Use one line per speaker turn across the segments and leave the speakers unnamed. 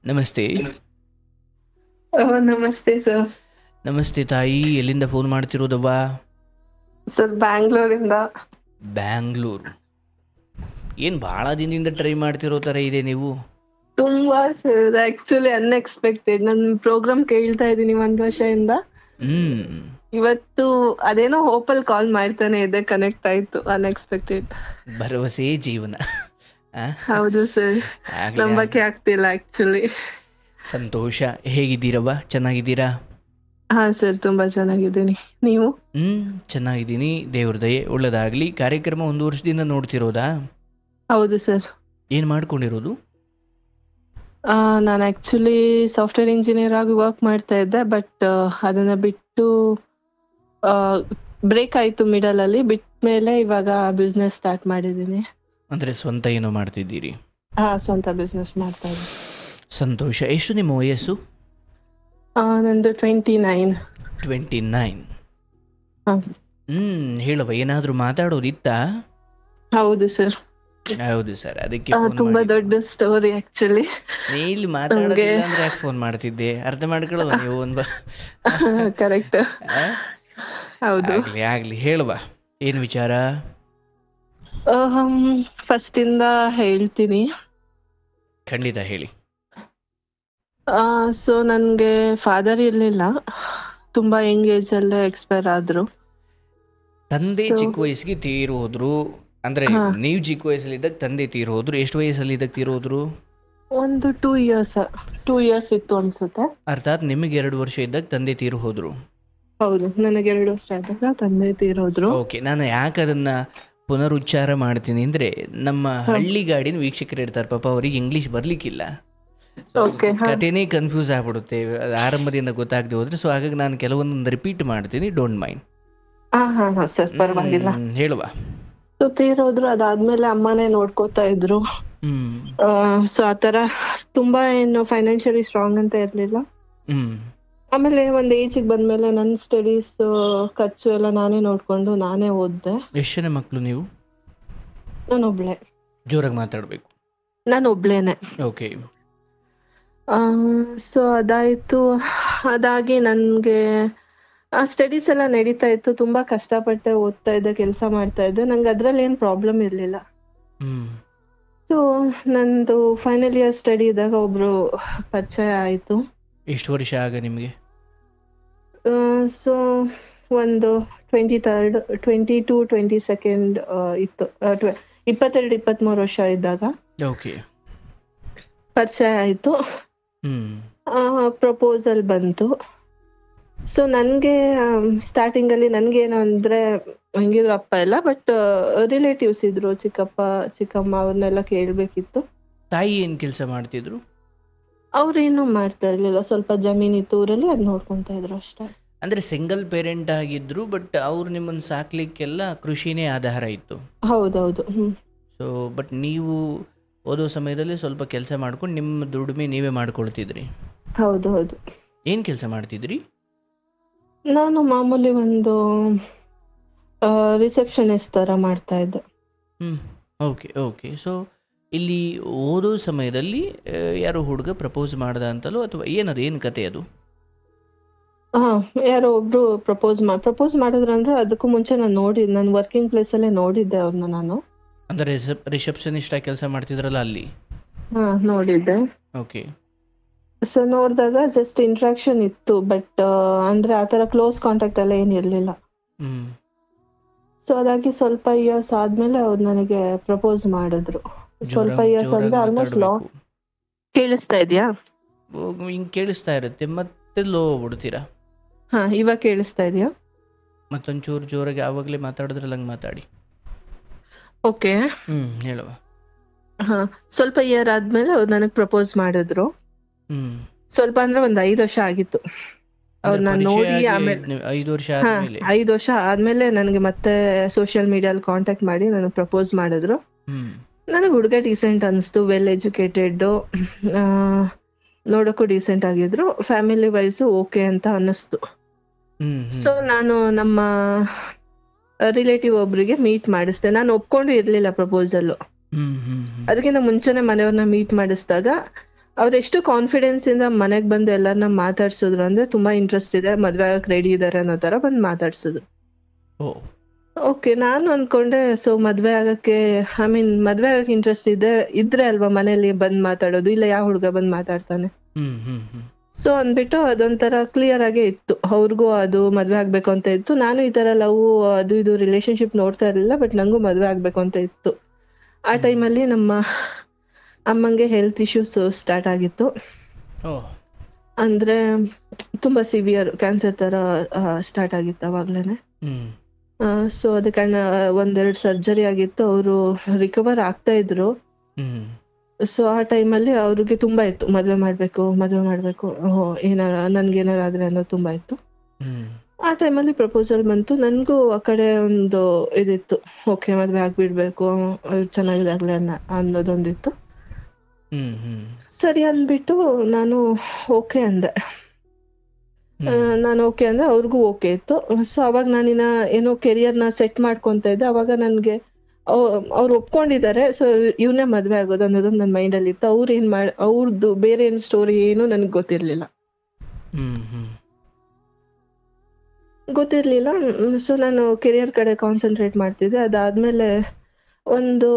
ನಮಸ್ತೆ.
ನಮಸ್ತೆ ಸರ್.
ನಮಸ್ತೆ ತಾಯಿ. ಎಲ್ಲಿಂದ ಫೋನ್ ಮಾಡ್ತಿರೋದವ್ವ?
ಸರ್ ಬ್ಯಾಂಗ್ಳೂರಿಂದ.
ಬ್ಯಾಂಗ್ಳೂರು. ಏನು ಭಾಳ ದಿನದಿಂದ ಟ್ರೈ ಮಾಡ್ತಿರೋ ಥರ ಇದೆ ನೀವು.
ತುಂಬಾ ಸರ್, ಆಕ್ಚುಲಿ ಅನ್ಎಕ್ಸ್ಪೆಕ್ಟೆಡ್. ನನ್ನ ಪ್ರೋಗ್ರಾಮ್ ಕೇಳ್ತಾ ಇದ್ದೀನಿ 1 ವರ್ಷದಿಂದ. ಇವತ್ತು ಅದೇನೋ ಹೋಪಲ್ ಕಾಲ್ ಮಾಡ್ತಾನೆ ಇದೆ, ಕನೆಕ್ಟ್ ಆಯ್ತು. ಅನ್ಎಕ್ಸ್ಪೆಕ್ಟೆಡ್.
ಭರವಸೆ ಜೀವನ.
ಹೌದು ಸರ್, ನಂಬಕ್ಕೆ ಆಗ್ತಿಲ್ಲ ಆಕ್ಚುಲಿ.
ಸಂತೋಷ. ಹೇಗಿದ್ದೀರವ್ವ? ಚೆನ್ನಾಗಿದ್ದೀರಾ?
ಹಾ ಸರ್, ತುಂಬಾ ಚೆನ್ನಾಗಿದ್ದೀನಿ. ನೀವು?
ಚೆನ್ನಾಗಿದ್ದೀನಿ. ದೇವ್ರ ದಯೆ ಒಳ್ಳೆದಾಗಲಿ. ಕಾರ್ಯಕ್ರಮ 1 ವರ್ಷದಿಂದ ನೋಡ್ತಿರೋದಾ?
ಹೌದು ಸರ್.
ಏನು ಮಾಡ್ಕೊಂಡಿರೋದು?
ನಾನು ಆಕ್ಚುಲಿ ಸಾಫ್ಟ್ವೇರ್ ಇಂಜಿನಿಯರ್ ಆಗಿ ವರ್ಕ್ ಮಾಡ್ತಾ ಇದ್ದೆ, ಬಟ್ ಅದನ್ನ ಬಿಟ್ಟು ಬ್ರೇಕ್ ಆಯ್ತು ಮಿಡಲ್ ಅಲ್ಲಿ. ಬಿಟ್ಟ ಮೇಲೆ ಇವಾಗ ಬಿಸ್ನೆಸ್ ಸ್ಟಾರ್ಟ್ ಮಾಡಿದ್ದೀನಿ.
ಅಂದರೆ ಸ್ವಂತ ಏನೋ ಮಾಡ್ತಿದ್ದೀರಿ?
ಸ್ವಂತ ಬಿಸ್ನೆಸ್ ಮಾಡ್ತಾ ಇದ್ದೀನಿ.
ಸಂತೋಷ. ಎಷ್ಟು ನಿಮ್ಮ ವಯಸ್ಸು?
ನಂದು 29.
29.
ಹಾ.
ಹೇಳವ, ಏನಾದರೂ ಮಾತಾಡೋದಿತ್ತಾ?
ಹೌದು ಸರ್.
ಹೌದು ಸರ್, ಅದಕ್ಕೆ
ತುಂಬಾ ದೊಡ್ಡ ಸ್ಟೋರಿ ಆಕ್ಚುಲಿ.
ನೀ ಇಲ್ಲಿ ಮಾತಾಡೋದಿಲ್ಲ ಅಂದ್ರೆ ಯಾಕೆ ಫೋನ್ ಮಾಡ್ತಿದ್ದೆ? ಅರ್ಥ ಮಾಡ್ಕೊಳ್ಳುವ ನೀವು ಒಂದು.
ಕರೆಕ್ಟ್. ಹೌದು.
ಆಗ್ಲಿ ಹೇಳುವ, ಏನು ವಿಚಾರ?
ಫಸ್ಟ್ ಇಂದ ಹೇಳ್ತೀನಿ.
ಖಂಡಿತ ಹೇಳಿ.
ಸೊ ನನ್ಗೆ ಫಾದರ್ ಇರ್ಲಿಲ್ಲ, ತುಂಬಾ ಯಂಗ್ ಏಜ್ ಅಲ್ಲೇ ಎಕ್ಸ್ಪೈರ್ ಆದ್ರು.
ತಂದೆ ಚಿಕ್ಕ ವಯಸ್ಸಿಗೆ ತೀರು ಹೋದ್ರು ಅಂದ್ರೆ ನೀವು ಚಿಕ್ಕ ವಯಸ್ಸಲ್ಲಿದ್ದಾಗ ತಂದೆ ತೀರು ಹೋದ್ರು. ಎಷ್ಟು ವಯಸ್ಸಲ್ಲಿ ಇದ್ದಾಗ ತೀರು ಹೋದ್ರು?
ಒಂದು 2 ಇಯರ್ಸ್ ಇತ್ತು ಅನ್ಸುತ್ತೆ.
ಅರ್ಥಾತ್ ನಿಮಗೆ 2 ವರ್ಷ ಇದ್ದಾಗ ತಂದೆ ತೀರು ಹೋದ್ರು.
ಹೌದು, ನನಗೆ 2 ವರ್ಷ ಆದಾಗ ತಂದೆ ತೀರೋದ್ರು.
ಓಕೆ, ನಾನು ಯಾಕೆ ಅದನ್ನ ಪುನರುಚ್ಚಾರ ಮಾಡ್ತೀನಿ ಅಂದ್ರೆ, ನಮ್ಮ ಹಳ್ಳಿಗಾಡಿನ ವೀಕ್ಷಕರು ಇರ್ತಾರೆ ಪಾಪ, ಅವ್ರಿಗೆ ಇಂಗ್ಲಿಷ್ ಬರ್ಲಿಕ್ಕಿಲ್ಲ. ಕಥೆನೇ ಕನ್ಫ್ಯೂಸ್ ಆಗ್ಬಿಡುತ್ತೆ ಆರಂಭದಿಂದ ಗೊತ್ತಾಗದೆ ಹೋದ್ರೆ. ಸೊ ಹಾಗಾಗಿ ನಾನು ಕೆಲವೊಂದೊಂದು ರಿಪೀಟ್ ಮಾಡ್ತೀನಿ, ಡೋಂಟ್ ಮೈಂಡ್.
ಸರ್, ಪರವಾಗಿಲ್ಲ.
ಹೇಳುವ.
ಸೊ ತೀರೋದ್ರು. ಅದಾದ್ಮೇಲೆ ಅಮ್ಮನೇ ನೋಡ್ಕೋತಾ ಇದ್ರು. ಸೊ ಆತರ ತುಂಬಾ ಏನು ಫೈನಾನ್ಷಿಯಲಿ ಸ್ಟ್ರಾಂಗ್ ಅಂತ ಇರ್ಲಿಲ್ಲ. ಆಮೇಲೆ ಒಂದ್ ಏಜಿಗೆ ಬಂದ್ಮೇಲೆ ನನ್ನ ಸ್ಟಡೀಸ್ ಖರ್ಚು ಎಲ್ಲ ನಾನೇ ನೋಡ್ಕೊಂಡು ನಾನೇ ಓದ್ದೆ.
ಎಷ್ಟು ಜನ ಮಕ್ಕಳು ನೀವು?
ನಾನೊಬ್ಳೆ.
ಜೋರಾಗಿ ಮಾತಾಡ್ಬೇಕು.
ನಾನೊಬ್ಳೇನೆ.
ಓಕೆ.
ಸೊ ಅದಾಯ್ತು. ಅದಾಗಿ ನನ್ಗೆ ಸ್ಟಡೀಸ್ ಎಲ್ಲ ನಡೀತಾ ಇತ್ತು. ತುಂಬಾ ಕಷ್ಟಪಟ್ಟೆ ಓದ್ತಾ ಇದ್ದೆ, ಕೆಲಸ ಮಾಡ್ತಾ ಇದ್ದೆ. ನಂಗೆ ಅದ್ರಲ್ಲಿ ಏನ್ ಪ್ರಾಬ್ಲಮ್ ಇರ್ಲಿಲ್ಲ. ಸೊ ನಂದು ಫೈನಲ್ ಇಯರ್ ಸ್ಟಡಿ ಇದ್ದಾಗ ಒಬ್ರು ಪರಿಚಯ ಆಯ್ತು.
ಎಷ್ಟು ವರ್ಷ ಆಗ ನಿಮಗೆ?
ಸೊ ಒಂದು 22, 22 ಇತ್ತು. 22-23 ವರ್ಷ ಇದ್ದಾಗ
ಓಕೆ
ಪರಿಚಯ ಆಯ್ತು. ಪ್ರಪೋಸಲ್ ಬಂತು. ಸೊ ನನ್ಗೆ ಸ್ಟಾರ್ಟಿಂಗ್ ಅಲ್ಲಿ ನನ್ಗೇನು ಅಂದ್ರೆ, ಹಂಗಿದ್ರು ಅಪ್ಪ ಎಲ್ಲ, ಬಟ್ ರಿಲೇಟಿವ್ಸ್ ಇದ್ರು, ಚಿಕ್ಕಪ್ಪ ಚಿಕ್ಕಮ್ಮ, ಅವ್ರನ್ನೆಲ್ಲ ಕೇಳ್ಬೇಕಿತ್ತು.
ತಾಯಿ ಏನ್ ಕೆಲಸ ಮಾಡ್ತಿದ್ರು?
ಅವ್ರೇನು ಮಾಡ್ತಾ ಇರ್ಲಿಲ್ಲ, ಸ್ವಲ್ಪ ಜಮೀನಿತ್ತು ಊರಲ್ಲಿ, ಅದ್ ನೋಡ್ಕೊಂತ ಇದ್ರು ಅಷ್ಟೇ.
ಅಂದ್ರೆ ಸಿಂಗಲ್ ಪೇರೆಂಟ್ ಆಗಿದ್ರು, ಬಟ್ ಅವ್ರು ನಿಮ್ಮನ್ನು ಸಾಕ್ಲಿಕ್ಕೆಲ್ಲ ಕೃಷಿನೇ ಆಧಾರ ಇತ್ತು.
ಹೌದೌದು.
ಸೊ ಬಟ್ ನೀವು ಓದೋ ಸಮಯದಲ್ಲಿ ಸ್ವಲ್ಪ ಕೆಲಸ ಮಾಡ್ಕೊಂಡು ನಿಮ್ಮ ದುಡಿಮೆ ನೀವೇ ಮಾಡ್ಕೊಳ್ತಿದ್ರಿ.
ಹೌದೌದು.
ಏನ್ ಕೆಲಸ ಮಾಡ್ತಿದ್ರಿ?
ನಾನು ಮಾಮೂಲಿ ಒಂದು ರಿಸೆಪ್ಷನಿಸ್ಟ್ ತರ ಮಾಡ್ತಾ ಇದ್ದೆ.
Okay okay. ಸೊ ಇಲ್ಲಿ ಓದೋ ಸಮಯದಲ್ಲಿ ಯಾರೋ ಹುಡುಗ ಪ್ರಪೋಸ್ ಮಾಡ್ದ ಅಂತಲೋ, ಅಥವಾ ಏನದು, ಏನು ಕತೆ ಅದು?
ಯಾರೋ ಒಬ್ರು ಪ್ರಪೋಸ್ ಮಾಡಿದ್ರಂದ್ರೆ, ಅದಕ್ಕೂ ಮುಂಚೆ ನಾನು ವರ್ಕಿಂಗ್ ಪ್ಲೇಸ್ ಅಲ್ಲೇ ನೋಡಿದ್ದೆ ಅವ್ರನ್ನ ನಾನು.
ಅಂದ್ರೆ ರಿಸೆಪ್ಷನಿಸ್ಟ್ ಆಗಿ ಕೆಲಸ ಮಾಡ್ತಿದ್ರಲ್ಲ ಅಲ್ಲಿ?
ನೋಡಿದ್ದೆ.
ಓಕೆ.
ಸೊ ನೋಡಿದಾಗ ಜಸ್ಟ್ ಇಂಟ್ರಾಕ್ಷನ್ ಇತ್ತು, ಬಟ್ ಅಂದ್ರೆ ಆತರ ಕ್ಲೋಸ್ ಕಾಂಟ್ಯಾಕ್ಟ್ ಎಲ್ಲ ಏನಿರ್ಲಿಲ್ಲ. ಸೊ ಅದಾಗಿ ಸ್ವಲ್ಪ ಇಯರ್ಸ್ ಆದ್ಮೇಲೆ ಅವ್ರು ನನಗೆ ಪ್ರಪೋಸ್ ಮಾಡಿದ್ರು. ಸ್ವಲ್ಪ ಇಯರ್ಸ್ ಅಂದ್ರೆ ಆಲ್ಮೋಸ್ಟ್ ಲಾಂಗ್. ಕೇಳಿಸ್ತಾ ಇದೆಯಾ?
ಹಿಂಗೆ ಕೇಳಿಸ್ತಾ ಇರುತ್ತೆ, ಮತ್ತೆ ಲೋ ಬಿಡ್ತೀರಾ?
ಇವಾಗ ಕೇಳಿಸ್ತಾ ಇದೆಯಾ?
ಮತ್ತೊಂಚೂರು ಜೋರಾಗಿ ಆವಾಗಲೇ ಮಾತಾಡಿದ್ರಲ್ಲ, ಹಂಗೆ ಮಾತಾಡಿ.
ಓಕೆ.
ಹೇಳುವ.
ಸ್ವಲ್ಪ ಇಯರ್ ಆದ್ಮೇಲೆ ಅವ್ರು ನನಗೆ ಪ್ರಪೋಸ್ ಮಾಡಿದ್ರು. ಸ್ವಲ್ಪ ಅಂದ್ರೆ ಒಂದ್ 5 ವರ್ಷ ಆಗಿತ್ತು ಅವ್ರನ್ನ ನೋಡಿ. ಆಮೇಲೆ 5 ವರ್ಷ ಆದ್ಮೇಲೆ ನನಗೆ ಮತ್ತೆ ಸೋಷಿಯಲ್ ಮೀಡಿಯಲ್ಲಿ ಕಾಂಟ್ಯಾಕ್ಟ್ ಮಾಡಿ ನನಗೆ ಪ್ರಪೋಸ್ ಮಾಡಿದ್ರು. ನನಗೆ ಹುಡುಗ ಡೀಸೆಂಟ್ ಅನಿಸ್ತು, ವೆಲ್ ಎಜುಕೇಟೆಡ್, ನೋಡಕ್ಕೂ ಡೀಸೆಂಟ್ ಆಗಿದ್ರು, ಫ್ಯಾಮಿಲಿ ವೈಸ್ ಓಕೆ ಅಂತ ಅನ್ನಿಸ್ತು. ಸೊ ನಾನು ನಮ್ಮ ರಿಲೇಟಿವ್ ಒಬ್ರಿಗೆ ಮೀಟ್ ಮಾಡಿಸ್ದೆ. ನಾನು ಒಪ್ಕೊಂಡು ಇರ್ಲಿಲ್ಲ ಪ್ರಪೋಸಲ್. ಅದಕ್ಕಿಂತ ಮುಂಚೆನೆ ಮನೆಯವ್ರನ್ನ ಮೀಟ್ ಮಾಡಿಸಿದಾಗ ಅವ್ರೆಷ್ಟು ಕಾನ್ಫಿಡೆನ್ಸ್ ಇಂದ ಮನೆಗ್ ಬಂದು ಎಲ್ಲರನ್ನ ಮಾತಾಡ್ಸಿದ್ರು ಅಂದ್ರೆ ತುಂಬಾ ಇಂಟ್ರೆಸ್ಟ್ ಇದೆ, ಮದ್ವೆ ಆಗಕ್ ರೆಡಿ ಇದಾರೆ ಅನ್ನೋ ತರ ಬಂದ್ ಮಾತಾಡ್ಸಿದ್ರು. ಓಕೆ, ನಾನು ಅನ್ಕೊಂಡೆ ಸೊ ಮದ್ವೆ ಆಗಕ್ಕೆ ಮದ್ವೆ ಆಗಕ್ಕೆ ಇಂಟ್ರೆಸ್ಟ್ ಇದ್ರೆ ಅಲ್ವಾ ಮನೇಲಿ ಬಂದ್ ಮಾತಾಡೋದು, ಇಲ್ಲ ಯಾವ ಹುಡುಗ ಬಂದ್ ಮಾತಾಡ್ತಾನೆ. ಸೊ ಅಂದ್ಬಿಟ್ಟು ಅದೊಂಥರ ಕ್ಲಿಯರ್ ಆಗೇ ಇತ್ತು, ಅವ್ರಿಗೂ ಅದು ಮದ್ವೆ ಆಗ್ಬೇಕು ಅಂತ ಇತ್ತು. ನಾನು ಈ ತರ ಲವ್ ಅದು ಇದು ರಿಲೇಶನ್ಶಿಪ್ ನೋಡ್ತಾ ಇರ್ಲಿಲ್ಲ, ಬಟ್ ನಂಗೂ ಮದ್ವೆ ಆಗ್ಬೇಕು ಅಂತ ಇತ್ತು. ಆ ಟೈಮಲ್ಲಿ ನಮ್ಮ ಅಮ್ಮಂಗೆ ಹೆಲ್ತ್ ಇಶ್ಯೂಸ್ ಸ್ಟಾರ್ಟ್ ಆಗಿತ್ತು. ಅಂದ್ರೆ ತುಂಬಾ ಸಿವಿಯರ್ ಕ್ಯಾನ್ಸರ್ ತರ ಸ್ಟಾರ್ಟ್ ಆಗಿತ್ತು ಅವಾಗ್ಲೇನೆ. ಸೊ ಅದಕ್ಕೆ ಒಂದೆರಡು ಸರ್ಜರಿ ಆಗಿತ್ತು, ಅವರು ರಿಕವರ್ ಆಗ್ತಾ ಇದ್ರು. ಸೊ ಆ ಟೈಮಲ್ಲಿ ಅವ್ರಿಗೆ ತುಂಬಾ ಇತ್ತು ಮದ್ವೆ ಮಾಡ್ಬೇಕು ನನ್ಗೇನಾರ ಆದ್ರೆ ಅನ್ನೋದು ತುಂಬಾ ಇತ್ತು. ಆ ಟೈಮಲ್ಲಿ ಪ್ರಪೋಸಲ್ ಬಂತು, ನನ್ಗೂ ಆ ಕಡೆ ಒಂದು ಇದಿತ್ತು, ಓಕೆ ಮದ್ವೆ ಆಗ್ಬಿಡ್ಬೇಕು, ಚೆನ್ನಾಗಿದಾಗ್ಲಿ ಅನ್ನೋದೊಂದಿತ್ತು. ಸರಿ ಅಂದ್ಬಿಟ್ಟು ನಾನು ಓಕೆ ಅಂದೆ. ಅವ್ರಿಗೂ ಓಕೆ ಇತ್ತು. ಸೊ ಅವಾಗ ನಾನಿನ್ನ ಏನೋ ಕೆರಿಯರ್ನ ಸೆಟ್ ಮಾಡ್ಕೊಂತ ಇದ್ದೆ. ಅವಾಗ ನನ್ಗೆ ಅವ್ರು ಒಪ್ಕೊಂಡಿದ್ದಾರೆ, ಸೊ ಇವ್ನೇ ಮದ್ವೆ ಆಗೋದು ಅನ್ನೋದೊಂದು ನನ್ನ ಮೈಂಡ್ ಅಲ್ಲಿ ಇತ್ತು. ಅವ್ರದ್ದು ಬೇರೆ ಏನ್ ಸ್ಟೋರಿ ಏನು ನನ್ಗೆ ಗೊತ್ತಿರ್ಲಿಲ್ಲ. ಸೊ ನಾನು ಕೆರಿಯರ್ ಕಡೆ ಕಾನ್ಸಂಟ್ರೇಟ್ ಮಾಡ್ತಿದ್ದೆ. ಅದಾದ್ಮೇಲೆ ಒಂದು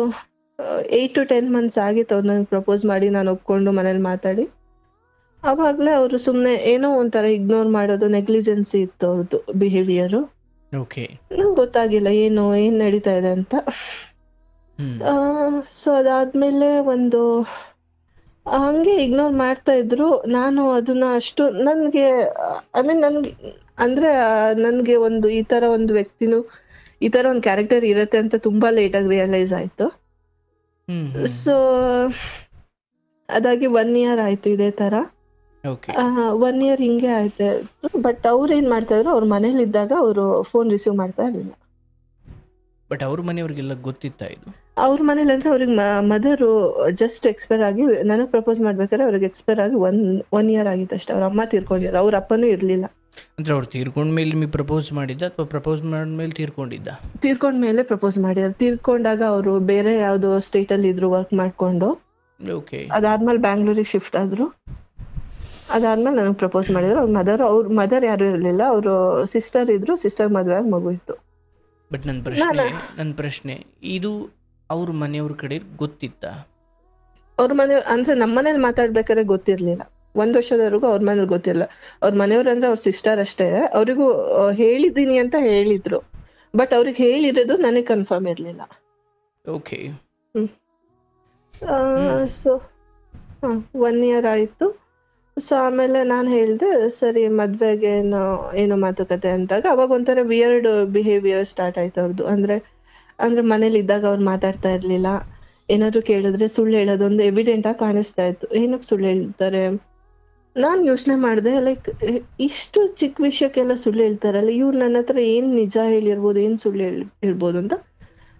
8 to 10 months ಆಗಿತ್ತು ಅವ್ರು ನನಗೆ ಪ್ರಪೋಸ್ ಮಾಡಿ, ನಾನು ಒಪ್ಕೊಂಡು ಮನೇಲಿ ಮಾತಾಡಿ. ಅವಾಗ್ಲೇ ಅವರು ಸುಮ್ನೆ ಏನೋ ಒಂಥರ ಇಗ್ನೋರ್ ಮಾಡೋದು, ನೆಗ್ಲಿಜೆನ್ಸಿ ಇತ್ತು ಅವ್ರದ್ದು ಬಿಹೇವಿಯರ್. ನಂಗೆ ಗೊತ್ತಾಗಿಲ್ಲ ಏನ್ ನಡೀತಾ ಇದೆ ಅಂತ. ಸೊ ಅದಾದ್ಮೇಲೆ ಒಂದು ಹಂಗೆ ಇಗ್ನೋರ್ ಮಾಡ್ತಾ ಇದ್ರು. ನಾನು ಅದನ್ನ ಅಷ್ಟು ನನ್ಗೆ ನನ್ಗೆ ಒಂದು ಈ ತರ ಒಂದು ವ್ಯಕ್ತಿನೂ ಈ ತರ ಒಂದು ಕ್ಯಾರೆಕ್ಟರ್ ಇರತ್ತೆ ಅಂತ ತುಂಬಾ ಲೇಟ್ ಆಗಿ ರಿಯಲೈಸ್ ಆಯ್ತು. ಸೊ ಅದಾಗಿ 1 year ಆಯ್ತು ಇದೇ ತರ. 1 year ಹಿಂಗೆ ಆಯ್ತು. ಬಟ್ ಅವ್ರು ಏನ್ ಮಾಡ್ತಾ ಇದ್ರು, ಅವ್ರ ಮನೇಲಿ ಇದ್ದಾಗ ಅವರು ಫೋನ್ ರಿಸೀವ್ ಮಾಡ್ತಾ ಇರ್ಲಿಲ್ಲ.
ಬಟ್ ಅವ್ರ ಮನೆಯವ್ರಿಗೆಲ್ಲ ಗೊತ್ತಿತ್ತ ಇದು?
ಅವ್ರ ಮನೇಲಿ ಅಂದ್ರೆ ಅವ್ರಿಗೆ ಮದರ್ ಜಸ್ಟ್ ಎಕ್ಸ್ಪೈರ್ ಆಗಿ, ನನಗ್ ಪ್ರಪೋಸ್ ಮಾಡ್ಬೇಕಾದ್ರೆ ಅವ್ರಿಗೆ ಎಕ್ಸ್ಪೈರ್ ಆಗಿ 1 year ಆಗಿತ್ತು ಅಷ್ಟೇ. ಅವ್ರ ಅಮ್ಮ ತೀರ್ಕೊಂಡಿದ್ರು, ಅವ್ರ ಅಪ್ಪನೂ ಇರ್ಲಿಲ್ಲ.
ಅಂದ್ರೆ ಅವ್ರು ತೀರ್ಕೊಂಡ್ಮೇಲೆ ನಿಮಗೆ ಪ್ರಪೋಸ್ ಮಾಡಿದ್ದ ಅಥವಾ ಪ್ರಪೋಸ್ ಮಾಡಿದ್ಮೇಲೆ
ತೀರ್ಕೊಂಡ್ಮೇಲೆ ಪ್ರಪೋಸ್ ಮಾಡಿದ್ರು. ತೀರ್ಕೊಂಡಾಗ ಅವರು ಬೇರೆ ಯಾವ್ದೋ ಸ್ಟೇಟ್ ಅಲ್ಲಿ ಇದ್ರು ವರ್ಕ್ ಮಾಡ್ಕೊಂಡು. ಅದಾದ್ಮೇಲೆ ಬ್ಯಾಂಗ್ಳೂರಿಗೆ ಶಿಫ್ಟ್ ಆದ್ರು. ಅದಾದ್ಮೇಲೆ ನನಗೆ ಪ್ರಪೋಸ್ ಮಾಡಿದ್ರು. ಅವ್ರ ಮದರ್ ಯಾರು ಇರ್ಲಿಲ್ಲ, ಅವರು ಸಿಸ್ಟರ್ ಇದ್ರು. ಸಿಸ್ಟರ್ ಮದ್ವೆ ಆಗಿ ಮಗು ಇತ್ತು.
ಬಟ್ ನನ್ನ ಪ್ರಶ್ನೆ ಇದು ಅವ್ರ ಮನೆಯವ್ರ ಕಡೆ ಗೊತ್ತಿತ್ತ?
ಅವ್ರ ಮನೆಯವ್ರು ಅಂದ್ರೆ ನಮ್ಮ ಮನೇಲಿ ಮಾತಾಡ್ಬೇಕಾದ್ರೆ ಗೊತ್ತಿರ್ಲಿಲ್ಲ. 1 ವರ್ಷದವರೆಗೂ ಅವ್ರ ಮನೇಲಿ ಗೊತ್ತಿಲ್ಲ. ಅವ್ರ ಮನೆಯವ್ರು ಅಂದ್ರೆ ಅವ್ರ ಸಿಸ್ಟರ್ ಅಷ್ಟೇ. ಅವ್ರಿಗೂ ಹೇಳಿದ್ದೀನಿ ಅಂತ ಹೇಳಿದ್ರು, ಬಟ್ ಅವ್ರಿಗೆ ಹೇಳಿರೋದು ನನಗೆ ಕನ್ಫರ್ಮ್ ಇರ್ಲಿಲ್ಲ. ಸೊ 1 year ಆಯ್ತು. ಸೊ ಆಮೇಲೆ ನಾನು ಹೇಳ್ದೆ ಸರಿ ಮದ್ವೆಗೆ ಏನೋ ಮಾತುಕತೆ ಅಂತಾಗ ಅವಾಗ ಒಂಥರ ವಿಯರ್ಡ್ ಬಿಹೇವಿಯರ್ ಸ್ಟಾರ್ಟ್ ಆಯ್ತು ಅವ್ರದ್ದು. ಅಂದ್ರೆ ಮನೇಲಿ ಇದ್ದಾಗ ಅವ್ರು ಮಾತಾಡ್ತಾ ಇರ್ಲಿಲ್ಲ. ಏನಾದ್ರು ಕೇಳಿದ್ರೆ ಸುಳ್ಳು ಹೇಳೋದೊಂದು ಎವಿಡೆಂಟ್ ಆಗಿ ಕಾಣಿಸ್ತಾ ಇತ್ತು. ಏನಕ್ಕೆ ಸುಳ್ಳು ಹೇಳ್ತಾರೆ? ನಾನ್ ಯೋಚನೆ ಮಾಡ್ದೆ, ಲೈಕ್ ಇಷ್ಟು ಚಿಕ್ಕ ವಿಷಯಕ್ಕೆಲ್ಲ ಸುಳ್ಳು ಹೇಳ್ತಾರಲ್ಲ, ಇವ್ರು ನನ್ನ ಹತ್ರ ಏನ್ ನಿಜ ಹೇಳಿರ್ಬೋದು, ಏನ್ ಸುಳ್ಳು ಹೇಳ್ಬೋದು ಅಂತ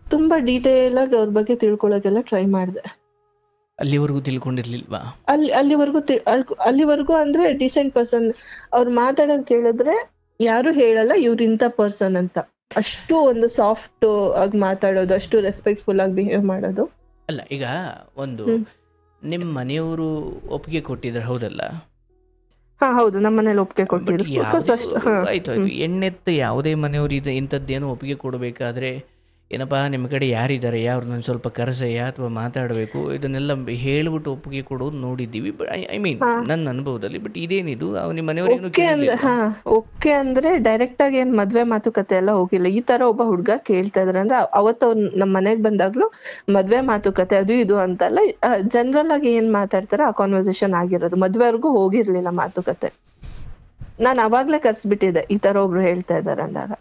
ತುಂಬಾ ಡೀಟೇಲ್ ಆಗಿ ಅವ್ರ ಬಗ್ಗೆ ತಿಳ್ಕೊಳಕ್ಕೆಲ್ಲ ಟ್ರೈ ಮಾಡ್ದೆ.
ಅಲ್ಲಿವರೆಗೂ ತಿಳ್ಕೊಂಡಿರ್ಲಿಲ್ವಾ?
ಅಲ್ಲಿವರೆಗೂ ಅಂದ್ರೆ ಡಿಸೆಂಟ್ ಪರ್ಸನ್. ಅವ್ರು ಮಾತಾಡೋದ್ ಕೇಳಿದ್ರೆ ಯಾರು ಹೇಳಲ್ಲ ಇವ್ರ ಇಂಥ ಪರ್ಸನ್ ಅಂತ. ಅಷ್ಟು ಒಂದು ಸಾಫ್ಟ್ ಆಗಿ ಮಾತಾಡೋದು, ಅಷ್ಟು ರೆಸ್ಪೆಕ್ಟ್ಫುಲ್ ಆಗಿ ಬಿಹೇವ್ ಮಾಡೋದು.
ಅಲ್ಲ, ಈಗ ಒಂದು ನಿಮ್ಮ ಮನೆಯವರು ಒಪ್ಪಿಗೆ ಕೊಟ್ಟಿದ್ರೆ ಹೌದಲ್ಲ?
ಹೌದು, ನಮ್ಮ ಮನೇಲಿ ಒಪ್ಪಿಗೆ ಕೊಟ್ಟಿದ್ರು.
ಆಯ್ತು. ಎಣ್ಣೆತ್ತು ಯಾವುದೇ ಮನೆಯವರು ಇಂಥದ್ದೇನೋ ಒಪ್ಪಿಗೆ ಕೊಡಬೇಕಾದ್ರೆ ಏನಪ್ಪ ನಿಮ್ಮ ಕಡೆ ಯಾರಿದ್ದಾರೆ, ಯಾರು ನಾನು ಸ್ವಲ್ಪ ಕರೆಸಯ್ಯ ಅಥವಾ ಮಾತಾಡಬೇಕು, ಇದನ್ನೆಲ್ಲ ಹೇಳ್ಬಿಟ್ಟು ಒಪ್ಪಿಗೆ ಕೊಡೋದು ನೋಡಿದ್ದೀವಿ. ಐ ಮೀನ್ ನನ್ನ ಅನುಭವದಲ್ಲಿ. ಬಟ್ ಇದೇನಿದು ನಿಮ್ಮ ಮನೆಯವ್ರೇನು
ಓಕೆ ಅಂದ್ರೆ ಡೈರೆಕ್ಟ್ ಆಗಿ ಏನ್ ಮದ್ವೆ ಮಾತುಕತೆ ಎಲ್ಲ ಹೋಗಿಲ್ಲ. ಈ ತರ ಒಬ್ಬ ಹುಡ್ಗ ಕೇಳ್ತಾ ಇದಾರೆ ಅಂದ್ರೆ ಅವತ್ತು ಅವ್ರು ನಮ್ಮ ಮನೆಗ್ ಬಂದಾಗ್ಲೂ ಮದ್ವೆ ಮಾತುಕತೆ ಅದು ಇದು ಅಂತಲ್ಲ, ಜನರಲ್ ಆಗಿ ಏನ್ ಮಾತಾಡ್ತಾರೆ ಆ ಕಾನ್ವರ್ಸೇಷನ್ ಆಗಿರೋದು. ಮದ್ವೆವರೆಗೂ ಹೋಗಿರ್ಲಿಲ್ಲ ಮಾತುಕತೆ. ನಾನು ಅವಾಗ್ಲೇ ಕರ್ಸ್ಬಿಟ್ಟಿದ್ದೆ ಈ ತರ ಒಬ್ರು ಹೇಳ್ತಾ ಇದಾರೆ ಅಂದಾಗ.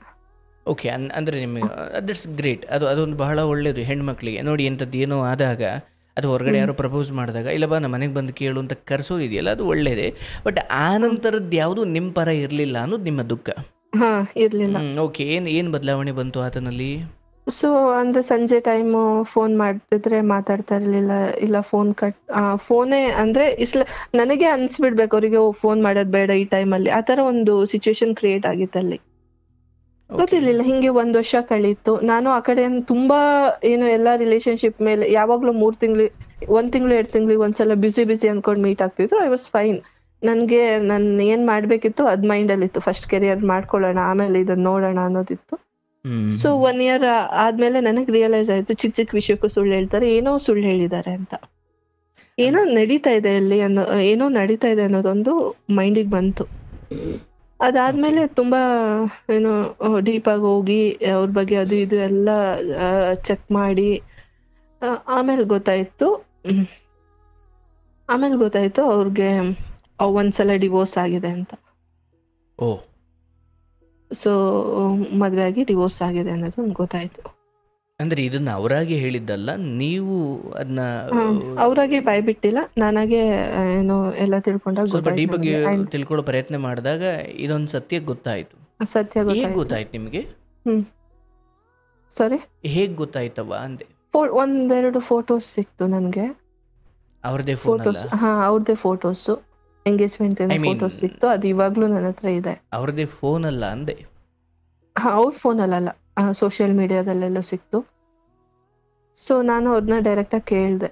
ಓಕೆ, ಅಂದರೆ ನಿಮಗೆ ದಟ್ಸ್ ಗ್ರೇಟ್. ಅದೊಂದು ಬಹಳ ಒಳ್ಳೆಯದು ಹೆಣ್ಮಕ್ಳಿಗೆ. ನೋಡಿ, ಎಂಥದ್ದು ಏನೋ ಆದಾಗ ಅಥವಾ ಹೊರಗಡೆ ಯಾರೋ ಪ್ರಪೋಸ್ ಮಾಡಿದಾಗ ಇಲ್ಲ ಬಾ ನಮ್ಮ ಮನೆಗೆ ಬಂದು ಕೇಳು ಅಂತ ಕರೆಸೋದಿದೆಯಲ್ಲ, ಅದು ಒಳ್ಳೆಯದೇ. ಬಟ್ ಆ ನಂತರದ್ದು ಯಾವುದು ನಿಮ್ಮ ಪರ ಇರಲಿಲ್ಲ ಅನ್ನೋದು ನಿಮ್ಮ ದುಃಖ.
ಇರ್ಲಿಲ್ಲ.
ಓಕೆ, ಏನು ಬದಲಾವಣೆ ಬಂತು ಆತನಲ್ಲಿ?
ಸೊ ಅಂದ್ರೆ ಸಂಜೆ ಟೈಮು ಫೋನ್ ಮಾಡ್ತಿದ್ರೆ ಮಾತಾಡ್ತಾ ಇರ್ಲಿಲ್ಲ, ಇಲ್ಲ ಫೋನೇ ಅಂದ್ರೆ ನನಗೆ ಅನ್ಸ್ಬಿಡ್ಬೇಕು ಅವ್ರಿಗೆ ಫೋನ್ ಮಾಡೋದ್ ಬೇಡ ಈ ಟೈಮಲ್ಲಿ. ಆ ತರ ಒಂದು ಸಿಚುವೇಶನ್ ಕ್ರಿಯೇಟ್ ಆಗಿತ್ತಲ್ಲಿ. ಗೊತ್ತಿರ್ಲಿಲ್ಲ. ಹಿಂಗೆ 1 ವರ್ಷ ಕಳೀತು. ನಾನು ಆ ಕಡೆ ತುಂಬಾ ಏನು ಎಲ್ಲಾ ರಿಲೇಶನ್ಶಿಪ್ ಮೇಲೆ ಯಾವಾಗ್ಲೂ 3 ತಿಂಗಳು 1 ತಿಂಗಳು 2 ತಿಂಗಳಿಗೆ ಒಂದ್ಸಲ ಬಿಸಿ ಅನ್ಕೊಂಡ್ ಮೀಟ್ ಆಗ್ತಿದ್ರು. I was fine. ನನ್ಗೆ ನನ್ ಏನ್ ಮಾಡ್ಬೇಕಿತ್ತು ಅದ್ ಮೈಂಡ್ ಅಲ್ಲಿ ಇತ್ತು. ಫಸ್ಟ್ ಕೆರಿಯರ್ ಮಾಡ್ಕೊಳ್ಳೋಣ, ಆಮೇಲೆ ಇದನ್ನ ನೋಡೋಣ ಅನ್ನೋದಿತ್ತು. ಸೊ 1 ಇಯರ್ ಆದ್ಮೇಲೆ ನನಗ್ ರಿಯಲೈಸ್ ಆಯ್ತು, ಚಿಕ್ಕ ವಿಷಯಕ್ಕೂ ಸುಳ್ಳು ಹೇಳ್ತಾರೆ, ಏನೋ ಸುಳ್ಳು ಹೇಳಿದ್ದಾರೆ ಅಂತ. ಏನೋ ನಡೀತಾ ಇದೆ ಅಲ್ಲಿ ಏನೋ ನಡೀತಾ ಇದೆ ಅನ್ನೋದೊಂದು ಮೈಂಡಿಗೆ ಬಂತು. ಅದಾದ್ಮೇಲೆ ತುಂಬಾ ಏನೋ ಡೀಪ್ ಆಗಿ ಹೋಗಿ ಅವ್ರ ಬಗ್ಗೆ ಅದು ಇದು ಎಲ್ಲ ಚೆಕ್ ಮಾಡಿ ಆಮೇಲೆ ಗೊತ್ತಾಯ್ತು ಅವ್ರಿಗೆ ಒಂದ್ಸಲ ಡಿವೋರ್ಸ್ ಆಗಿದೆ ಅಂತ. ಸೊ ಮದ್ವೆ ಆಗಿ ಡಿವೋರ್ಸ್ ಆಗಿದೆ ಅನ್ನೋದು ಗೊತ್ತಾಯ್ತು.
ಅಂದ್ರೆ ಇದನ್ನ ಅವರಾಗಿ ಹೇಳಿದ್ದಲ್ಲ, ನೀವು ಅದನ್ನ
ಅವರಾಗೆ ಬಾಯ್ ಬಿಟ್ಟಿಲ್ಲ, ನಾನಾಗೆ ಏನೋ ಎಲ್ಲ ತಿಳ್ಕೊಂಡಾಗ
ಸ್ವಲ್ಪ ಡೀಪ್ ಆಗಿ ತಿಳ್ಕೊಳ್ಳೋ ಪ್ರಯತ್ನ ಮಾಡಿದಾಗ ಇದೊಂದು ಸತ್ಯ ಗೊತ್ತಾಯ್ತು. ಗೊತ್ತಾಯ್ತು ನಿಮಗೆ?
ಸಾರಿ,
ಹೇಗ್ ಗೊತ್ತಾಯ್ತವ ಅಂದೆ.
ಒಂದೆರಡು ಫೋಟೋಸ್ ಸಿಕ್ತು ನನ್ಗೆ,
ಅವ್ರದೇ ಫೋಟೋಸ್.
ಅವ್ರದೇ ಫೋಟೋಸ್, ಎಂಗೇಜ್ಮೆಂಟ್ ಫೋಟೋಸ್ ಸಿಕ್ತು. ಅದು ಇವಾಗ್ಲೂ ನನ್ನ ಹತ್ರ ಇದೆ.
ಅವ್ರದೇ ಫೋನ್ ಅಲ್ಲ ಅಂದೆ?
ಅವ್ರ ಫೋನ್ ಅಲ್ಲ, ಸೋಷಿಯಲ್ ಮೀಡಿಯಾದಲ್ಲೆಲ್ಲ ಸಿಕ್ತು. ಸೊ ನಾನು ಅವ್ರನ್ನ ಡೈರೆಕ್ಟ್ ಆಗಿ ಕೇಳ್ದೆ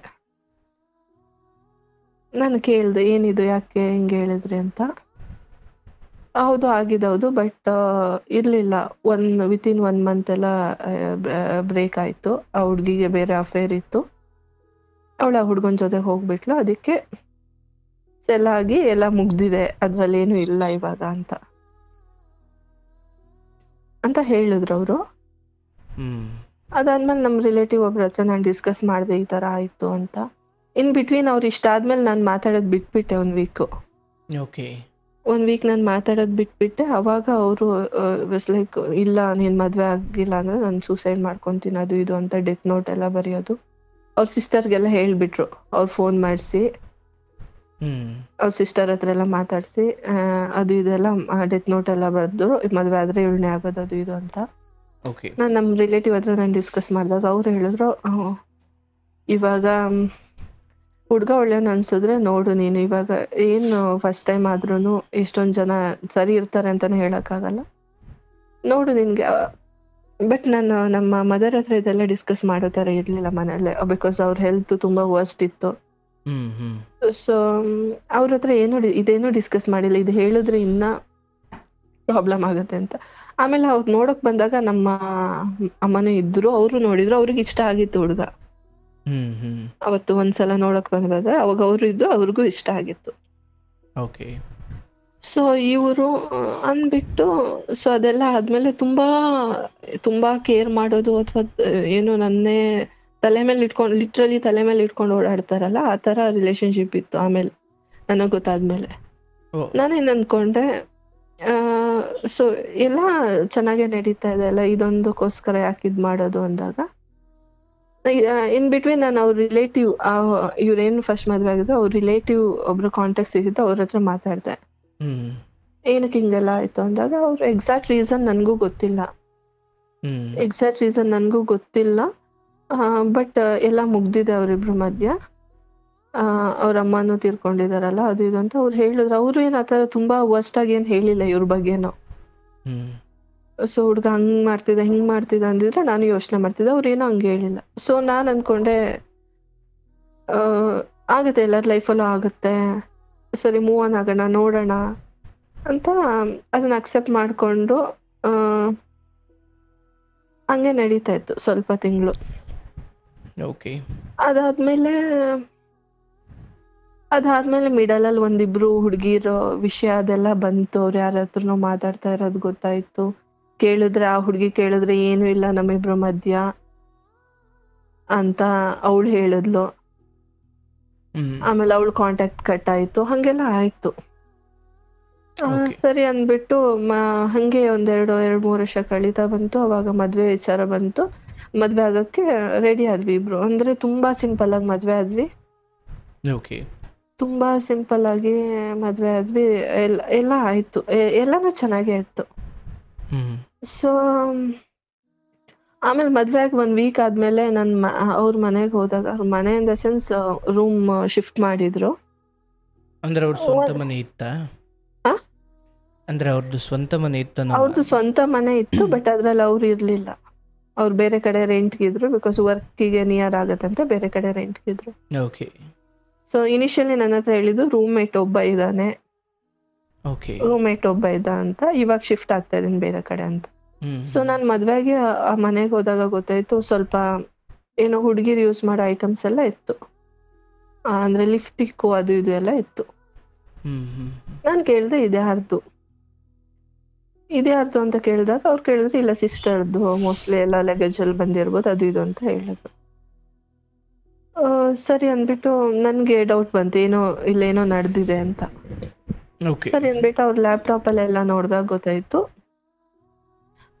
ಏನಿದು, ಯಾಕೆ ಹಿಂಗೆ ಹೇಳಿದ್ರಿ ಅಂತ. ಹೌದು ಆಗಿದೌದು, ಬಟ್ ಇರ್ಲಿಲ್ಲ. ವಿತಿನ್ 1 ಮಂತ್ ಎಲ್ಲ ಬ್ರೇಕ್ ಆಯ್ತು. ಆ ಹುಡ್ಗಿಗೆ ಬೇರೆ ಅಫೇರ್ ಇತ್ತು, ಅವಳ ಹುಡ್ಗನ್ ಜೊತೆ ಹೋಗ್ಬಿಟ್ಲು. ಅದಕ್ಕೆ ಎಲ್ಲ ಆಗಿ ಎಲ್ಲ ಮುಗ್ದಿದೆ, ಅದ್ರಲ್ಲಿ ಏನು ಇಲ್ಲ ಇವಾಗ ಅಂತ ಹೇಳಿದ್ರು ಅವರು. ಅದಾದ್ಮೇಲೆ ನಮ್ ರಿಲೇಟಿವ್ ಒಬ್ರ ಹತ್ರ ನಾನು ಡಿಸ್ಕಸ್ ಮಾಡಿದೆ, ಈ ತರ ಆಯ್ತು ಅಂತ. ಇನ್ ಬಿಟ್ವೀನ್ ಅವ್ರು ಇಷ್ಟ ಆದ್ಮೇಲೆ ನಾನು ಮಾತಾಡೋದ್ ಬಿಟ್ಬಿಟ್ಟೆ. 1 ವೀಕ್ ನಾನು ಮಾತಾಡೋದ್ ಬಿಟ್ಬಿಟ್ಟೆ. ಅವಾಗ ಅವರು ಲೈಕ್, ಇಲ್ಲ ನೀನ್ ಮದ್ವೆ ಆಗಿಲ್ಲ ಅಂದ್ರೆ ನಾನು ಸೂಸೈಡ್ ಮಾಡ್ಕೊಂತೀನಿ ಅದು ಇದು ಅಂತ ಡೆತ್ ನೋಟ್ ಎಲ್ಲ ಬರೆಯೋದು. ಅವ್ರ ಸಿಸ್ಟರ್ಗೆಲ್ಲ ಹೇಳ್ಬಿಟ್ರು. ಅವ್ರು ಫೋನ್ ಮಾಡಿಸಿ ಅವ್ರ ಸಿಸ್ಟರ್ ಹತ್ರ ಎಲ್ಲ ಮಾತಾಡ್ಸಿ ಅದು ಇದೆಲ್ಲ ಡೆತ್ ನೋಟ್ ಎಲ್ಲ ಬರ್ದು, ಮದ್ವೆ ಆದ್ರೆ ಇವಳನೇ ಆಗೋದು ಅದು ಇದು ಅಂತ. ನಾನ್ ನಮ್ ರಿಲೇಟಿವ್ ಹತ್ರ ನಾನು ಡಿಸ್ಕಸ್ ಮಾಡಿದಾಗ ಅವ್ರು ಹೇಳಿದ್ರು, ಇವಾಗ ಹುಡ್ಗ ಒಳ್ಳೆಯವ್ನು ಅನ್ಸಿದ್ರೆ ನೋಡು ನೀನು, ಇವಾಗ ಏನು ಫಸ್ಟ್ ಟೈಮ್ ಆದ್ರೂನು ಎಷ್ಟೊಂದ್ ಜನ ಸರಿ ಇರ್ತಾರೆ ಅಂತಾನೆ ಹೇಳಕ್ಕಾಗಲ್ಲ, ನೋಡು ನಿನ್ಗೆ. ಬಟ್ ನಾನು ನಮ್ಮ ಮದರ್ ಹತ್ರ ಇದೆಲ್ಲ ಡಿಸ್ಕಸ್ ಮಾಡೋ ತರ ಇರ್ಲಿಲ್ಲ ಮನೇಲೆ, ಬಿಕಾಸ್ ಅವ್ರ ಹೆಲ್ತ್ ತುಂಬಾ ವರ್ಸ್ಟ್ ಇತ್ತು. ಸೊ ಅವ್ರ ಹತ್ರ ಇದೇನು ಡಿಸ್ಕಸ್ ಮಾಡಿಲ್ಲ. ಇದು ಹೇಳಿದ್ರೆ ಇನ್ನ ಪ್ರಾಬ್ಲಮ್ ಆಗುತ್ತೆ ಅಂತ. ಆಮೇಲೆ ಅವ್ರು ನೋಡಕ್ ಬಂದಾಗ ನಮ್ಮ ಅಮ್ಮನೂ ಇದ್ರು, ಅವರು ನೋಡಿದ್ರು, ಅವ್ರಿಗೆ ಇಷ್ಟ ಆಗಿತ್ತು ಹುಡ್ಗ. ಅವತ್ತು ಒಂದ್ಸಲ ನೋಡಕ್ ಬಂದಾಗ ಅವಾಗ ಅವ್ರು ಇದ್ದು, ಅವ್ರಿಗೂ ಇಷ್ಟ ಆಗಿತ್ತು. ಸೊ ಇವರು ಅಂದ್ಬಿಟ್ಟು, ಸೊ ಅದೆಲ್ಲ ಆದ್ಮೇಲೆ ತುಂಬಾ ಕೇರ್ ಮಾಡೋದು, ಅಥವಾ ಏನು ನನ್ನೇ ಲಿಟ್ರಲಿ ತಲೆ ಮೇಲೆ ಇಟ್ಕೊಂಡು ಓಡಾಡ್ತಾರಲ್ಲ, ಆ ತರ ರಿಲೇಶನ್ಶಿಪ್ ಇತ್ತು. ಆಮೇಲೆ ನನಗ್ ಗೊತ್ತಾದ್ಮೇಲೆ ನಾನೇನ್ ಅನ್ಕೊಂಡೆ, ಸೊ ಎಲ್ಲ ಚೆನ್ನಾಗೇ ನಡೀತಾ ಇದೆ ಅಲ್ಲ, ಇದೊಂದಕ್ಕೋಸ್ಕರ ಯಾಕೆ ಇದ್ ಮಾಡೋದು ಅಂದಾಗ, ಇನ್ ಬಿಟ್ವೀನ್ ನಾನು ಅವ್ರ ರಿಲೇಟಿವ್, ಇವ್ರೇನು ಫಸ್ಟ್ ಮದ್ವೆ ಆಗಿದ್ರು, ಅವ್ರ ರಿಲೇಟಿವ್ ಒಬ್ರು ಕಾಂಟ್ಯಾಕ್ಟ್ ಸಿಗಿದ್ದು, ಅವ್ರ ಹತ್ರ ಮಾತಾಡ್ದೆ ಏನಕ್ಕೆ ಹಿಂಗೆಲ್ಲ ಆಯ್ತು ಅಂದಾಗ, ಅವ್ರ ಎಕ್ಸಾಕ್ಟ್ ರೀಸನ್ ನನ್ಗೂ ಗೊತ್ತಿಲ್ಲ. ಬಟ್ ಎಲ್ಲ ಮುಗ್ದಿದೆ ಅವ್ರಿಬ್ರು ಮಧ್ಯ. ಅವ್ರ ಅಮ್ಮನೂ ತೀರ್ಕೊಂಡಿದಾರಲ್ಲ ಅದು ಇದು ಅಂತ ಅವ್ರು ಹೇಳಿದ್ರು. ಅವ್ರು ಏನ್ ಆತರ ತುಂಬಾ ವರ್ಸ್ಟ್ ಆಗಿ ಏನ್ ಹೇಳಿಲ್ಲ ಇವ್ರ ಬಗ್ಗೆನೂ. ಸೊ ಹುಡ್ಗ ಹಿಂಗ್ ಮಾಡ್ತಿದ್ದ ಅಂದಿದ್ರೆ ನಾನು ಯೋಚನೆ ಮಾಡ್ತಿದ್ದೆ, ಅವ್ರೇನೋ ಹಂಗೆ ಹೇಳಿಲ್ಲ. ಸೊ ನಾನ್ ಅನ್ಕೊಂಡೆ, ಆಗುತ್ತೆ, ಎಲ್ಲರ ಲೈಫಲ್ಲೂ ಆಗುತ್ತೆ, ಸರಿ ಮೂವ್ ಆನ್ ಆಗೋಣ, ನೋಡೋಣ ಅಂತ ಅದನ್ನ ಅಕ್ಸೆಪ್ಟ್ ಮಾಡ್ಕೊಂಡು ಹಂಗೆ ನಡೀತಾ ಇತ್ತು ಸ್ವಲ್ಪ ತಿಂಗಳು. ಅದಾದ್ಮೇಲೆ ಮಿಡಲ್ ಅಲ್ಲಿ ಒಂದಿಬ್ರು ಹುಡ್ಗಿರೋ ವಿಷಯ ಅದೆಲ್ಲ ಬಂತು. ಅವ್ರು ಯಾರ ಹತ್ರನೋ ಮಾತಾಡ್ತಾ ಇರೋದು ಗೊತ್ತಾಯ್ತು. ಕೇಳಿದ್ರೆ, ಆ ಹುಡ್ಗಿ ಕೇಳಿದ್ರೆ ಏನು ಇಲ್ಲ ನಮ್ಮಿಬ್ರು ಮಧ್ಯ ಅಂತ ಅವಳು ಹೇಳಿದ್ಲು. ಆಮೇಲೆ ಅವಳು ಕಾಂಟ್ಯಾಕ್ಟ್ ಕಟ್ ಆಯ್ತು, ಹಂಗೆಲ್ಲ ಆಯ್ತು. ಸರಿ ಅಂದ್ಬಿಟ್ಟು ಹಂಗೆ 2-3 ವರ್ಷ ಕಳೀತಾ ಬಂತು. ಅವಾಗ ಮದ್ವೆ ವಿಚಾರ ಬಂತು. ಮದ್ವೆ ಆಗಕ್ಕೆ ರೆಡಿ ಆದ್ವಿ ಇಬ್ರು. ಅಂದ್ರೆ ತುಂಬಾ ಸಿಂಪಲ್ ಆಗಿ ಮದ್ವೆ ಆದ್ವಿ. ತುಂಬಾ ಸಿಂಪಲ್ ಆಗಿ ಮದ್ವೆ ಆದ್ವಿ. ಎಲ್ಲ ಆಯ್ತು, ಎಲ್ಲಾನು ಚೆನ್ನಾಗೇ ಇತ್ತು. ಸೊ ಆಮೇಲೆ ಮದ್ವೆ ಆಗಿ 1 ವೀಕ್ ಆದ್ಮೇಲೆ ಅವ್ರ ಮನೆಗೆ ಹೋದಾಗ, ಅವ್ರ ಮನೆ in the sense room shift ಮಾಡಿದ್ರು.
ಅಂದ್ರೆ ಅವ್ರ ಸ್ವಂತ ಮನೆ ಇತ್ತಾ? ಅಂದ್ರೆ ಅವ್ರದ್ದು ಸ್ವಂತ ಮನೆ ಇತ್ತು?
ಅವ್ರದ್ದು ಸ್ವಂತ ಮನೆ ಇತ್ತು, ಬಟ್ ಅದ್ರಲ್ಲಿ ಅವ್ರು ಇರ್ಲಿಲ್ಲ. ಅವ್ರು ಬೇರೆ ಕಡೆ ರೆಂಟ್ಗಿದ್ರು, ಬಿಕಾಸ್ ವರ್ಕಿಗೆ ನಿಯರ್ ಆಗತ್ತಂತ ಬೇರೆ ಕಡೆ ರೆಂಟ್ಗಿದ್ರು.
ಓಕೆ.
ಸೊ ಇನಿಷಿಯಲಿ ನನ್ನ ಹತ್ರ ಹೇಳಿದ್ದು ರೂಮ್ಮೇಟ್ ಒಬ್ಬ ಇದ್ದಾನೆ,
ಓಕೆ.
ರೂಮ್ಮೇಟ್ ಒಬ್ಬ ಇದ್ದ ಅಂತ, ಇವಾಗ ಶಿಫ್ಟ್ ಆಗ್ತಾ ಇದೀನಿ ಬೇರೆ ಕಡೆ ಅಂತ. ಸೊ ನಾನು ಮದ್ವೆಗೆ ಆ ಮನೆಗೆ ಹೋದಾಗ ಗೊತ್ತಾಯ್ತು, ಸ್ವಲ್ಪ ಏನೋ ಹುಡುಗಿರು ಯೂಸ್ ಮಾಡೋ ಐಟಮ್ಸ್ ಎಲ್ಲ ಇತ್ತು, ಅಂದ್ರೆ ಲಿಫ್ಟಿಕ್ಕು ಅದು ಇದು ಎಲ್ಲ ಇತ್ತು. ನಾನು ಕೇಳ್ದೆ ಇದ್ಯಾರ್ದು ಅಂತ ಕೇಳಿದಾಗ ಅವ್ರು ಕೇಳಿದ್ರೆ ಇಲ್ಲ ಸಿಸ್ಟರ್ದು, ಮೋಸ್ಟ್ಲಿ ಎಲ್ಲ ಲಗೇಜ್ ಅಲ್ಲಿ ಬಂದಿರ್ಬೋದು ಅದು ಇದು ಅಂತ ಹೇಳಿದ್ರು. ಸರಿ ಅಂದ್ಬಿಟ್ಟು ನನ್ಗೆ ಡೌಟ್ ಬಂತು, ಏನೋ ಇಲ್ಲೇನೋ ನಡೆದಿದೆ ಅಂತ. ಸರಿ ಅಂದ್ಬಿಟ್ಟು ಅವ್ರ ಲ್ಯಾಪ್ಟಾಪ್ ಅಲ್ಲೆಲ್ಲ ನೋಡ್ದಾಗ ಗೊತ್ತಾಯ್ತು,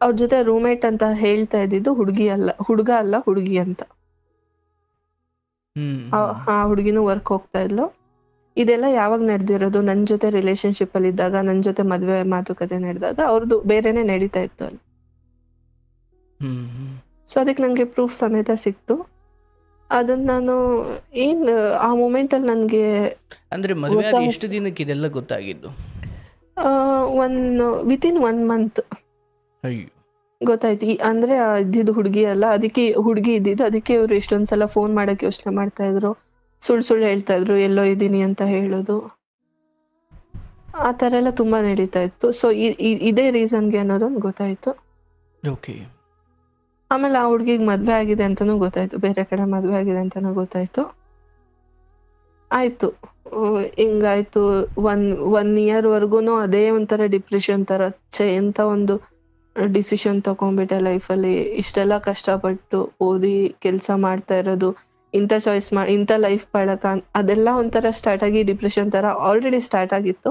ಅವ್ರ ಜೊತೆ ರೂಮ್ಮೇಟ್ ಅಂತ ಹೇಳ್ತಾ ಇದ್ದಿದ್ದು ಹುಡುಗ ಅಲ್ಲ ಹುಡುಗಿ ಅಂತ. ಆ ಹುಡುಗಿನೂ ವರ್ಕ್ ಹೋಗ್ತಾ ಇದ್ಲು. ಇದೆಲ್ಲ ಯಾವಾಗ ನಡೆದಿರೋದು, ನನ್ ಜೊತೆ ರಿಲೇಶನ್ಶಿಪ್ ಅಲ್ಲಿ ಇದ್ದಾಗ, ನನ್ ಜೊತೆ ಮದ್ವೆ ಮಾತುಕತೆ ನಡೆದಾಗ ಅವ್ರದ್ದು ಬೇರೆನೆ ನಡೀತಾ ಇತ್ತು ಅಲ್ಲಿ. ಸೊ ಅದಕ್ಕೆ ನಂಗೆ ಪ್ರೂಫ್ ಸಮೇತ ಸಿಕ್ತು. ಅದನ್ನ ನಾನು ಆ ಮೂಮೆಂಟ್ ಅಲ್ಲಿ ನನ್ಗೆ
ಅಂದ್ರೆ ಮದುವೆ ಎಷ್ಟು ದಿನಕ್ಕೆ ಇದೆಲ್ಲ ಗೊತ್ತಾಗಿದ್ದು?
ವಿತಿನ್ 1 month ಗೊತ್ತಾಯ್ತು. ಅಂದ್ರೆ ಇದ್ದಿದ್ದು ಹುಡುಗಿ ಅಲ್ಲ, ಅದಕ್ಕೆ ಹುಡುಗಿ ಇದ್ದಿದ್ದು, ಅದಕ್ಕೆ ಇವ್ರು ಎಷ್ಟೊಂದ್ಸಲ ಫೋನ್ ಮಾಡಕ್ ಯೋಚನೆ ಮಾಡ್ತಾ ಇದ್ರು, ಸುಳ್ಳು ಹೇಳ್ತಾ ಇದ್ರು, ಎಲ್ಲೋ ಇದೀನಿ ಅಂತ ಹೇಳೋದು, ಆ ತರ ಎಲ್ಲ ತುಂಬಾ ನಡೀತಾ ಇತ್ತು. ಸೊ ಇದೇ ರೀಸನ್ಗೆ ಅನ್ನೋದೊಂದು ಗೊತ್ತಾಯ್ತು. ಆಮೇಲೆ ಆ ಹುಡ್ಗಿಗ್ ಮದ್ವೆ ಆಗಿದೆ ಅಂತಾನೂ ಗೊತ್ತಾಯ್ತು, ಬೇರೆ ಕಡೆ ಮದ್ವೆ ಆಗಿದೆ ಅಂತಾನೂ ಗೊತ್ತಾಯ್ತು. ಆಯ್ತು, ಹಿಂಗಾಯ್ತು. 1 year ವರ್ಗೂನು ಅದೇ ಒಂಥರ ಡಿಪ್ರೆಷನ್ ತರ, ಎಂತ ಒಂದು ಡಿಸಿಷನ್ ತಗೊಂಡ್ಬಿಟ್ಟೆ ಲೈಫಲ್ಲಿ. ಇಷ್ಟೆಲ್ಲ ಕಷ್ಟಪಟ್ಟು ಓದಿ ಕೆಲಸ ಮಾಡ್ತಾ ಇರೋದು, ಇಂಥ ಚಾಯ್ಸ್ ಇಂಥ ಲೈಫ್ ಬಾಳಕ, ಅದೆಲ್ಲ ಒಂಥರ ಸ್ಟಾರ್ಟ್ ಆಗಿ ಡಿಪ್ರೆಷನ್ ತರ ಆಲ್ರೆಡಿ ಸ್ಟಾರ್ಟ್ ಆಗಿತ್ತು.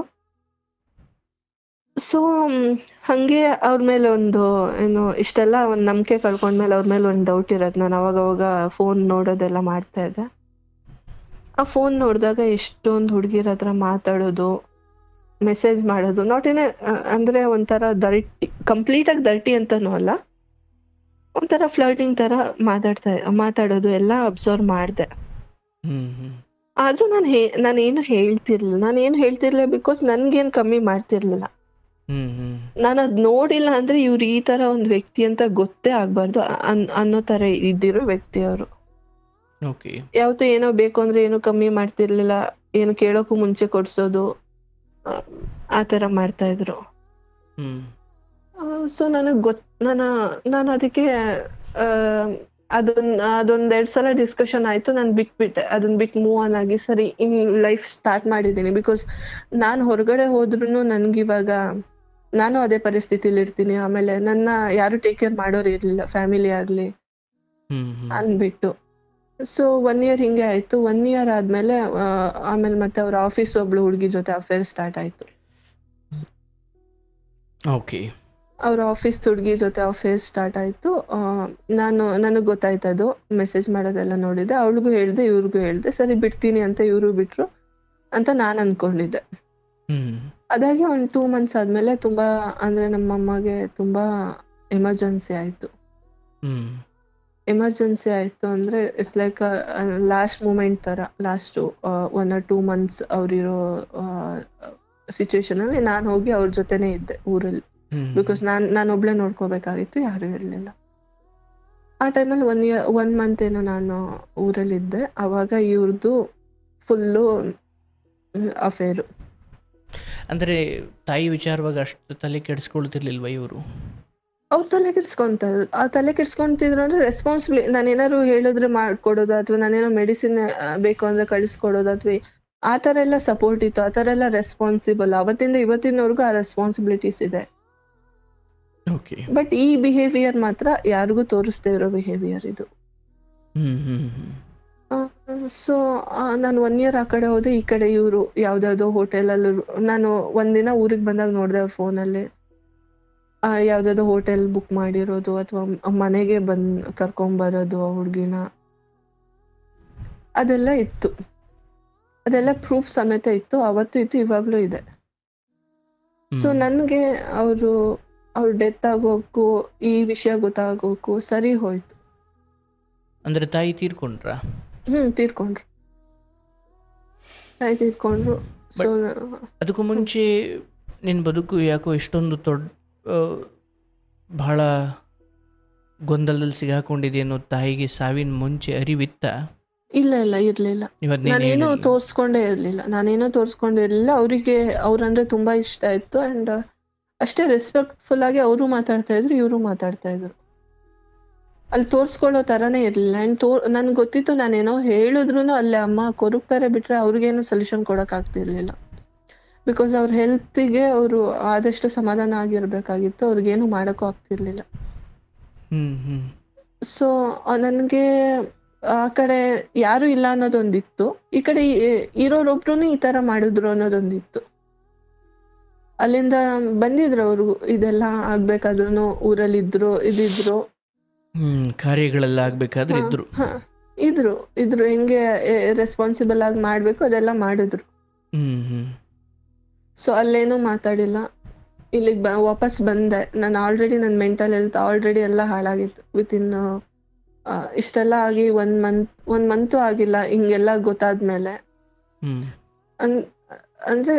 ಸೊ ಹಂಗೆ ಅವ್ರ ಮೇಲೆ ಇಷ್ಟೆಲ್ಲ ಒಂದು ನಂಬಿಕೆ ಕಳ್ಕೊಂಡ್ಮೇಲೆ ಅವ್ರ ಮೇಲೆ ಒಂದು ಡೌಟ್ ಇರತ್ತೆ. ನಾನು ಅವಾಗ ಫೋನ್ ನೋಡೋದೆಲ್ಲ ಮಾಡ್ತಾ ಇದ್ದೆ. ಆ ಫೋನ್ ನೋಡಿದಾಗ ಎಷ್ಟೊಂದು ಹುಡುಗಿರ ಹತ್ರ ಮಾತಾಡೋದು, ಮೆಸೇಜ್ ಮಾಡೋದು, ನಾಟ್ ಏನೇ ಅಂದ್ರೆ ಒಂಥರ ದರ್ಟಿ, ಕಂಪ್ಲೀಟ್ ಆಗಿ ದರ್ಟಿ ಅಂತಾನೂ ಅಲ್ಲ, ಒಂಥರ ಫ್ಲರ್ಟಿಂಗ್ ತರ ಮಾತಾಡೋದು ಎಲ್ಲ ಅಬ್ಸರ್ವ್ ಮಾಡ್ದೆ. ಆದ್ರೂ ನಾನೇನು ಹೇಳ್ತಿರ್ಲಿಲ್ಲ, ಬಿಕಾಸ್ ನನ್ಗೇನ್ ಕಮ್ಮಿ ಮಾಡ್ತಿರ್ಲಿಲ್ಲ. ನಾನು ಅದ್ ನೋಡಿಲ್ಲ ಅಂದ್ರೆ ಇವ್ರು ಈ ತರ ಒಂದ್ ವ್ಯಕ್ತಿ ಅಂತ ಗೊತ್ತೇ ಆಗ್ಬಾರ್ದು ಅನ್ನೋ ತರ ಇದ್ದಿರೋ ವ್ಯಕ್ತಿ ಅವರು. ಯಾವತ್ತೂ ಏನೋ ಬೇಕು ಅಂದ್ರೆ ಏನು ಕಮ್ಮಿ ಮಾಡ್ತಿರ್ಲಿಲ್ಲ, ಏನು ಕೇಳೋಕ್ಕೂ ಮುಂಚೆ ಕೊಡ್ಸೋದು, ಆ ತರ ಮಾಡ್ತಾ ಇದ್ರು. ಸೊ ನನಗ್ ನಾನು ಅದಕ್ಕೆ ಅದೊಂದೆರಡು ಸಲ ಡಿಸ್ಕಷನ್ ಆಯ್ತು, ನಾನು ಬಿಟ್ಬಿಟ್ಟೆ. ಅದನ್ನ ಬಿಟ್ಟು ಮೂವ್ ಆನ್ ಆಗಿ ಸರಿ ಇನ್ ಲೈಫ್ ಸ್ಟಾರ್ಟ್ ಮಾಡಿದ್ದೀನಿ. ಬಿಕಾಸ್ ನಾನು ಹೊರಗಡೆ ಹೋದ್ರುನು ನನ್ಗಿವಾಗ ನಾನು ಅದೇ ಪರಿಸ್ಥಿತಿಲಿ ಇರ್ತೀನಿ, ಆಮೇಲೆ ನನ್ನ ಯಾರು ಟೇಕ್ ಕೇರ್ ಮಾಡೋರು ಇರ್ಲಿಲ್ಲ, ಫ್ಯಾಮಿಲಿ ಆಗ್ಲಿ ಅನ್ಬಿಟ್ಟು. ಸೊ 1 year ಹಿಂಗೆ ಆಯ್ತು. 1 year ಆದ್ಮೇಲೆ ಆಮೇಲೆ ಮತ್ತೆ ಅವ್ರ ಆಫೀಸ್ ಒಬ್ಳು ಹುಡುಗಿ ಜೊತೆ ಅಫೇರ್ ಸ್ಟಾರ್ಟ್ ಆಯ್ತು. ಅವ್ರ ಆಫೀಸ್ ಹುಡುಗಿ ಜೊತೆ ಅಫೇರ್ ಸ್ಟಾರ್ಟ್ ಆಯ್ತು. ನನಗ್ ಗೊತ್ತಾಯ್ತದು, ಮೆಸೇಜ್ ಮಾಡೋದೆಲ್ಲ ನೋಡಿದೆ, ಅವಳಿಗೂ ಹೇಳ್ದೆ ಇವ್ರಿಗೂ ಹೇಳ್ದೆ. ಸರಿ ಬಿಡ್ತೀನಿ ಅಂತ ಇವ್ರು ಬಿಟ್ರು ಅಂತ ನಾನ್ ಅನ್ಕೊಂಡಿದ್ದೆ. ಅದಾಗಿ ಒಂದು 2 months ಆದ್ಮೇಲೆ ತುಂಬಾ ಅಂದ್ರೆ ನಮ್ಮಮ್ಮಗೆ ತುಂಬಾ ಎಮರ್ಜೆನ್ಸಿ ಆಯ್ತು. ಎಮರ್ಜೆನ್ಸಿ ಆಯ್ತು ಅಂದ್ರೆ ಇಟ್ಸ್ ಲೈಕ್ ಲಾಸ್ಟ್ ಮೂಮೆಂಟ್ ತರ. ಲಾಸ್ಟ್ 1 or 2 months ಅವ್ರಿರೋ ಸಿಚುವೇಶನ್ ಅಲ್ಲಿ ನಾನು ಹೋಗಿ ಅವ್ರ ಜೊತೆನೆ ಇದ್ದೆ ಊರಲ್ಲಿ. ಬಿಕಾಸ್ ನಾನೊಬ್ಳೆ ನೋಡ್ಕೋಬೇಕಾಗಿತ್ತು, ಯಾರು ಇರ್ಲಿಲ್ಲ. ಆ ಟೈಮಲ್ಲಿ 1 month ಏನೋ ನಾನು ಊರಲ್ಲಿದ್ದೆ. ಅವಾಗ ಇವ್ರದ್ದು ಫುಲ್ಲು ಅಫೇರು.
ಅಂದ್ರೆ ತಾಯಿ ವಿಚಾರವಾಗಿ ಅಷ್ಟು ತಲೆ ಕೆಡಿಸ್ಕೊಳ್ತಿರ್ಲಿಲ್ವ ಇವರು?
ಅವ್ರು ತಲೆ ಕೆಡ್ಸ್ಕೊಂತಿದ್ರು ಅಂದ್ರೆ ರೆಸ್ಪಾನ್ಸಿಬಿಲಿಟಿ. ನಾನೇನಾದ್ರು ಹೇಳಿದ್ರೆ ಮಾಡ್ಕೊಡೋದು, ಅಥವಾ ನಾನೇನೋ ಮೆಡಿಸಿನ್ ಬೇಕು ಅಂದ್ರೆ ಕಳಿಸ್ಕೊಡೋದು, ಅಥವಾ ಆ ತರ ಎಲ್ಲ ಸಪೋರ್ಟ್ ಇತ್ತು, ಆ ತರ ಎಲ್ಲ ರೆಸ್ಪಾನ್ಸಿಬಲ್. ಅವತ್ತಿಂದ ಇವತ್ತಿನವರೆಗೂ ಆ ರೆಸ್ಪಾನ್ಸಿಬಿಲಿಟೀಸ್ ಇದೆ. ಬಟ್ ಈ ಬಿಹೇವಿಯರ್ ಮಾತ್ರ ಯಾರಿಗೂ ತೋರಿಸ್ದೇ ಇರೋ ಬಿಹೇವಿಯರ್ ಇದು. ಸೊ ನಾನು 1 year ಆ ಕಡೆ ಹೋದೆ, ಈ ಕಡೆ ಇವರು ಯಾವ್ದಾವ್ದೋ ಹೋಟೆಲ್ ಅಲ್ಲಿ. ನಾನು ಒಂದಿನ ಊರಿಗೆ ಬಂದಾಗ ನೋಡ್ದೆ ಫೋನಲ್ಲಿ ಯಾವ್ದಾವ್ದೋ ಹೋಟೆಲ್ ಬುಕ್ ಮಾಡಿರೋದು, ಅಥವಾ ಮನೆಗೆ ಕರ್ಕೊಂಬರೋದು ಆ ಹುಡ್ಗಿನ, ಅದೆಲ್ಲ ಇತ್ತು. ಅದೆಲ್ಲ ಪ್ರೂಫ್ ಸಮೇತ ಇತ್ತು, ಅವತ್ತು ಇತ್ತು, ಇವಾಗ್ಲೂ ಇದೆ. ಸೊ ನನ್ಗೆ ಅವ್ರು ಡೆತ್ ಆಗೋಕು, ಈ ವಿಷಯ ಗೊತ್ತಾಗೋಕು ಸರಿ ಹೋಯ್ತು.
ಅಂದ್ರೆ ತಾಯಿ ತೀರ್ಕೊಂಡ್ರ?
ತೀರ್ಕೊಂಡ್ರು. ತಾಯಿ ತೀರ್ಕೊಂಡ್ರು. ಸೊ
ಅದಕ್ಕೂ ಮುಂಚೆ ನಿನ್ನ ಬದುಕು ಯಾಕೋ ಇಷ್ಟೊಂದು ಬಹಳ ಗೊಂದಲದಲ್ಲಿ ಸಿಗಾಕೊಂಡಿದೇನೋ, ತಾಯಿಗೆ ಸಾವಿನ ಮುಂಚೆ ಅರಿವಿತ್ತ?
ಇಲ್ಲ ಇರ್ಲಿಲ್ಲ. ನಾನೇನೋ ತೋರ್ಸ್ಕೊಂಡಿರ್ಲಿಲ್ಲ. ಅವರಿಗೆ ಅವ್ರಂದ್ರೆ ತುಂಬಾ ಇಷ್ಟ ಇತ್ತು. ಅಂಡ್ ಅಷ್ಟೇ ರೆಸ್ಪೆಕ್ಟ್ಫುಲ್ ಆಗಿ ಅವರು ಮಾತಾಡ್ತಾ ಇದ್ರು, ಇವರು ಮಾತಾಡ್ತಾ ಇದ್ರು. ಅಲ್ಲಿ ತೋರ್ಸ್ಕೊಳ್ಳೋ ತರಾನೇ ಇರ್ಲಿಲ್ಲ. ಅಂಡ್ ನನ್ಗೆ ಗೊತ್ತಿತ್ತು ನಾನೇನೋ ಹೇಳಿದ್ರು ಅಲ್ಲಿ ಅಮ್ಮ ಕೊರಗ್ತಾರೆ ಬಿಟ್ರೆ ಅವ್ರಿಗೇನು ಸೊಲ್ಯೂಷನ್ ಕೊಡಕ್ ಆಗ್ತಿರ್ಲಿಲ್ಲ. ಬಿಕಾಸ್ ಅವ್ರ ಹೆಲ್ತಿಗೆ ಅವರು ಆದಷ್ಟು ಸಮಾಧಾನ ಆಗಿರ್ಬೇಕಾಗಿತ್ತು, ಅವ್ರಿಗೇನು ಮಾಡಕ್ಕೂ ಆಗ್ತಿರ್ಲಿಲ್ಲ. ಸೊ ನನ್ಗೆ ಆ ಕಡೆ ಯಾರು ಇಲ್ಲ ಅನ್ನೋದೊಂದಿತ್ತು, ಈ ಕಡೆ ಇರೋರೊಬ್ರು ಈ ತರ ಮಾಡಿದ್ರು ಅನ್ನೋದೊಂದಿತ್ತು. ಅಲ್ಲಿಂದ ಬಂದಿದ್ರು ಅವರು, ಇದೆಲ್ಲ ಆಗ್ಬೇಕಾದ್ರು ಊರಲ್ಲಿದ್ರು, ಇದಿದ್ರು,
ಕಾರ್ಯಗಳೆಲ್ಲ ಆಗ್ಬೇಕಾದ್ರೆ
ಇದ್ರು ಹೆಂಗೆ ರೆಸ್ಪಾನ್ಸಿಬಲ್ ಆಗಿ ಮಾಡ್ಬೇಕು ಅದೆಲ್ಲ ಮಾಡಿದ್ರು. ಸೊ ಅಲ್ಲೇನು ಮಾತಾಡಿಲ್ಲ. ಇಲ್ಲಿಗೆ ವಾಪಸ್ ಬಂದೆ. ನಾನು ಆಲ್ರೆಡಿ ನನ್ನ ಮೆಂಟಲ್ ಹೆಲ್ತ್ ಆಲ್ರೆಡಿ ಎಲ್ಲ ಹಾಳಾಗಿತ್ತು. ವಿತಿನ್ ಇಷ್ಟೆಲ್ಲ ಆಗಿ ಒಂದ್ ಮಂತು ಆಗಿಲ್ಲ ಹಿಂಗೆಲ್ಲ ಗೊತ್ತಾದ್ಮೇಲೆ. ಅಂದ್ರೆ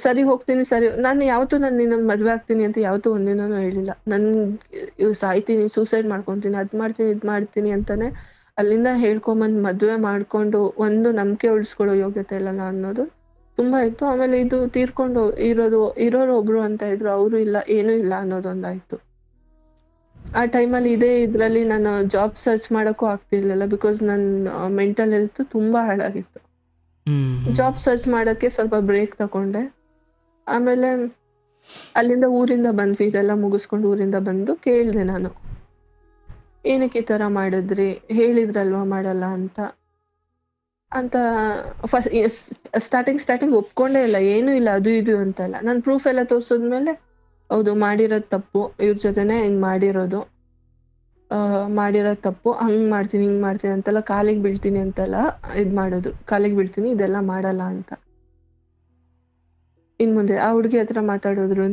ಸರಿ ಹೋಗ್ತೀನಿ, ನಾನು ಯಾವತ್ತೂ ನಾನು ನಿನ್ನ ಮದ್ವೆ ಆಗ್ತೀನಿ ಅಂತ ಯಾವತ್ತೂ ಒಂದಿನೂ ಹೇಳಿಲ್ಲ. ಸಾಯ್ತೀನಿ, ಸೂಸೈಡ್ ಮಾಡ್ಕೊಂತೀನಿ, ಅದ್ ಮಾಡ್ತೀನಿ ಇದ್ ಮಾಡ್ತೀನಿ ಅಂತಾನೆ ಅಲ್ಲಿಂದ ಹೇಳ್ಕೊಂಬಂದ್ ಮದ್ವೆ ಮಾಡ್ಕೊಂಡು ಒಂದು ನಂಬಿಕೆ ಉಳಿಸ್ಕೊಳ್ಳೋ ಯೋಗ್ಯತೆ ಇಲ್ಲ ಅನ್ನೋದು ತುಂಬಾ ಇತ್ತು. ಆಮೇಲೆ ಇದು ತೀರ್ಕೊಂಡು ಇರೋರು ಒಬ್ರು ಅಂತ ಇದ್ರು, ಅವರು ಇಲ್ಲ, ಏನೂ ಇಲ್ಲ ಅನ್ನೋದೊಂದಾಯ್ತು. ಆ ಟೈಮಲ್ಲಿ ಇದ್ರಲ್ಲಿ ನಾನು ಜಾಬ್ ಸರ್ಚ್ ಮಾಡಕ್ಕೂ ಆಗ್ತಿರ್ಲಿಲ್ಲ. ಬಿಕಾಸ್ ನನ್ನ ಮೆಂಟಲ್ ಹೆಲ್ತ್ ತುಂಬಾ ಹಾಳಾಗಿತ್ತು. ಜಾಬ್ ಸರ್ಚ್ ಮಾಡಕ್ಕೆ ಸ್ವಲ್ಪ ಬ್ರೇಕ್ ತಗೊಂಡೆ. ಆಮೇಲೆ ಅಲ್ಲಿಂದ ಊರಿಂದ ಬಂದ್ವಿ, ಇದೆಲ್ಲ ಮುಗಿಸ್ಕೊಂಡು ಊರಿಂದ ಬಂದು ಕೇಳಿದೆ ನಾನು, ಏನಕ್ಕೆ ಈ ತರ ಮಾಡಿದ್ರಿ, ಹೇಳಿದ್ರಲ್ವಾ ಮಾಡಲ್ಲ ಅಂತ ಫಸ್ಟ್ ಸ್ಟಾರ್ಟಿಂಗ್ ಒಪ್ಕೊಂಡೇ ಇಲ್ಲ, ಏನೂ ಇಲ್ಲ ಅದು ಇದು ಅಂತೆಲ್ಲ. ನಾನು ಪ್ರೂಫ್ ಎಲ್ಲ ತೋರ್ಸೋದ್ಮೇಲೆ ಹೌದು ಮಾಡಿರೋದು ತಪ್ಪು, ಇವ್ರ ಜೊತೆನೆ ಹಿಂಗ್ ಮಾಡಿರೋದು ತಪ್ಪು, ಹಂಗ್ ಮಾಡ್ತೀನಿ ಹಿಂಗ್ ಮಾಡ್ತೀನಿ ಅಂತೆಲ್ಲ, ಕಾಲಿಗೆ ಬೀಳ್ತೀನಿ ಅಂತೆಲ್ಲ ಮಾಡಿದ್ರು. ಕಾಲಿಗೆ ಬೀಳ್ತೀನಿ, ಇದೆಲ್ಲ ಮಾಡಲ್ಲ ಅಂತ. ಇನ್ ಮುಂದೆ ಆ ಹುಡುಗಿ ಹತ್ರ ಮಾತಾಡಿದ್ರು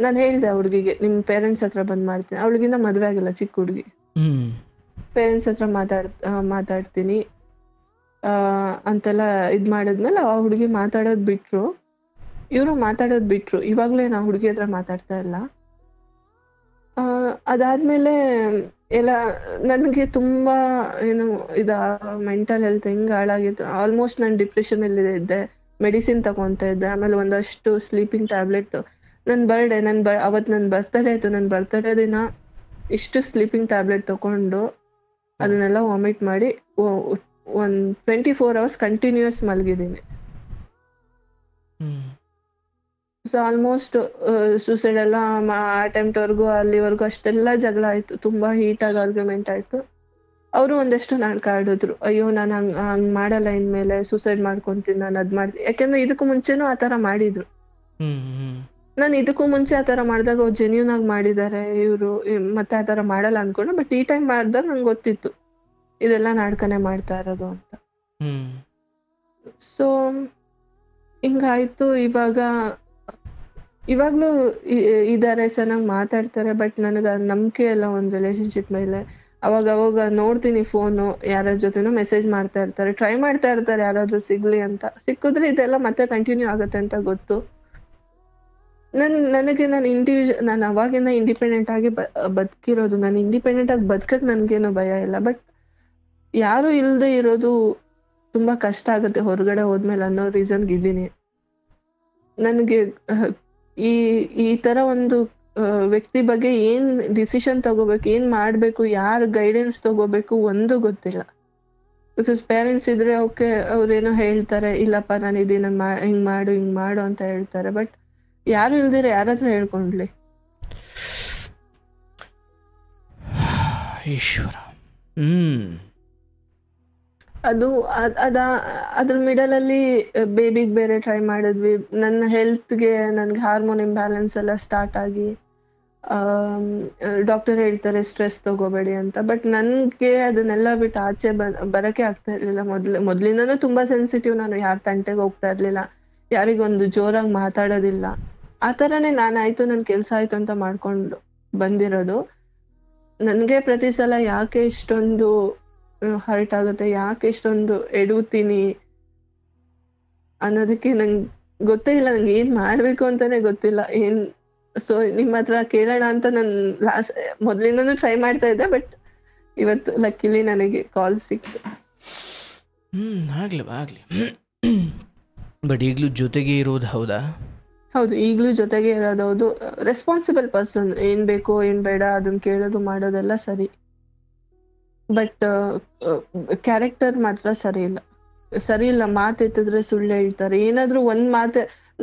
ನಾನು ಹೇಳ್ದೆ ಆ ಹುಡುಗಿಗೆ, ನಿಮ್ ಪೇರೆಂಟ್ಸ್ ಹತ್ರ ಬಂದ್ ಮಾಡ್ತೀನಿ. ಅವಳಿಗಿನ್ನ ಮದ್ವೆ ಆಗಿಲ್ಲ, ಚಿಕ್ಕ ಹುಡುಗಿ. ಪೇರೆಂಟ್ಸ್ ಹತ್ರ ಮಾತಾಡ್ತೀನಿ ಅಂತೆಲ್ಲ ಮಾಡಿದ್ಮೇಲೆ ಆ ಹುಡುಗಿ ಮಾತಾಡೋದ್ ಬಿಟ್ರು, ಇವರು ಮಾತಾಡೋದ್ ಬಿಟ್ರು. ಇವಾಗ್ಲೇ ನಾ ಹುಡುಗಿ ಹತ್ರ ಮಾತಾಡ್ತಾ ಇಲ್ಲ. ಅದಾದ್ಮೇಲೆ ಎಲ್ಲ ನನಗೆ ತುಂಬಾ ಮೆಂಟಲ್ ಹೆಲ್ತ್ ಹೆಂಗ್ ಹಾಳಾಗಿತ್ತು. ಆಲ್ಮೋಸ್ಟ್ ನಾನು ಡಿಪ್ರೆಷನ್ ಅಲ್ಲಿ ಇದ್ದೆ, ಮೆಡಿಸಿನ್ ತಗೊಂತ ಇದ್ದೆ. ಆಮೇಲೆ ಒಂದಷ್ಟು ಸ್ಲೀಪಿಂಗ್ ಟ್ಯಾಬ್ಲೆಟ್. ಅವತ್ ನನ್ ಬರ್ತಡೇ ಆಯ್ತು, ನನ್ ಬರ್ತಡೇ ದಿನ ಇಷ್ಟು ಸ್ಲೀಪಿಂಗ್ ಟ್ಯಾಬ್ಲೆಟ್ ತಗೊಂಡು ಅದನ್ನೆಲ್ಲ ವಾಮಿಟ್ ಮಾಡಿ 24 hours ಕಂಟಿನ್ಯೂಸ್ ಮಲಗಿದ್ದೀನಿ. ಸೊ ಆಲ್ಮೋಸ್ಟ್ ಸೂಸೈಡ್ ಎಲ್ಲ ಅಟೆಂಪ್ಟ್ ವರ್ಗು ಅಲ್ಲಿವರೆಗೂ ಅಷ್ಟೆಲ್ಲ ಜಗಳ ಆಯ್ತು, ತುಂಬಾ ಹೀಟ್ ಆಗಿ ಆರ್ಗ್ಯುಮೆಂಟ್ ಆಯ್ತು. ಅವರು ಒಂದಷ್ಟು ನಾಟಕ ಆಡಿದ್ರು, ಅಯ್ಯೋ ನಾನು ಹಂಗ್ ಮಾಡಲ್ಲ, ಇನ್ಮೇಲೆ ಸೂಸೈಡ್ ಮಾಡ್ಕೊಂತೀನಿ, ನಾನು ಅದ್ ಮಾಡ್ತೀನಿ. ಯಾಕಂದ್ರೆ ಇದಕ್ಕೂ ಮುಂಚೆನೂ ಆತರ ಮಾಡಿದ್ರು. ನಾನು ಇದಕ್ಕೂ ಮುಂಚೆ ಆತರ ಮಾಡಿದಾಗ ಅವ್ರು ಜೆನ್ಯೂನ್ ಆಗಿ ಮಾಡಿದ್ದಾರೆ ಇವ್ರು, ಮತ್ತೆ ಆತರ ಮಾಡಲ್ಲ ಅನ್ಕೊಂಡೆ. ಬಟ್ ಈ ಟೈಮ್ ಮಾಡಿದಾಗ ನಂಗೆ ಗೊತ್ತಿತ್ತು ಇದೆಲ್ಲ ನಾಟಕನೇ ಮಾಡ್ತಾ ಇರೋದು ಅಂತ. ಸೊ ಹಿಂಗಾಯ್ತು. ಇವಾಗ್ಲೂ ಇದಾರೆ, ಚೆನ್ನಾಗಿ ಮಾತಾಡ್ತಾರೆ. ಬಟ್ ನನಗ ನಂಬಿಕೆ ಇಲ್ಲ ಒಂದ್ ರಿಲೇಶನ್ಶಿಪ್ ಮೇಲೆ. ಅವಾಗ ನೋಡ್ತೀನಿ ಫೋನು, ಯಾರ ಜೊತೆನೂ ಮೆಸೇಜ್ ಮಾಡ್ತಾ ಇರ್ತಾರೆ, ಟ್ರೈ ಮಾಡ್ತಾ ಇರ್ತಾರೆ ಯಾರಾದ್ರೂ ಸಿಗ್ಲಿ ಅಂತ. ಸಿಕ್ಕಿದ್ರೆ ಇದೆಲ್ಲ ಮತ್ತೆ ಕಂಟಿನ್ಯೂ ಆಗತ್ತೆ ಅಂತ ಗೊತ್ತು. ನಾನು ಅವಾಗಿಂದ ಇಂಡಿಪೆಂಡೆಂಟ್ ಆಗಿ ಬದುಕಿರೋದು. ನಾನು ಇಂಡಿಪೆಂಡೆಂಟ್ ಆಗಿ ಬದುಕಕ್ ನನ್ಗೇನು ಭಯ ಇಲ್ಲ. ಬಟ್ ಯಾರು ಇಲ್ದೆ ಇರೋದು ತುಂಬಾ ಕಷ್ಟ ಆಗುತ್ತೆ ಹೊರಗಡೆ ಹೋದ್ಮೇಲೆ ಅನ್ನೋ ರೀಸನ್ಗೆ ಇದ್ದೀನಿ. ನನಗೆ ಈ ತರ ಒಂದು ವ್ಯಕ್ತಿ ಬಗ್ಗೆ ಏನ್ ಡಿಸಿಷನ್ ತಗೋಬೇಕು, ಏನ್ ಮಾಡ್ಬೇಕು, ಯಾರ ಗೈಡೆನ್ಸ್ ತಗೋಬೇಕು ಒಂದು ಗೊತ್ತಿಲ್ಲ. ಬಿಕಾಸ್ ಪೇರೆಂಟ್ಸ್ ಇದ್ರೆ ಓಕೆ, ಅವ್ರೇನೋ ಹೇಳ್ತಾರೆ, ಇಲ್ಲಪ್ಪ ನಾನು ಇದೀನಿ, ಹಿಂಗ್ ಮಾಡು ಅಂತ ಹೇಳ್ತಾರೆ. ಬಟ್ ಯಾರು ಇಲ್ದಿರ ಯಾರತ್ರ ಹೇಳ್ಕೊಂಡ್ಲಿ?
ಈಶ್ವರ.
ಅದ್ರ ಮಿಡಲ್ ಅಲ್ಲಿ ಬೇಬಿಗ್ ಬೇರೆ ಟ್ರೈ ಮಾಡಿದ್ವಿ. ನನ್ನ ಹೆಲ್ತ್ಗೆ ನನ್ಗೆ ಹಾರ್ಮೋನ್ ಇಂಬ್ಯಾಲೆನ್ಸ್ ಎಲ್ಲ ಸ್ಟಾರ್ಟ್ ಆಗಿ ಡಾಕ್ಟರ್ ಹೇಳ್ತಾರೆ ಸ್ಟ್ರೆಸ್ ತಗೋಬೇಡಿ ಅಂತ. ಬಟ್ ನನ್ಗೆ ಅದನ್ನೆಲ್ಲ ಬಿಟ್ಟು ಆಚೆ ಬರಕ್ಕೆ ಆಗ್ತಾ ಇರ್ಲಿಲ್ಲ. ಮೊದ್ಲಿಂದನೂ ತುಂಬಾ ಸೆನ್ಸಿಟಿವ್ ನಾನು, ಯಾರ ತಂಟೆಗೆ ಹೋಗ್ತಾ ಇರ್ಲಿಲ್ಲ, ಯಾರಿಗೊಂದು ಜೋರಾಗಿ ಮಾತಾಡೋದಿಲ್ಲ. ಆ ತರನೇ ನಾನಾಯ್ತು, ನನ್ ಕೆಲ್ಸ ಆಯ್ತು ಅಂತ ಮಾಡ್ಕೊಂಡು ಬಂದಿರೋದು. ನನ್ಗೆ ಪ್ರತಿ ಸಲ ಯಾಕೆ ಇಷ್ಟೊಂದು ಹರ್ಟ್ ಆಗುತ್ತೆ, ಯಾಕೆ ಇಷ್ಟೊಂದು ಎಡುತ್ತೀನಿ ಅನ್ನೋದಕ್ಕೆ ನಂಗೆ ಗೊತ್ತೇ ಇಲ್ಲ. ನಂಗೆ ಏನ್ ಮಾಡ್ಬೇಕು ಅಂತಾನೆ ಗೊತ್ತಿಲ್ಲ. ಸೊ ನಿಮ್ಮ ಹತ್ರ ಕೇಳೋಣ ಅಂತ ನಾನು ಮೊದಲಿಂದನೂ ಟ್ರೈ ಮಾಡ್ತಾ ಇದ್ದೆ, ಬಟ್ ಇವತ್ತು ಲಕ್ಕಿಲಿ ನನಗೆ ಕಾಲ್ ಸಿಕ್ತು.
ಆಗ್ಲಿ. ಬಟ್ ಈಗಲೂ ಜೊತೆಗೆ ಇರೋದು ಹೌದಾ?
ಹೌದು, ಈಗಲೂ ಜೊತೆಗೆ ಇರೋದು ಹೌದು. ರೆಸ್ಪಾನ್ಸಿಬಲ್ ಪರ್ಸನ್, ಏನ್ ಬೇಕೋ ಏನ್ ಬೇಡ ಅದನ್ನ ಕೇಳೋದು ಮಾಡೋದೆಲ್ಲ ಸರಿ, ಬಟ್ ಕ್ಯಾರೆಕ್ಟರ್ ಮಾತ್ರ ಸರಿ ಇಲ್ಲ. ಮಾತು ಎತ್ತಿದ್ರೆ ಸುಳ್ಳು ಹೇಳ್ತಾರೆ. ಏನಾದ್ರೂ ಒಂದ್ ಮಾತು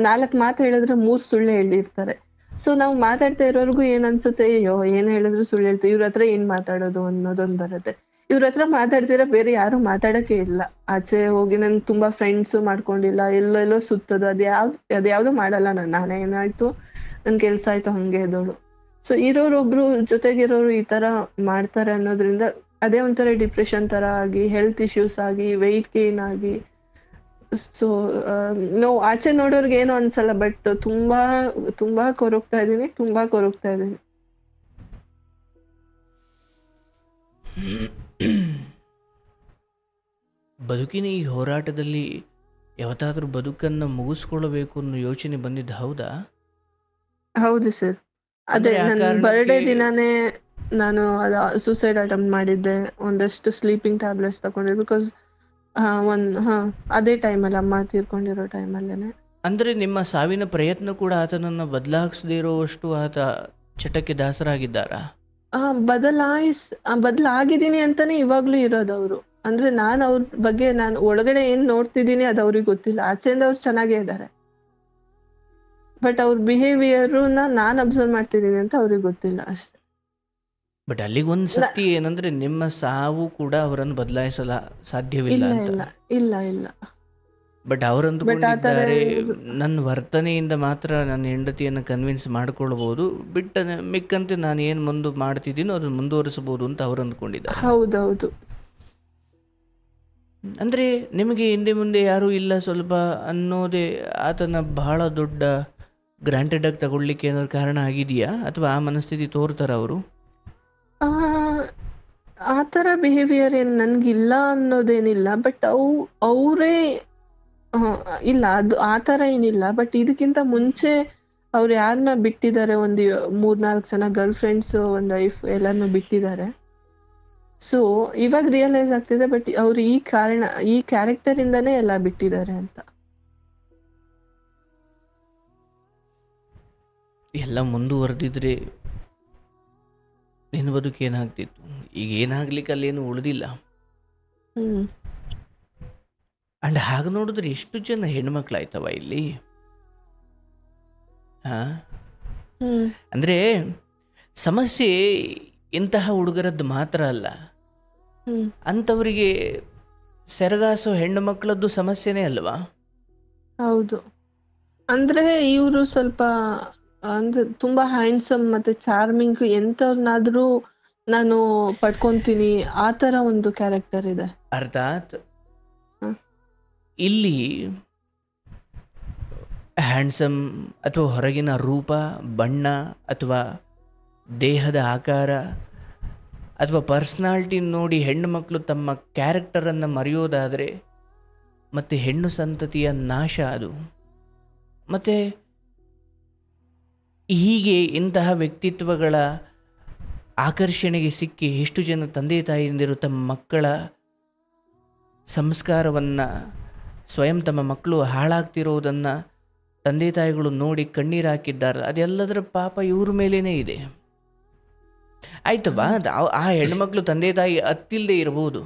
4 ಮಾತು ಹೇಳಿದ್ರೆ 3 ಸುಳ್ಳು ಹೇಳಿರ್ತಾರೆ. ಸೊ ನಾವು ಮಾತಾಡ್ತಾ ಇರೋರ್ಗು ಏನ್ ಅನ್ಸುತ್ತೆ, ಅಯ್ಯೋ ಏನ್ ಹೇಳಿದ್ರು ಸುಳ್ಳು ಹೇಳ್ತೀವಿ, ಇವ್ರ ಹತ್ರ ಏನ್ ಮಾತಾಡೋದು ಅನ್ನೋದೊಂದ್ ಬರುತ್ತೆ. ಇವ್ರ ಹತ್ರ ಮಾತಾಡ್ತೀರಾ, ಬೇರೆ ಯಾರು ಮಾತಾಡಕ್ಕೆ ಇಲ್ಲ. ಆಚೆ ಹೋಗಿ ನನ್ ತುಂಬಾ ಫ್ರೆಂಡ್ಸು ಮಾಡ್ಕೊಂಡಿಲ್ಲ, ಎಲ್ಲೆಲ್ಲೋ ಸುತ್ತೋದು, ಅದ್ಯಾವ್ದು ಮಾಡಲ್ಲ ನಾನೇ ಏನಾಯ್ತು ನನ್ ಕೆಲ್ಸ ಆಯ್ತು ಹಂಗೆ ಎದೋಳು. ಸೊ ಇರೋರೊಬ್ರು ಜೊತೆಗಿರೋರು ಈ ತರ ಮಾಡ್ತಾರೆ ಅನ್ನೋದ್ರಿಂದ ಅದೇ ಒಂಥರ ಡಿಪ್ರೆಷನ್ ತರ ಆಗಿ, ಹೆಲ್ತ್ ಇಶ್ಯೂಸ್ ಆಗಿ, ವೆಯ್ಟ್ ಗೇನ್ ಆಗಿ, ಸೊ ಆಚೆ ನೋಡೋರ್ಗೆ ಏನು ಅನ್ಸಲ್ಲ, ಬಟ್ ತುಂಬಾ ಕೊರಗ್ತಾ ಇದೀನಿ.
ಬದುಕಿನ ಈ ಹೋರಾಟದಲ್ಲಿ ಯಾವತ್ತಾದ್ರೂ ಬದುಕನ್ನು ಮುಗಿಸ್ಕೊಳ್ಳಬೇಕು ಅನ್ನೋ ಯೋಚನೆ ಬಂದಿದ್ದು ಹೌದಾ?
ಹೌದು ಸರ್, ಅದೇ ನನ್ನ ಬರ್ಡೇ ದಿನಾನೇ ನಾನು ಸೂಸೈಡ್ ಅಟೆಂಪ್ಟ್ ಮಾಡಿದ್ದೆ. ಒಂದಷ್ಟು ಸ್ಲೀಪಿಂಗ್ ಟ್ಯಾಬ್ಲೆಟ್ಸ್ ತಗೊಂಡೆ, ಬಿಕಾಸ್ ಅದೇ ಟೈಮಲ್ಲಿ ಅಮ್ಮ ತೀರ್ಕೊಂಡಿರೋ ಟೈಮಲ್ಲೇನೆ.
ಅಂದ್ರೆ ನಿಮ್ಮ ಸಾವಿನ ಪ್ರಯತ್ನ ಕೂಡ ಆತನನ್ನ ಬದಲಾಯಿಸದೇ ಇರೋವಷ್ಟು ಆತ ಚಟಕ್ಕೆ ದಾಸರಾಗಿದ್ದಾರಾ?
ಬದಲಾಗಿದ್ದೀನಿ ಅಂತಾನೆ ಇವಾಗ್ಲೂ ಇರೋದು ಅವರು. ಅಂದ್ರೆ ನಾನು ಅವ್ರ ಬಗ್ಗೆ ನಾನು ಒಳಗಡೆ ಏನ್ ನೋಡ್ತಿದ್ದೀನಿ ಅದು ಅವ್ರಿಗೆ ಗೊತ್ತಿಲ್ಲ. ಆಚೆಯಿಂದ ಅವ್ರು ಚೆನ್ನಾಗೇ ಇದ್ದಾರೆ, ಬಟ್ ಅವ್ರ ಬಿಹೇವಿಯರ್ನ ನಾನು ಅಬ್ಸರ್ವ್ ಮಾಡ್ತಿದ್ದೀನಿ ಅಂತ ಅವ್ರಿಗೆ ಗೊತ್ತಿಲ್ಲ ಅಷ್ಟೇ.
ಬಟ್ ಅಲ್ಲಿಗೊಂದು ಸತ್ಯ ಏನಂದ್ರೆ ನಿಮ್ಮ ಸಾವು ಕೂಡ ಅವರನ್ನು ಬದಲಾಯಿಸಲ ಸಾಧ್ಯವಿಲ್ಲ ಅಂತ.
ಇಲ್ಲ
ಬಟ್ ಅವರಂದುಕೊಂಡಿದ್ದಾರೆ ನನ್ನ ವರ್ತನೆಯಿಂದ ಮಾತ್ರ ನನ್ನ ಹೆಂಡತಿಯನ್ನು ಕನ್ವಿನ್ಸ್ ಮಾಡ್ಕೊಳ್ಬಹುದು, ಬಿಟ್ಟ ಮಿಕ್ಕಂತೆ ನಾನು ಏನು ಮುಂದೆ ಮಾಡ್ತಿದ್ದೀನೋ ಅದನ್ನು ಮುಂದುವರಿಸಬಹುದು ಅಂತ ಅವ್ರು ಅಂದ್ಕೊಂಡಿದ್ದಾರೆ.
ಹೌದೌದು.
ಅಂದ್ರೆ ನಿಮಗೆ ಹಿಂದೆ ಮುಂದೆ ಯಾರೂ ಇಲ್ಲ ಸ್ವಲ್ಪ ಅನ್ನೋದೇ ಆತನ ಬಹಳ ದೊಡ್ಡ ಗ್ರಾಂಟೆಡ್ ಆಗಿ ತಗೊಳ್ಳಿಕ್ಕೆ ಏನಾದ್ರು ಕಾರಣ ಆಗಿದೆಯಾ, ಅಥವಾ ಆ ಮನಸ್ಥಿತಿ ತೋರ್ತಾರ ಅವರು?
ಆ ಥರ ಬಿಹೇವಿಯರ್ ಏನು ನನಗಿಲ್ಲ ಅನ್ನೋದೇನಿಲ್ಲ, ಬಟ್ ಅವರೇ ಇಲ್ಲ, ಅದು ಆ ಥರ ಏನಿಲ್ಲ. ಬಟ್ ಇದಕ್ಕಿಂತ ಮುಂಚೆ ಅವ್ರು ಯಾರನ್ನ ಬಿಟ್ಟಿದ್ದಾರೆ, ಒಂದು 3-4 ಜನ ಗರ್ಲ್ ಫ್ರೆಂಡ್ಸ್, ಒಂದು ವೈಫ್ ಎಲ್ಲಾನು ಬಿಟ್ಟಿದ್ದಾರೆ. ಸೊ ಇವಾಗ ರಿಯಲೈಸ್ ಆಗ್ತಿದೆ, ಬಟ್ ಅವ್ರು ಈ ಕ್ಯಾರೆಕ್ಟರ್ ಇಂದಾನೇ ಎಲ್ಲ ಬಿಟ್ಟಿದ್ದಾರೆ ಅಂತ.
ಎಲ್ಲ ಮುಂದುವರೆದಿದ್ರೆ ನಿನ್ನ ಬದುಕು ಏನಾಗ್ತಿತ್ತು? ಈಗ ಏನಾಗ್ಲಿಕ್ಕೆ ಅಲ್ಲೇನು ಉಳಿದಿಲ್ಲ. ಅಂಡ್ ಹಾಗೆ ನೋಡಿದ್ರೆ ಎಷ್ಟು ಜನ ಹೆಣ್ಮಕ್ಳಾಯ್ತವ ಇಲ್ಲಿ. ಅಂದ್ರೆ ಸಮಸ್ಯೆ ಇಂತಹ ಹುಡುಗರದ್ದು ಮಾತ್ರ ಅಲ್ಲ, ಅಂಥವರಿಗೆ ಸೆರಗಾಸೋ ಹೆಣ್ಣು ಮಕ್ಕಳದ್ದು ಸಮಸ್ಯೆನೇ ಅಲ್ವಾ?
ಹೌದು. ಅಂದ್ರೆ ಇವರು ಸ್ವಲ್ಪ ಅಂದ್ರೆ ತುಂಬಾ ಹ್ಯಾಂಡ್ಸಮ್ ಮತ್ತೆ ಚಾರ್ಮಿಂಗ್, ಎಂತವ್ರನ್ನಾದ್ರೂ ನಾನು ಪಡ್ಕೊಂತೀನಿ ಆ ತರ ಒಂದು ಕ್ಯಾರೆಕ್ಟರ್ ಇದೆ.
ಅರ್ಥಾತ್ ಇಲ್ಲಿ ಹ್ಯಾಂಡ್ಸಮ್ ಅಥವಾ ಹೊರಗಿನ ರೂಪ, ಬಣ್ಣ ಅಥವಾ ದೇಹದ ಆಕಾರ ಅಥವಾ ಪರ್ಸ್ನಾಲಿಟಿ ನೋಡಿ ಹೆಣ್ಣು ಮಕ್ಕಳು ತಮ್ಮ ಕ್ಯಾರೆಕ್ಟರನ್ನು ಮರೆಯೋದಾದರೆ ಮತ್ತು ಹೆಣ್ಣು ಸಂತತಿಯ ನಾಶ ಅದು. ಮತ್ತು ಹೀಗೆ ಇಂತಹ ವ್ಯಕ್ತಿತ್ವಗಳ ಆಕರ್ಷಣೆಗೆ ಸಿಕ್ಕಿ ಎಷ್ಟು ಜನ ತಂದೆ ತಾಯಿಯಂದಿರು ತಮ್ಮ ಮಕ್ಕಳ ಸಂಸ್ಕಾರವನ್ನು ಸ್ವಯಂ ತಮ್ಮ ಮಕ್ಕಳು ಹಾಳಾಗ್ತಿರೋದನ್ನು ತಂದೆ ತಾಯಿಗಳು ನೋಡಿ ಕಣ್ಣೀರು ಹಾಕಿದ್ದಾರಲ್ಲ, ಅದೆಲ್ಲದರ ಪಾಪ ಇವ್ರ ಮೇಲೇ ಇದೆ. ಆಯ್ತವಾ, ಆ ಹೆಣ್ಮಕ್ಳು ತಂದೆ ತಾಯಿ ಅತ್ತಿಲ್ಲದೆ ಇರ್ಬೋದು,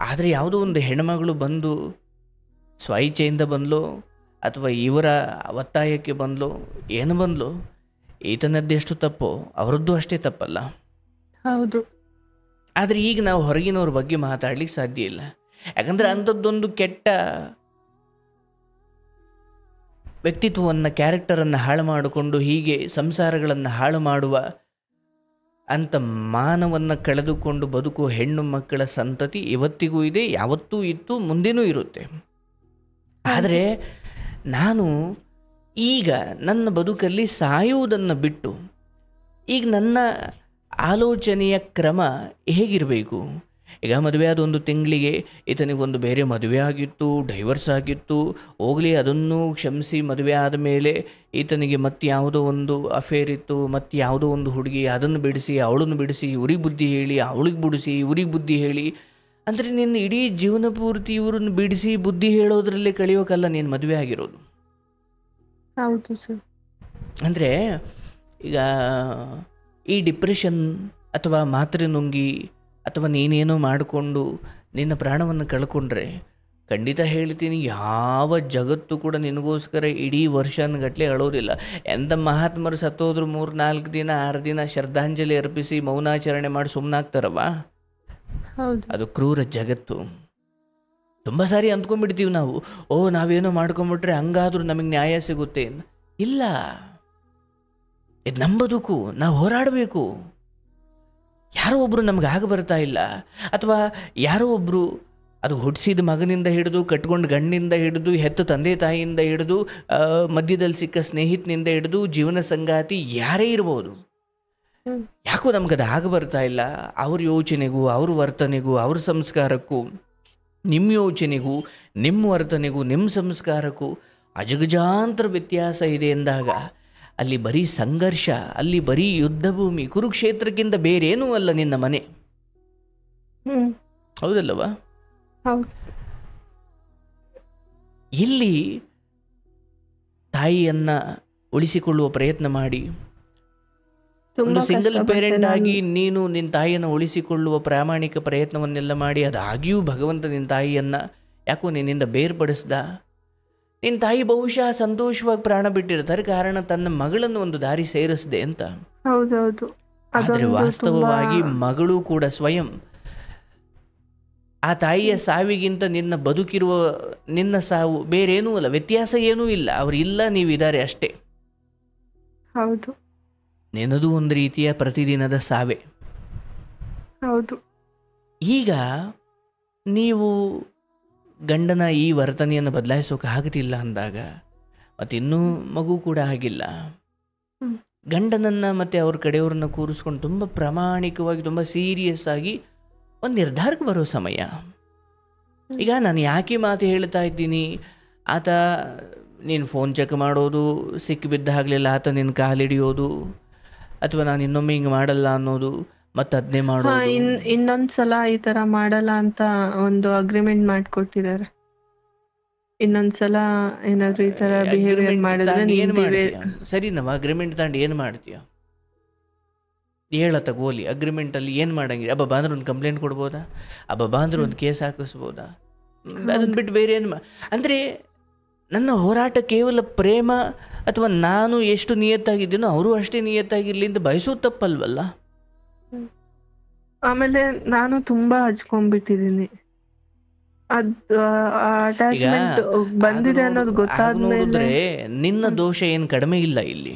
ಆದರೆ ಯಾವುದೋ ಒಂದು ಹೆಣ್ಮಗಳು ಬಂದು ಸ್ವಇಚ್ಛೆಯಿಂದ ಬಂದ್ಲೋ ಅಥವಾ ಇವರ ಒತ್ತಾಯಕ್ಕೆ ಬಂದ್ಲೋ ಏನು ಬಂದ್ಲೋ, ಈತನದ್ದೆಷ್ಟು ತಪ್ಪೋ ಅವರದ್ದು ಅಷ್ಟೇ ತಪ್ಪಲ್ಲ.
ಹೌದು.
ಆದರೆ ಈಗ ನಾವು ಹೊರಗಿನವ್ರ ಬಗ್ಗೆ ಮಾತಾಡ್ಲಿಕ್ಕೆ ಸಾಧ್ಯ ಇಲ್ಲ. ಯಾಕಂದರೆ ಅಂಥದ್ದೊಂದು ಕೆಟ್ಟ ವ್ಯಕ್ತಿತ್ವವನ್ನು, ಕ್ಯಾರೆಕ್ಟರನ್ನು ಹಾಳು ಮಾಡಿಕೊಂಡು ಹೀಗೆ ಸಂಸಾರಗಳನ್ನು ಹಾಳು ಮಾಡುವ ಅಂಥ ಮಾನವನ್ನು ಕಳೆದುಕೊಂಡು ಬದುಕುವ ಹೆಣ್ಣು ಮಕ್ಕಳ ಸಂತತಿ ಇವತ್ತಿಗೂ ಇದೆ, ಯಾವತ್ತೂ ಇತ್ತು, ಮುಂದೆನೂ ಇರುತ್ತೆ. ಆದರೆ ನಾನು ಈಗ ನನ್ನ ಬದುಕಲ್ಲಿ ಸಾಯುವುದನ್ನು ಬಿಟ್ಟು ಈಗ ನನ್ನ ಆಲೋಚನೆಯ ಕ್ರಮ ಹೇಗಿರಬೇಕು, ಈಗ ಮದುವೆ ಆದ 1 ತಿಂಗಳಿಗೆ ಈತನಿಗೊಂದು ಬೇರೆ ಮದುವೆ ಆಗಿತ್ತು, ಡೈವರ್ಸ್ ಆಗಿತ್ತು, ಹೋಗಲಿ ಅದನ್ನು ಕ್ಷಮಿಸಿ ಮದುವೆ ಆದ ಮೇಲೆ ಈತನಿಗೆ ಮತ್ತೆ ಯಾವುದೋ ಒಂದು ಅಫೇರ್ ಇತ್ತು, ಮತ್ತು ಯಾವುದೋ ಒಂದು ಹುಡುಗಿ, ಅದನ್ನು ಬಿಡಿಸಿ ಅವಳನ್ನು ಬಿಡಿಸಿ ಇವ್ರಿಗೆ ಬುದ್ಧಿ ಹೇಳಿ, ಅವಳಿಗೆ ಬಿಡಿಸಿ ಇವ್ರಿಗೆ ಬುದ್ಧಿ ಹೇಳಿ, ಅಂದರೆ ನಿನ್ನ ಇಡೀ ಜೀವನ ಪೂರ್ತಿ ಇವ್ರನ್ನ ಬಿಡಿಸಿ ಬುದ್ಧಿ ಹೇಳೋದ್ರಲ್ಲೇ ಕಳೆಯೋಕ್ಕಲ್ಲ ನೀನು ಮದುವೆ ಆಗಿರೋದು.
ಹೌದು ಸರ್.
ಅಂದರೆ ಈಗ ಈ ಡಿಪ್ರೆಷನ್ ಅಥವಾ ಮಾತ್ರೆ ನುಂಗಿ ಅಥವಾ ನೀನೇನೋ ಮಾಡಿಕೊಂಡು ನಿನ್ನ ಪ್ರಾಣವನ್ನು ಕಳ್ಕೊಂಡ್ರೆ, ಖಂಡಿತ ಹೇಳ್ತೀನಿ, ಯಾವ ಜಗತ್ತು ಕೂಡ ನಿನಗೋಸ್ಕರ ಇಡೀ ವರ್ಷಗಟ್ಟಲೆ ಅಳೋದಿಲ್ಲ. ಎಂಥ ಮಹಾತ್ಮರು ಸತ್ತೋದ್ರು 3-4 ದಿನ 6 ದಿನ ಶ್ರದ್ಧಾಂಜಲಿ ಅರ್ಪಿಸಿ ಮೌನಾಚರಣೆ ಮಾಡಿ ಸುಮ್ಮನಾಗ್ತಾರವ? ಅದು ಕ್ರೂರ ಜಗತ್ತು. ತುಂಬ ಸಾರಿ ಅಂದ್ಕೊಂಡ್ಬಿಡ್ತೀವಿ ನಾವು, ನಾವೇನೋ ಮಾಡ್ಕೊಂಬಿಟ್ರೆ ಹಂಗಾದ್ರೂ ನಮಗೆ ನ್ಯಾಯ ಸಿಗುತ್ತೆ. ಇಲ್ಲ, ಇದು ನಮ್ಮ ಬದುಕು, ನಾವು ಹೋರಾಡಬೇಕು. ಯಾರೋ ಒಬ್ಬರು ನಮ್ಗೆ ಆಗ ಬರ್ತಾ ಇಲ್ಲ, ಅಥವಾ ಯಾರೋ ಒಬ್ಬರು, ಅದು ಹುಟ್ಟಿಸಿದ ಮಗನಿಂದ ಹಿಡಿದು ಕಟ್ಕೊಂಡು ಗಂಡಿನಿಂದ ಹಿಡಿದು ಹೆತ್ತ ತಂದೆ ತಾಯಿಯಿಂದ ಹಿಡಿದು ಮಧ್ಯದಲ್ಲಿ ಸಿಕ್ಕ ಸ್ನೇಹಿತನಿಂದ ಹಿಡಿದು ಜೀವನ ಸಂಗಾತಿ ಯಾರೇ ಇರ್ಬೋದು, ಯಾಕೋ ನಮ್ಗದು ಆಗ ಬರ್ತಾ ಇಲ್ಲ. ಅವ್ರ ಯೋಚನೆಗೂ ಅವ್ರ ವರ್ತನೆಗೂ ಅವ್ರ ಸಂಸ್ಕಾರಕ್ಕೂ ನಿಮ್ಮ ಯೋಚನೆಗೂ ನಿಮ್ಮ ವರ್ತನೆಗೂ ನಿಮ್ಮ ಸಂಸ್ಕಾರಕ್ಕೂ ಅಜಗಜಾಂತರ ವ್ಯತ್ಯಾಸ ಇದೆ ಎಂದಾಗ ಅಲ್ಲಿ ಬರೀ ಸಂಘರ್ಷ, ಅಲ್ಲಿ ಬರೀ ಯುದ್ಧ ಭೂಮಿ. ಕುರುಕ್ಷೇತ್ರಕ್ಕಿಂತ ಬೇರೇನೂ ಅಲ್ಲ ನಿನ್ನ ಮನೆ. ಹೌದಲ್ಲವಾ? ಇಲ್ಲಿ ತಾಯಿಯನ್ನ ಉಳಿಸಿಕೊಳ್ಳುವ ಪ್ರಯತ್ನ ಮಾಡಿ, ಒಂದು ಸಿಂಗಲ್ ಪೇರೆಂಟ್ ಆಗಿ ನೀನು ನಿನ್ನ ತಾಯಿಯನ್ನು ಉಳಿಸಿಕೊಳ್ಳುವ ಪ್ರಾಮಾಣಿಕ ಪ್ರಯತ್ನವನ್ನೆಲ್ಲ ಮಾಡಿ, ಅದಾಗಿಯೂ ಭಗವಂತ ನಿನ್ನ ತಾಯಿಯನ್ನು ಯಾಕೋ ನಿನ್ನಿಂದ ಬೇರ್ಪಡಿಸ್ದ. ನಿನ್ನ ತಾಯಿ ಬಹುಶಃ ಸಂತೋಷವಾಗಿ ಪ್ರಾಣ ಬಿಟ್ಟಿರ್ತಾರೆ, ಕಾರಣ ತನ್ನ ಮಗಳನ್ನು ಒಂದು ದಾರಿ ಸೇರಿಸಿದೆ ಅಂತ.
ಹೌದೌದು.
ಆದರೆ ವಾಸ್ತವವಾಗಿ ಮಗಳು ಕೂಡ ಸ್ವಯಂ ಆ ತಾಯಿಯ ಸಾವಿಗಿಂತ ನಿನ್ನ ಬದುಕಿರುವ ನಿನ್ನ ಸಾವು ಬೇರೇನೂ ಅಲ್ಲ, ವ್ಯತ್ಯಾಸ ಏನೂ ಇಲ್ಲ. ಅವರಿಲ್ಲ, ನೀವಿದ್ದಾರೆ ಅಷ್ಟೇ.
ಹೌದು.
ನಿನ್ನದು ಒಂದು ರೀತಿಯ ಪ್ರತಿದಿನದ ಸಾವೇ.
ಹೌದು.
ಈಗ ನೀವು ಗಂಡನ ಈ ವರ್ತನೆಯನ್ನು ಬದಲಾಯಿಸೋಕೆ ಆಗುತ್ತಿಲ್ಲ ಅಂದಾಗ, ಮತ್ತು ಇನ್ನೂ ಮಗು ಕೂಡ ಆಗಿಲ್ಲ, ಗಂಡನನ್ನು ಮತ್ತು ಅವ್ರ ಕಡೆಯವ್ರನ್ನ ಕೂರಿಸ್ಕೊಂಡು ತುಂಬ ಪ್ರಾಮಾಣಿಕವಾಗಿ ತುಂಬ ಸೀರಿಯಸ್ ಆಗಿ ಒಂದು ನಿರ್ಧಾರಕ್ಕೆ ಬರೋ ಸಮಯ. ಈಗ ನಾನು ಯಾಕೆ ಮಾತು ಹೇಳ್ತಾ ಇದ್ದೀನಿ, ಆತ ನೀನು ಫೋನ್ ಚೆಕ್ ಮಾಡೋದು, ಸಿಕ್ಕಿಬಿದ್ದಾಗಲೆಲ್ಲ ಆತ ನಿನ್ನ ಕಾಲಿಡಿಯೋದು, ಅಥವಾ ನಾನು ಇನ್ನೊಮ್ಮೆ ಹಿಂಗೆ ಮಾಡಲ್ಲ ಅನ್ನೋದು, ಮತ್ತೆ ಅದನ್ನೇ ಮಾಡೋದು.
ಇನ್ನೊಂದ್ಸಲ ಈ ತರ ಮಾಡಲ್ಲ ಅಂತ ಒಂದು ಅಗ್ರಿಮೆಂಟ್ ಮಾಡ್ಕೊಟ್ಟಿದ್ದಾರೆ. ಇನ್ನೊಂದ್ಸಲ ಏನಾದ್ರು ಈ ತರ ಬಿಹೇವಿಯರ್ ಮಾಡಿದ್ರೆ
ಏನು ಮಾಡ್ತೀಯ? ಸರಿ, ನಾವು ಅಗ್ರಿಮೆಂಟ್ ತಗೊಂಡು ಏನು ಮಾಡ್ತೀಯ ಹೇಳತ್ತ ಗೋಲಿ? ಅಗ್ರಿಮೆಂಟಲ್ಲಿ ಏನು ಮಾಡಂಗಿಲ್ಲ. ಅಬ್ಬ ಅಂದ್ರೆ ಒಂದು ಕಂಪ್ಲೇಂಟ್ ಕೊಡ್ಬೋದಾ? ಅಬ್ಬ ಅಂದ್ರೆ ಒಂದು ಕೇಸ್ ಹಾಕಿಸ್ಬೋದಾ? ಅದನ್ನು ಬಿಟ್ಟು ಬೇರೆ ಏನು ಅಂದರೆ ನನ್ನ ಹೋರಾಟ ಕೇವಲ ಪ್ರೇಮ, ಅಥವಾ ನಾನು ಎಷ್ಟು ನಿಯತ್ತಾಗಿದ್ದೀನೋ ಅವರು ಅಷ್ಟೇ ನಿಯತ್ತಾಗಿರ್ಲಿ ಅಂತ ಬಯಸೋದು ತಪ್ಪಲ್ವಲ್ಲ?
ಆಮೇಲೆ ನಾನು ತುಂಬಾ ಹಚ್ಕೊಂಡ್ಬಿಟ್ಟಿದ್ದೀನಿ. ಅಟ್ಯಾಚ್ಮೆಂಟ್ ಬಂದಿದೆ ಅನ್ನೋದು ಗೊತ್ತಾದ್ಮೇಲೆ
ನಿನ್ನ ದೋಷ ಏನು ಕಡಿಮೆ ಇಲ್ಲ ಇಲ್ಲಿ.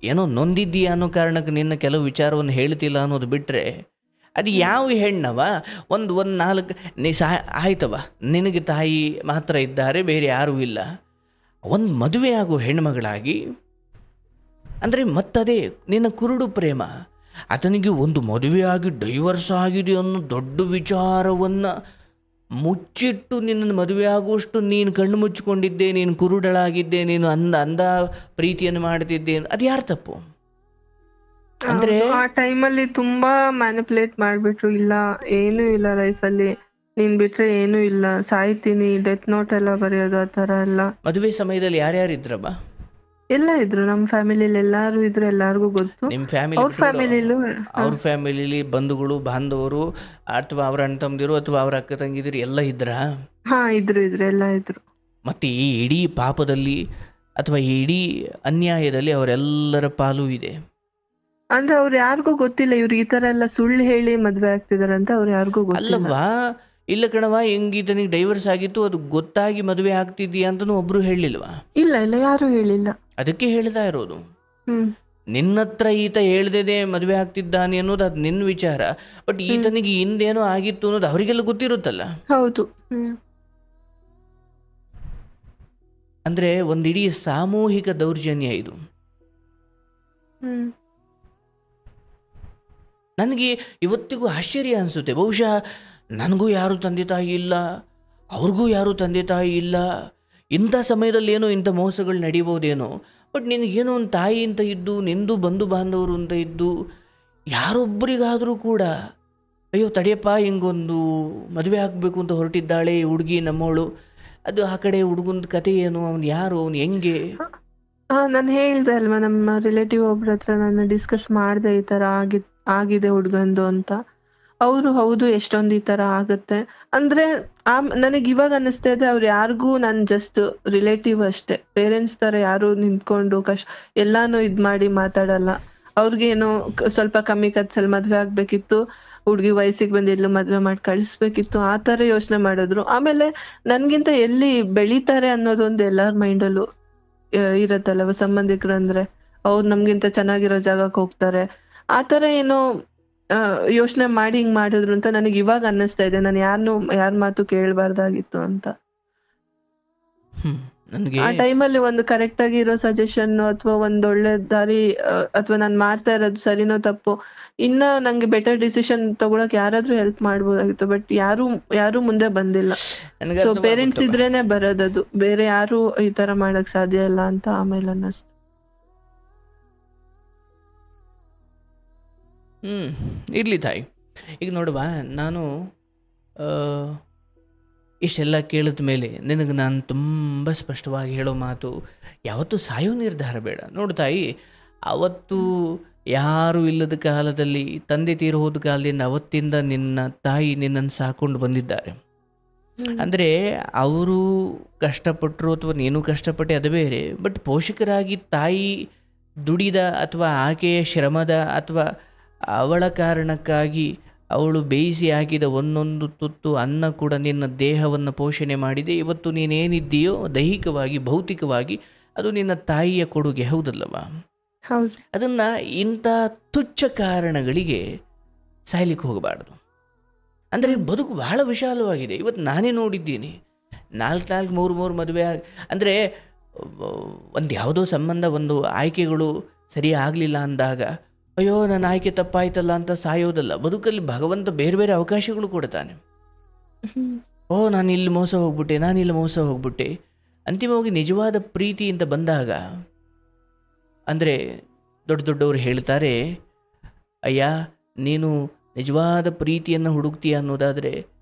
ಏನೋ ನೊಂದಿದ್ದೀಯ ಅನ್ನೋ ಕಾರಣಕ್ಕೆ ನಿನ್ನ ಕೆಲವು ವಿಚಾರವನ್ನು ಹೇಳ್ತಿಲ್ಲ ಅನ್ನೋದು ಬಿಟ್ಟರೆ, ಅದು ಯಾವ ಹೆಣ್ಣವ? ಒಂದು 4 ಆಯ್ತವ, ನಿನಗೆ ತಾಯಿ ಮಾತ್ರ ಇದ್ದಾರೆ, ಬೇರೆ ಯಾರೂ ಇಲ್ಲ. ಒಂದು ಮದುವೆ ಆಗೋ ಹೆಣ್ಮಗಳಾಗಿ ಅಂದರೆ ಮತ್ತದೇ ನಿನ್ನ ಕುರುಡು ಪ್ರೇಮ, ಆತನಿಗೆ ಒಂದು ಮದುವೆ ಆಗಿ ಡೈವರ್ಸ್ ಆಗಿದೆ ಅನ್ನೋ ದೊಡ್ಡ ವಿಚಾರವನ್ನು ಮುಚ್ಚಿಟ್ಟು ನಿನ್ನ ಮದುವೆ ಆಗುವಷ್ಟು ನೀನು ಕಣ್ಣು ಮುಚ್ಚಿಕೊಂಡಿದ್ದೆ, ನೀನು ಕುರುಡಳಾಗಿದ್ದೆ, ನೀನು ಅಂದ ಪ್ರೀತಿಯನ್ನು ಮಾಡ್ತಿದ್ದೆ, ಅದು ಯಾರು ತಪ್ಪು? ಅಂದ್ರೆ
ಆ ಟೈಮಲ್ಲಿ ತುಂಬಾ ಮ್ಯಾನಿಪುಲೇಟ್ ಮಾಡ್ಬಿಟ್ರು. ಇಲ್ಲ, ಏನೂ ಇಲ್ಲ ಲೈಫಲ್ಲಿ, ನೀನ್ ಬಿಟ್ರೆ ಏನೂ ಇಲ್ಲ, ಸಾಯ್ತೀನಿ, ಡೆತ್ ನೋಟ್ ಎಲ್ಲ ಬರೆಯೋದು, ಆ ತರ ಎಲ್ಲ.
ಮದುವೆ ಸಮಯದಲ್ಲಿ ಯಾರ್ಯಾರು ಇದ್ರಬ್ಬ?
ಎಲ್ಲ ಇದ್ರು, ನಮ್ಮ ಫ್ಯಾಮಿಲಿಯಲ್ಲಿ ಎಲ್ಲಾರು ಇದ್ರು, ಎಲ್ಲಾರ್ಗೂ ಗೊತ್ತು.
ನಿಮ್ಮ ಫ್ಯಾಮಿಲಿ, ಅವ್ರ ಫ್ಯಾಮಿಲಿಲಿ ಬಂಧುಗಳು ಬಾಂಧವರು ಅಥವಾ ಅವ್ರ ಅಣ್ಣ ತಮ್ಮದಿರು ಅಥವಾ ಅವ್ರ ಅಕ್ಕ ತಂಗಿದಿರು ಎಲ್ಲ ಇದ್ರ?
ಹಾ, ಇದ್ರು ಎಲ್ಲ ಇದ್ರು.
ಮತ್ತೆ ಈ ಇಡೀ ಪಾಪದಲ್ಲಿ ಅಥವಾ ಈ ಇಡೀ ಅನ್ಯಾಯದಲ್ಲಿ ಅವರೆಲ್ಲರ ಪಾಲು ಇದೆ.
ಅಂದ್ರೆ ಅವ್ರು ಯಾರಿಗೂ ಗೊತ್ತಿಲ್ಲ ಇವ್ರು ಈ ತರ ಎಲ್ಲ ಸುಳ್ಳು ಹೇಳಿ ಮದ್ವೆ ಆಗ್ತಿದಾರಂತ ಅವ್ರು ಯಾರಿಗೂ ಗೊತ್ತಿಲ್ಲ.
ಅಲ್ಲವಾ? ಇಲ್ಲ ಕಣವ, ಹೆಂಗಿತನಿಗೆ ಡೈವರ್ಸ್ ಆಗಿತ್ತು, ಅದು ಗೊತ್ತಾಗಿ ಮದುವೆ ಆಗ್ತಿದ್ದೀಯ ಅಂತನೂ ಒಬ್ರು ಹೇಳಿಲ್ವಾ?
ಇಲ್ಲ, ಯಾರು ಹೇಳಿಲ್ಲ.
ಅದಕ್ಕೆ ಹೇಳ್ತಾ ಇರೋದು, ನಿನ್ನತ್ರ ಈತ ಹೇಳ್ದೇನೆ ಮದುವೆ ಆಗ್ತಿದ್ದಾನೆ ಅನ್ನೋದು ಅದು ನಿನ್ನ ವಿಚಾರ, ಬಟ್ ಈತನಿಗೆ ಹಿಂದೇನೋ ಆಗಿತ್ತು ಅನ್ನೋದು ಅವರಿಗೆಲ್ಲ ಗೊತ್ತಿರುತ್ತಲ್ಲ.
ಹೌದು.
ಅಂದ್ರೆ ಒಂದಿಡೀ ಸಾಮೂಹಿಕ ದೌರ್ಜನ್ಯ ಇದು. ನನಗೆ ಇವತ್ತಿಗೂ ಆಶ್ಚರ್ಯ ಅನಿಸುತ್ತೆ. ಬಹುಶಃ ನನಗೂ ಯಾರೂ ತಂದೆ ತಾಯಿ ಇಲ್ಲ, ಅವ್ರಿಗೂ ಯಾರೂ ತಂದೆ ತಾಯಿ ಇಲ್ಲ, ಇಂಥ ಸಮಯದಲ್ಲಿ ಏನೋ ಇಂಥ ಮೋಸಗಳು ನಡೀಬೋದೇನೋ. ಬಟ್ ನಿನಗೇನೋ ಒಂದು ತಾಯಿ ಅಂತ ಇದ್ದು, ನಿಂದು ಬಂಧು ಬಾಂಧವರು ಅಂತ ಇದ್ದು, ಯಾರೊಬ್ಬರಿಗಾದರೂ ಕೂಡ ಅಯ್ಯೋ ತಡೆಯಪ್ಪ ಹಿಂಗೊಂದು ಮದುವೆ ಆಗಬೇಕು ಅಂತ ಹೊರಟಿದ್ದಾಳೆ ಈ ಹುಡುಗಿ ನಮ್ಮವಳು, ಅದು ಆ ಕಡೆ ಹುಡುಗನ ಕತೆ ಏನು, ಅವ್ನು ಯಾರು, ಅವ್ನು ಹೆಂಗೆ?
ನಾನು ಹೇಳ್ದೆ ಅಲ್ವಾ, ನಮ್ಮ ರಿಲೇಟಿವ್ ಒಬ್ರ ಹತ್ರ ನಾನು ಡಿಸ್ಕಸ್ ಮಾಡಿದೆ ಈ ತರ ಆಗಿದೆ ಹುಡ್ಗಂದು ಅಂತ. ಅವರು ಹೌದು ಎಷ್ಟೊಂದು ಈ ತರ ಆಗುತ್ತೆ ಅಂದ್ರೆ ನನಗೆ ಇವಾಗ ಅನ್ನಿಸ್ತಾ ಇದೆ, ಅವ್ರು ಯಾರಿಗೂ ನಾನು ಜಸ್ಟ್ ರಿಲೇಟಿವ್ ಅಷ್ಟೇ, ಪೇರೆಂಟ್ಸ್ ತರ ಯಾರು ನಿಂತ್ಕೊಂಡು ಎಲ್ಲಾನು ಇದ್ ಮಾಡಿ ಮಾತಾಡಲ್ಲ. ಅವ್ರಿಗೇನೋ ಸ್ವಲ್ಪ ಕಮ್ಮಿ ಖರ್ಚಲ್ಲಿ ಮದ್ವೆ ಆಗ್ಬೇಕಿತ್ತು, ಹುಡ್ಗಿ ವಯಸ್ಸಿಗೆ ಬಂದು ಎಲ್ಲೂ ಮದ್ವೆ ಮಾಡಿ ಕಳಿಸ್ಬೇಕಿತ್ತು, ಆ ತರ ಯೋಚನೆ ಮಾಡಿದ್ರು. ಆಮೇಲೆ ನನ್ಗಿಂತ ಎಲ್ಲಿ ಬೆಳೀತಾರೆ ಅನ್ನೋದೊಂದು ಎಲ್ಲಾರ ಮೈಂಡಲ್ಲೂ ಇರತ್ತಲ್ಲ, ಸಂಬಂಧಿಕರು ಅಂದ್ರೆ ಅವ್ರು ನಮ್ಗಿಂತ ಚೆನ್ನಾಗಿರೋ ಜಾಗಕ್ಕೆ ಹೋಗ್ತಾರೆ, ಆತರ ಏನೋ ಯೋಚನೆ ಮಾಡಿ ಹಿಂಗ್ ಮಾಡಿದ್ರು ಅಂತ ನನಗೆ ಇವಾಗ ಅನ್ನಿಸ್ತಾ ಇದೆ. ನಾನು ಯಾರ ಮಾತು ಕೇಳಬಾರ್ದಾಗಿತ್ತು ಅಂತ. ಆ ಟೈಮಲ್ಲಿ ಒಂದು ಕರೆಕ್ಟ್ ಆಗಿ ಇರೋ ಸಜೆಷನ್ ಅಥವಾ ಒಂದೊಳ್ಳೆ ದಾರಿ ಅಥವಾ ನಾನ್ ಮಾಡ್ತಾ ಇರೋದು ಸರಿನೋ ತಪ್ಪು, ಇನ್ನ ನಂಗೆ ಬೆಟರ್ ಡಿಸಿಷನ್ ತಗೊಳಕ್ ಯಾರಾದ್ರೂ ಹೆಲ್ಪ್ ಮಾಡ್ಬೋದಾಗಿತ್ತು. ಬಟ್ ಯಾರು ಮುಂದೆ ಬಂದಿಲ್ಲ. ಸೊ ಪೇರೆಂಟ್ಸ್ ಇದ್ರೇನೆ ಬರೋದದು, ಬೇರೆ ಯಾರು ಈ ತರ ಮಾಡಕ್ ಸಾಧ್ಯ ಇಲ್ಲ ಅಂತ ಆಮೇಲೆ ಅನ್ನಿಸ್ತು.
ಇರಲಿ ತಾಯಿ. ಈಗ ನೋಡುವ, ನಾನು ಇಷ್ಟೆಲ್ಲ ಕೇಳಿದ ಮೇಲೆ ನಿನಗೆ ನಾನು ತುಂಬ ಸ್ಪಷ್ಟವಾಗಿ ಹೇಳೋ ಮಾತು, ಯಾವತ್ತೂ ಸಾಯೋ ನಿರ್ಧಾರ ಬೇಡ. ನೋಡು ತಾಯಿ, ಅವತ್ತು ಯಾರೂ ಇಲ್ಲದ ಕಾಲದಲ್ಲಿ, ತಂದೆ ತೀರಿ ಹೋದ ಕಾಲದಿಂದ ಅವತ್ತಿಂದ ನಿನ್ನ ತಾಯಿ ನಿನ್ನನ್ನು ಸಾಕೊಂಡು ಬಂದಿದ್ದಾರೆ. ಅಂದರೆ ಅವರು ಕಷ್ಟಪಟ್ಟರು ಅಥವಾ ನೀನು ಕಷ್ಟಪಟ್ಟೆ ಅದು ಬೇರೆ, ಬಟ್ ಪೋಷಕರಾಗಿ ತಾಯಿ ದುಡಿದ ಅಥವಾ ಆಕೆಯ ಶ್ರಮದ ಅಥವಾ ಅವಳ ಕಾರಣಕ್ಕಾಗಿ ಅವಳು ಬೇಯಿಸಿ ಹಾಕಿದ ಒಂದೊಂದು ತುತ್ತು ಅನ್ನ ಕೂಡ ನಿನ್ನ ದೇಹವನ್ನು ಪೋಷಣೆ ಮಾಡಿದೆ. ಇವತ್ತು ನೀನೇನಿದ್ದೀಯೋ ದೈಹಿಕವಾಗಿ ಭೌತಿಕವಾಗಿ ಅದು ನಿನ್ನ ತಾಯಿಯ ಕೊಡುಗೆ, ಹೌದಲ್ಲವಾ? ಅದನ್ನು ಇಂಥ ತುಚ್ಛ ಕಾರಣಗಳಿಗೆ ಸಾಯ್ಲಿಕ್ಕೆ ಹೋಗಬಾರ್ದು. ಅಂದರೆ ಬದುಕು ಬಹಳ ವಿಶಾಲವಾಗಿದೆ. ಇವತ್ತು ನಾನೇ ನೋಡಿದ್ದೀನಿ, 4 ಮದುವೆ ಅಂದರೆ ಒಂದು ಯಾವುದೋ ಸಂಬಂಧ, ಒಂದು ಆಯ್ಕೆಗಳು ಸರಿ ಆಗಲಿಲ್ಲ ಅಂದಾಗ ಅಯ್ಯೋ ನನ್ನ ಆಯ್ಕೆ ತಪ್ಪಾಯ್ತಲ್ಲ ಅಂತ ಸಾಯೋದಲ್ಲ. ಬದುಕಲ್ಲಿ ಭಗವಂತ ಬೇರೆ ಬೇರೆ ಅವಕಾಶಗಳು ಕೊಡ್ತಾನೆ. ನಾನು ಇಲ್ಲಿ ಮೋಸ ಹೋಗ್ಬಿಟ್ಟೆ. ಅಂತಿಮವಾಗಿ ನಿಜವಾದ ಪ್ರೀತಿ ಅಂತ ಬಂದಾಗ, ಅಂದರೆ ದೊಡ್ಡವರು ಹೇಳ್ತಾರೆ, ಅಯ್ಯ ನೀನು ನಿಜವಾದ ಪ್ರೀತಿಯನ್ನು ಹುಡುಕ್ತೀಯ ಅನ್ನೋದಾದರೆ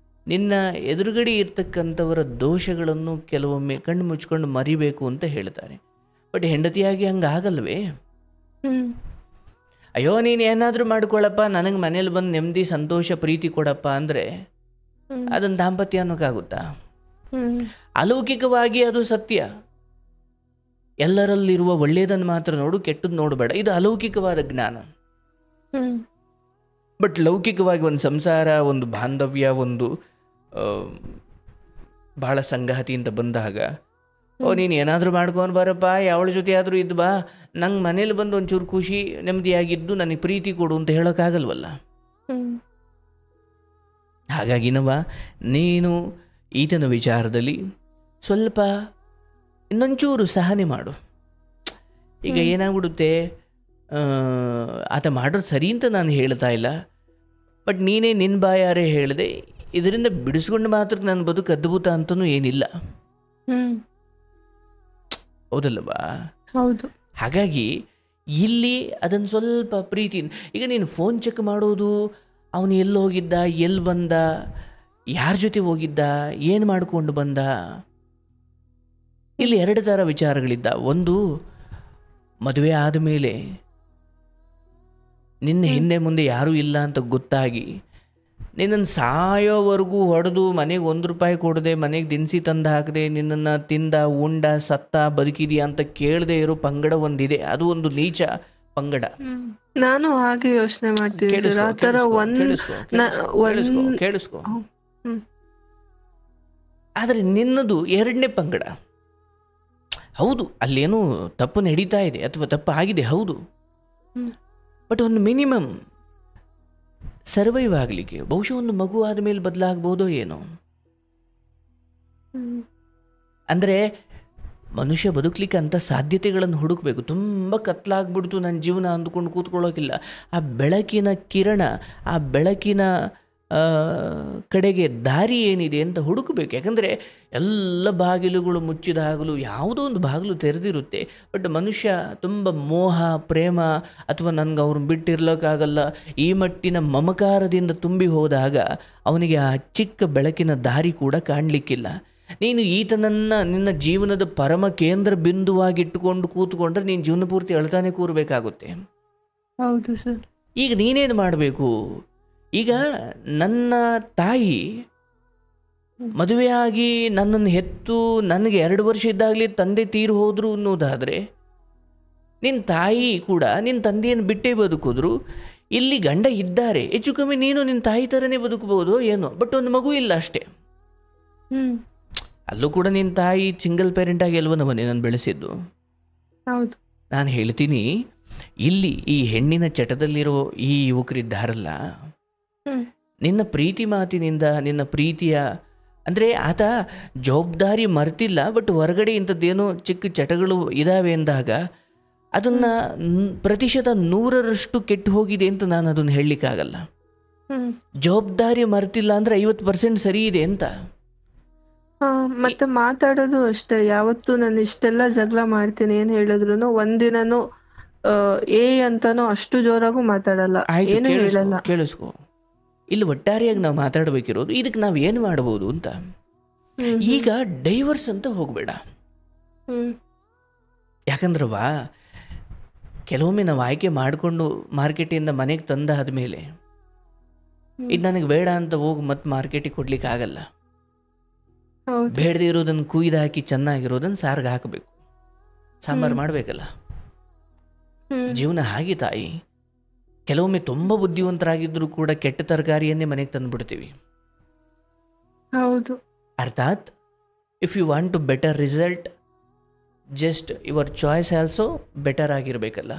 ನಿನ್ನ ಎದುರುಗಡೆ ಇರ್ತಕ್ಕಂಥವರ ದೋಷಗಳನ್ನು ಕೆಲವೊಮ್ಮೆ ಕಣ್ಣು ಮುಚ್ಕೊಂಡು ಮರಿಬೇಕು ಅಂತ ಹೇಳ್ತಾರೆ. ಬಟ್ ಹೆಂಡತಿಯಾಗಿ ಹಂಗಾಗಲ್ವೇ? ಅಯ್ಯೋ ನೀನು ಏನಾದರೂ ಮಾಡ್ಕೊಳ್ಳಪ್ಪ, ನನಗೆ ಮನೇಲಿ ಬಂದು ನೆಮ್ಮದಿ ಸಂತೋಷ ಪ್ರೀತಿ ಕೊಡಪ್ಪ ಅಂದರೆ ಅದನ್ನು ದಾಂಪತ್ಯ ಅನ್ನೋಕ್ಕಾಗುತ್ತಾ? ಅಲೌಕಿಕವಾಗಿ ಅದು ಸತ್ಯ. ಎಲ್ಲರಲ್ಲಿರುವ ಒಳ್ಳೆಯದನ್ನು ಮಾತ್ರ ನೋಡು, ಕೆಟ್ಟದ್ದು ನೋಡಬೇಡ. ಇದು ಅಲೌಕಿಕವಾದ ಜ್ಞಾನ. ಬಟ್ ಲೌಕಿಕವಾಗಿ ಒಂದು ಸಂಸಾರ, ಒಂದು ಬಾಂಧವ್ಯ, ಒಂದು ಭಾಳ ಸಂಗಾತಿ ಅಂತ ಬಂದಾಗ ನೀನು ಏನಾದರೂ ಮಾಡ್ಕೊಂಡು ಬರಪ್ಪ, ಯಾವಳ ಜೊತೆ ಆದರೂ ಇದ್ದು ಬಾ, ನಂಗೆ ಮನೇಲಿ ಬಂದು ಒಂಚೂರು ಖುಷಿ ನೆಮ್ಮದಿಯಾಗಿದ್ದು ನನಗೆ ಪ್ರೀತಿ ಕೊಡು ಅಂತ ಹೇಳೋಕ್ಕಾಗಲ್ವಲ್ಲ. ಹಾಗಾಗಿನವ ನೀನು ಈತನ ವಿಚಾರದಲ್ಲಿ ಸ್ವಲ್ಪ ಇನ್ನೊಂಚೂರು ಸಹನೆ ಮಾಡು. ಈಗ ಏನಾಗ್ಬಿಡುತ್ತೆ, ಆತ ಮಾಡೋದು ಸರಿ ಅಂತ ನಾನು ಹೇಳ್ತಾ ಇಲ್ಲ, ಬಟ್ ನೀನೇ ನಿನ್ನ ಬಾಯಾರೆ ಹೇಳಿದೆ, ಇದರಿಂದ ಬಿಡಿಸ್ಕೊಂಡು ಮಾತ್ರ ನನ್ನ ಬದುಕು ಅದ್ಭುತ ಅಂತನೂ ಏನಿಲ್ಲ, ಹೌದಲ್ಲವಾ?
ಹೌದು.
ಹಾಗಾಗಿ ಇಲ್ಲಿ ಅದನ್ನು ಸ್ವಲ್ಪ ಪ್ರೀತಿ. ಈಗ ನೀನು ಫೋನ್ ಚೆಕ್ ಮಾಡೋದು, ಅವನು ಎಲ್ಲಿ ಹೋಗಿದ್ದ, ಎಲ್ಲಿ ಬಂದ, ಯಾರ ಜೊತೆ ಹೋಗಿದ್ದ, ಏನು ಮಾಡಿಕೊಂಡು ಬಂದ, ಇಲ್ಲಿ 2 ಥರ ವಿಚಾರಗಳಿದ್ದ. ಒಂದು, ಮದುವೆ ಆದಮೇಲೆ ನಿನ್ನ ಹಿಂದೆ ಮುಂದೆ ಯಾರೂ ಇಲ್ಲ ಅಂತ ಗೊತ್ತಾಗಿ ನಿನ್ನನ್ನು ಸಾಯೋವರೆಗೂ ಹೊಡೆದು ಮನೆಗೆ 1 ರೂಪಾಯಿ ಕೊಡದೆ, ಮನೆಗೆ ದಿನಸಿ ತಂದು ಹಾಕದೆ, ನಿನ್ನನ್ನು ತಿಂದ ಉಂಡ ಸತ್ತ ಬದುಕಿದೆಯಾ ಅಂತ ಕೇಳದೆ ಇರೋ ಪಂಗಡ ಒಂದಿದೆ. ಅದು ಒಂದು ನೀಚ ಪಂಗಡ.
ನಾನು ಹಾಗೆ ಯೋಚನೆ ಮಾಡ್ತೀನಿ.
ಕೇಳಿಸ್ಕೊ. ಆದರೆ ನಿನ್ನದು 2ನೇ ಪಂಗಡ. ಹೌದು, ಅಲ್ಲೇನೋ ತಪ್ಪು ನಡೀತಾ ಇದೆ ಅಥವಾ ತಪ್ಪು ಆಗಿದೆ, ಹೌದು. ಬಟ್ ಒಂದು ಮಿನಿಮಮ್ ಸರ್ವೈವ್ ಆಗಲಿಕ್ಕೆ ಬಹುಶಃ ಒಂದು ಮಗು ಆದಮೇಲೆ ಬದಲಾಗಬಹುದೋ ಏನೋ. ಅಂದರೆ ಮನುಷ್ಯ ಬದುಕಲಿಕ್ಕೆ ಅಂಥ ಸಾಧ್ಯತೆಗಳನ್ನು ಹುಡುಕಬೇಕು. ತುಂಬ ಕತ್ಲಾಗ್ಬಿಡ್ತು ನನ್ನ ಜೀವನ ಅಂದ್ಕೊಂಡು ಕೂತ್ಕೊಳ್ಳೋಕ್ಕಿಲ್ಲ. ಆ ಬೆಳಕಿನ ಕಿರಣ, ಆ ಬೆಳಕಿನ ಕಡೆಗೆ ದಾರಿ ಏನಿದೆ ಅಂತ ಹುಡುಕಬೇಕು. ಯಾಕಂದರೆ ಎಲ್ಲ ಬಾಗಿಲುಗಳು ಮುಚ್ಚಿದಾಗಲೂ ಯಾವುದೋ ಒಂದು ಬಾಗಿಲು ತೆರೆದಿರುತ್ತೆ. ಬಟ್ ಮನುಷ್ಯ ತುಂಬ ಮೋಹ, ಪ್ರೇಮ ಅಥವಾ ನನಗೆ ಅವ್ರನ್ನ ಬಿಟ್ಟಿರ್ಲಿಕ್ಕಾಗಲ್ಲ ಈ ಮಟ್ಟಿನ ಮಮಕಾರದಿಂದ ತುಂಬಿ ಹೋದಾಗ ಅವನಿಗೆ ಆ ಚಿಕ್ಕ ಬೆಳಕಿನ ದಾರಿ ಕೂಡ ಕಾಣಲಿಕ್ಕಿಲ್ಲ. ನೀನು ಈತನನ್ನು ನಿನ್ನ ಜೀವನದ ಪರಮ ಕೇಂದ್ರ ಬಿಂದುವಾಗಿಟ್ಟುಕೊಂಡು ಕೂತ್ಕೊಂಡ್ರೆ ನೀನು ಜೀವನ ಪೂರ್ತಿ ಅಳ್ತಾನೆ ಕೂರಬೇಕಾಗುತ್ತೆ.
ಹೌದು ಸರ್.
ಈಗ ನೀನೇನು ಮಾಡಬೇಕು? ಈಗ ನನ್ನ ತಾಯಿ ಮದುವೆಯಾಗಿ ನನ್ನನ್ನು ಹೆತ್ತು ನನಗೆ 2 ವರ್ಷ ಇದ್ದಾಗಲೇ ತಂದೆ ತೀರು ಹೋದರು ಅನ್ನೋದಾದರೆ, ನಿನ್ನ ತಾಯಿ ಕೂಡ ನಿನ್ನ ತಂದೆಯನ್ನು ಬಿಟ್ಟೇ ಬದುಕಿದ್ರು. ಇಲ್ಲಿ ಗಂಡ ಇದ್ದಾರೆ, ಹೆಚ್ಚು ಕಮ್ಮಿ ನೀನು ನಿನ್ನ ತಾಯಿ ಥರನೇ ಬದುಕಬಹುದು ಏನೋ, ಬಟ್ ಒಂದು ಮಗು ಇಲ್ಲ ಅಷ್ಟೇ. ಅಲ್ಲೂ ಕೂಡ ನಿನ್ನ ತಾಯಿ ಸಿಂಗಲ್ ಪೇರೆಂಟಾಗಿ ಅಲ್ವನವನೇ ನಾನು ಬೆಳೆಸಿದ್ದು.
ಹೌದು.
ನಾನು ಹೇಳ್ತೀನಿ, ಇಲ್ಲಿ ಈ ಹೆಣ್ಣಿನ ಚಟದಲ್ಲಿರೋ ಈ ಯುವಕರಿದ್ದಾರಲ್ಲ, ನಿನ್ನ ಪ್ರೀತಿ ಮಾತಿನಿಂದ, ನಿನ್ನ ಪ್ರೀತಿಯ ಅಂದರೆ ಆತ ಜವಾಬ್ದಾರಿ ಮರ್ತಿಲ್ಲ, ಬಟ್ ಹೊರಗಡೆ ಇಂಥದ್ದೇನೋ ಚಿಕ್ಕ ಚಟಗಳು ಇದ್ದಾವೆ ಅಂದಾಗ ಅದನ್ನು ಪ್ರತಿಶತ 100ರಷ್ಟು ಕೆಟ್ಟು ಹೋಗಿದೆ ಅಂತ ನಾನು ಅದನ್ನು ಹೇಳಲಿಕ್ಕಾಗಲ್ಲ. ಜವಾಬ್ದಾರಿ ಮರ್ತಿಲ್ಲ ಅಂದರೆ 50% ಸರಿ ಇದೆ ಅಂತ.
ಮತ್ತೆ ಮಾತಾಡೋದು ಅಷ್ಟೇ. ಯಾವತ್ತು ನಾನು ಇಷ್ಟೆಲ್ಲ ಜಗಳ ಮಾಡ್ತೀನಿ ಏನ್ ಹೇಳಿದ್ರು ಒಂದಿನನೂ ಅಂತಾನೋ ಅಷ್ಟು ಜೋರಾಗೂ ಮಾತಾಡಲ್ಲ, ಏನು ಹೇಳಲ್ಲ.
ಕೇಳಿಸ್ಕೊ, ಇಲ್ಲಿ ಒಟ್ಟಾರೆಯಾಗಿ ನಾವು ಮಾತಾಡಬೇಕಿರೋದು ಇದಕ್ಕೆ ನಾವು ಏನು ಮಾಡ್ಬೋದು ಅಂತ. ಈಗ ಡೈವರ್ಸ್ ಅಂತ ಹೋಗಬೇಡ. ಯಾಕಂದ್ರವಾ ಕೆಲವೊಮ್ಮೆ ನಾವು ಆಯ್ಕೆ ಮಾಡಿಕೊಂಡು ಮಾರ್ಕೆಟಿಂದ ಮನೆಗೆ ತಂದಾದ ಮೇಲೆ ಇದು ನನಗೆ ಬೇಡ ಅಂತ ಹೋಗಿ ಮತ್ತೆ ಮಾರ್ಕೆಟಿಗೆ ಕೊಡ್ಲಿಕ್ಕೆ ಆಗಲ್ಲ. ಬೇಡದೇ ಇರೋದನ್ನು ಕುಯ್ದು ಹಾಕಿ ಚೆನ್ನಾಗಿರೋದನ್ನು ಸಾರಿಗೆ ಹಾಕಬೇಕು, ಸಾಂಬಾರು ಮಾಡಬೇಕಲ್ಲ. ಜೀವನ ಹಾಗೆ ತಾಯಿ. ಕೆಲವೊಮ್ಮೆ ತುಂಬ ಬುದ್ಧಿವಂತರಾಗಿದ್ದರೂ ಕೂಡ ಕೆಟ್ಟ ತರಕಾರಿಯನ್ನೇ ಮನೆಗೆ ತಂದುಬಿಡ್ತೀವಿ.
ಹೌದು.
ಅರ್ಥಾತ್ if you want to better result, just your choice also better ಆಗಿರಬೇಕಲ್ಲ.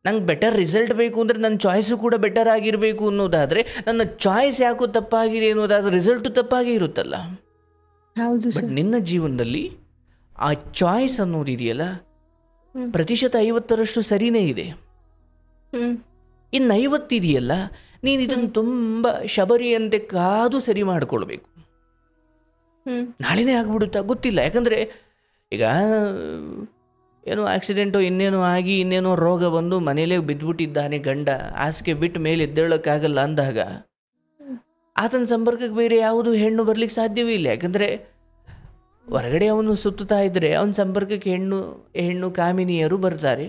ನಂಗೆ ಬೆಟರ್ ರಿಸಲ್ಟ್ ಬೇಕು ಅಂದರೆ ನನ್ನ ಚಾಯ್ಸು ಕೂಡ ಬೆಟರ್ ಆಗಿರಬೇಕು ಅನ್ನೋದಾದರೆ, ನನ್ನ ಚಾಯ್ಸ್ ಯಾಕೋ ತಪ್ಪಾಗಿದೆ ಅನ್ನೋದಾದ್ರೆ ರಿಸಲ್ಟು ತಪ್ಪಾಗಿ ಇರುತ್ತಲ್ಲ. ಬಟ್ ನಿನ್ನ ಜೀವನದಲ್ಲಿ ಆ ಚಾಯ್ಸ್ ಅನ್ನೋದಿದೆಯಲ್ಲ, ಪ್ರತಿಶತ 50ರಷ್ಟು ಸರಿನೇ ಇದೆ. ಇನ್ನು 50 ಇದೆಯಲ್ಲ, ನೀನು ಇದನ್ನು ತುಂಬ ಶಬರಿಯಂತೆ ಕಾದು ಸರಿ ಮಾಡಿಕೊಳ್ಬೇಕು. ನಾಳೆನೇ ಆಗ್ಬಿಡುತ್ತಾ ಗೊತ್ತಿಲ್ಲ. ಯಾಕಂದರೆ ಈಗ ಏನೋ ಆಕ್ಸಿಡೆಂಟು ಇನ್ನೇನೋ ಆಗಿ ಇನ್ನೇನೋ ರೋಗ ಬಂದು ಮನೇಲೇ ಬಿದ್ದುಬಿಟ್ಟಿದ್ದಾನೆ ಗಂಡ, ಹಾಸಿಗೆ ಬಿಟ್ಟು ಮೇಲೆ ಎದ್ದೇಳೋಕ್ಕಾಗಲ್ಲ ಅಂದಾಗ ಆತನ ಸಂಪರ್ಕಕ್ಕೆ ಬೇರೆ ಯಾವುದು ಹೆಣ್ಣು ಬರ್ಲಿಕ್ಕೆ ಸಾಧ್ಯವೇ ಇಲ್ಲ. ಯಾಕಂದರೆ ಹೊರಗಡೆ ಅವನು ಸುತ್ತುತ್ತಾ ಇದ್ದರೆ ಅವನ ಸಂಪರ್ಕಕ್ಕೆ ಹೆಣ್ಣು ಕಾಮಿನಿಯರು ಬರ್ತಾರೆ.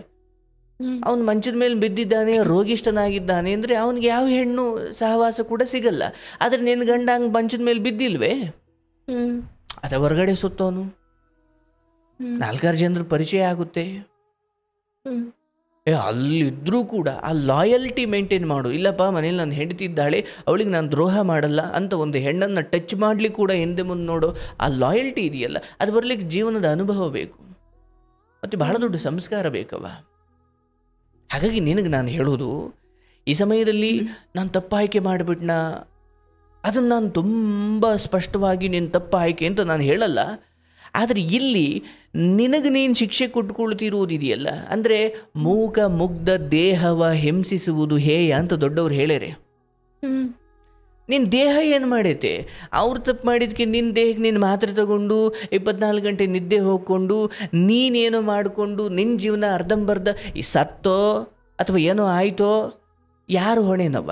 ಅವನು ಮಂಚದ ಮೇಲೆ ಬಿದ್ದಿದ್ದಾನೆ, ರೋಗಿಷ್ಠನಾಗಿದ್ದಾನೆ ಅಂದರೆ ಅವನಿಗೆ ಯಾವ ಹೆಣ್ಣು ಸಹವಾಸ ಕೂಡ ಸಿಗಲ್ಲ. ಆದರೆ ನಿನ್ನ ಗಂಡ ಹಂಗೆ ಮಂಚದ ಮೇಲೆ ಬಿದ್ದಿಲ್ವೇ, ಅದ ಹೊರಗಡೆ ಸುತ್ತವನು 4-6 ಜನರ ಪರಿಚಯ ಆಗುತ್ತೆ. ಅಲ್ಲಿದ್ದರೂ ಕೂಡ ಆ ಲಾಯಲ್ಟಿ ಮೇಂಟೈನ್ ಮಾಡು. ಇಲ್ಲಪ್ಪ ಮನೇಲಿ ನಾನು ಹೆಂಡತಿದ್ದಾಳೆ, ಅವಳಿಗೆ ನಾನು ದ್ರೋಹ ಮಾಡಲ್ಲ ಅಂತ ಒಂದು ಹೆಣ್ಣನ್ನು ಟಚ್ ಮಾಡಲಿಕ್ಕೆ ಕೂಡ ಹಿಂದೆ ಮುಂದೆ ನೋಡೋ ಆ ಲಾಯಲ್ಟಿ ಇದೆಯಲ್ಲ, ಅದು ಬರಲಿಕ್ಕೆ ಜೀವನದ ಅನುಭವ ಬೇಕು, ಮತ್ತು ಬಹಳ ದೊಡ್ಡ ಸಂಸ್ಕಾರ ಬೇಕವ. ಹಾಗಾಗಿ ನಿನಗೆ ನಾನು ಹೇಳೋದು, ಈ ಸಮಯದಲ್ಲಿ ನಾನು ತಪ್ಪು ಆಯ್ಕೆ ಮಾಡಿಬಿಟ್ನ, ಅದನ್ನು ನಾನು ತುಂಬ ಸ್ಪಷ್ಟವಾಗಿ ನೀನು ತಪ್ಪು ಆಯ್ಕೆ ಅಂತ ನಾನು ಹೇಳಲ್ಲ. ಆದರೆ ಇಲ್ಲಿ ನಿನಗೆ ನೀನು ಶಿಕ್ಷೆ ಕೊಟ್ಕೊಳ್ತಿರುವುದಿದೆಯಲ್ಲ, ಅಂದರೆ ಮೂಕ ಮುಗ್ಧ ದೇಹವ ಹಿಂಸಿಸುವುದು ಹೇಯ ಅಂತ ದೊಡ್ಡವ್ರು ಹೇಳ್ಯಾರೆ. ನಿನ್ನ ದೇಹ ಏನು ಮಾಡೈತೆ? ಅವ್ರು ತಪ್ಪು ಮಾಡಿದ್ಕೆ ನಿನ್ನ ದೇಹಕ್ಕೆ ನೀನು ಮಾತ್ರೆ ತಗೊಂಡು 24 ಗಂಟೆ ನಿದ್ದೆ ಹೋಗ್ಕೊಂಡು ನೀನೇನೋ ಮಾಡಿಕೊಂಡು ನಿನ್ನ ಜೀವನ ಅರ್ಧಂಬರ್ಧ ಸತ್ತೋ ಅಥವಾ ಏನೋ ಆಯಿತೋ, ಯಾರು ಹೊಣೆನವ?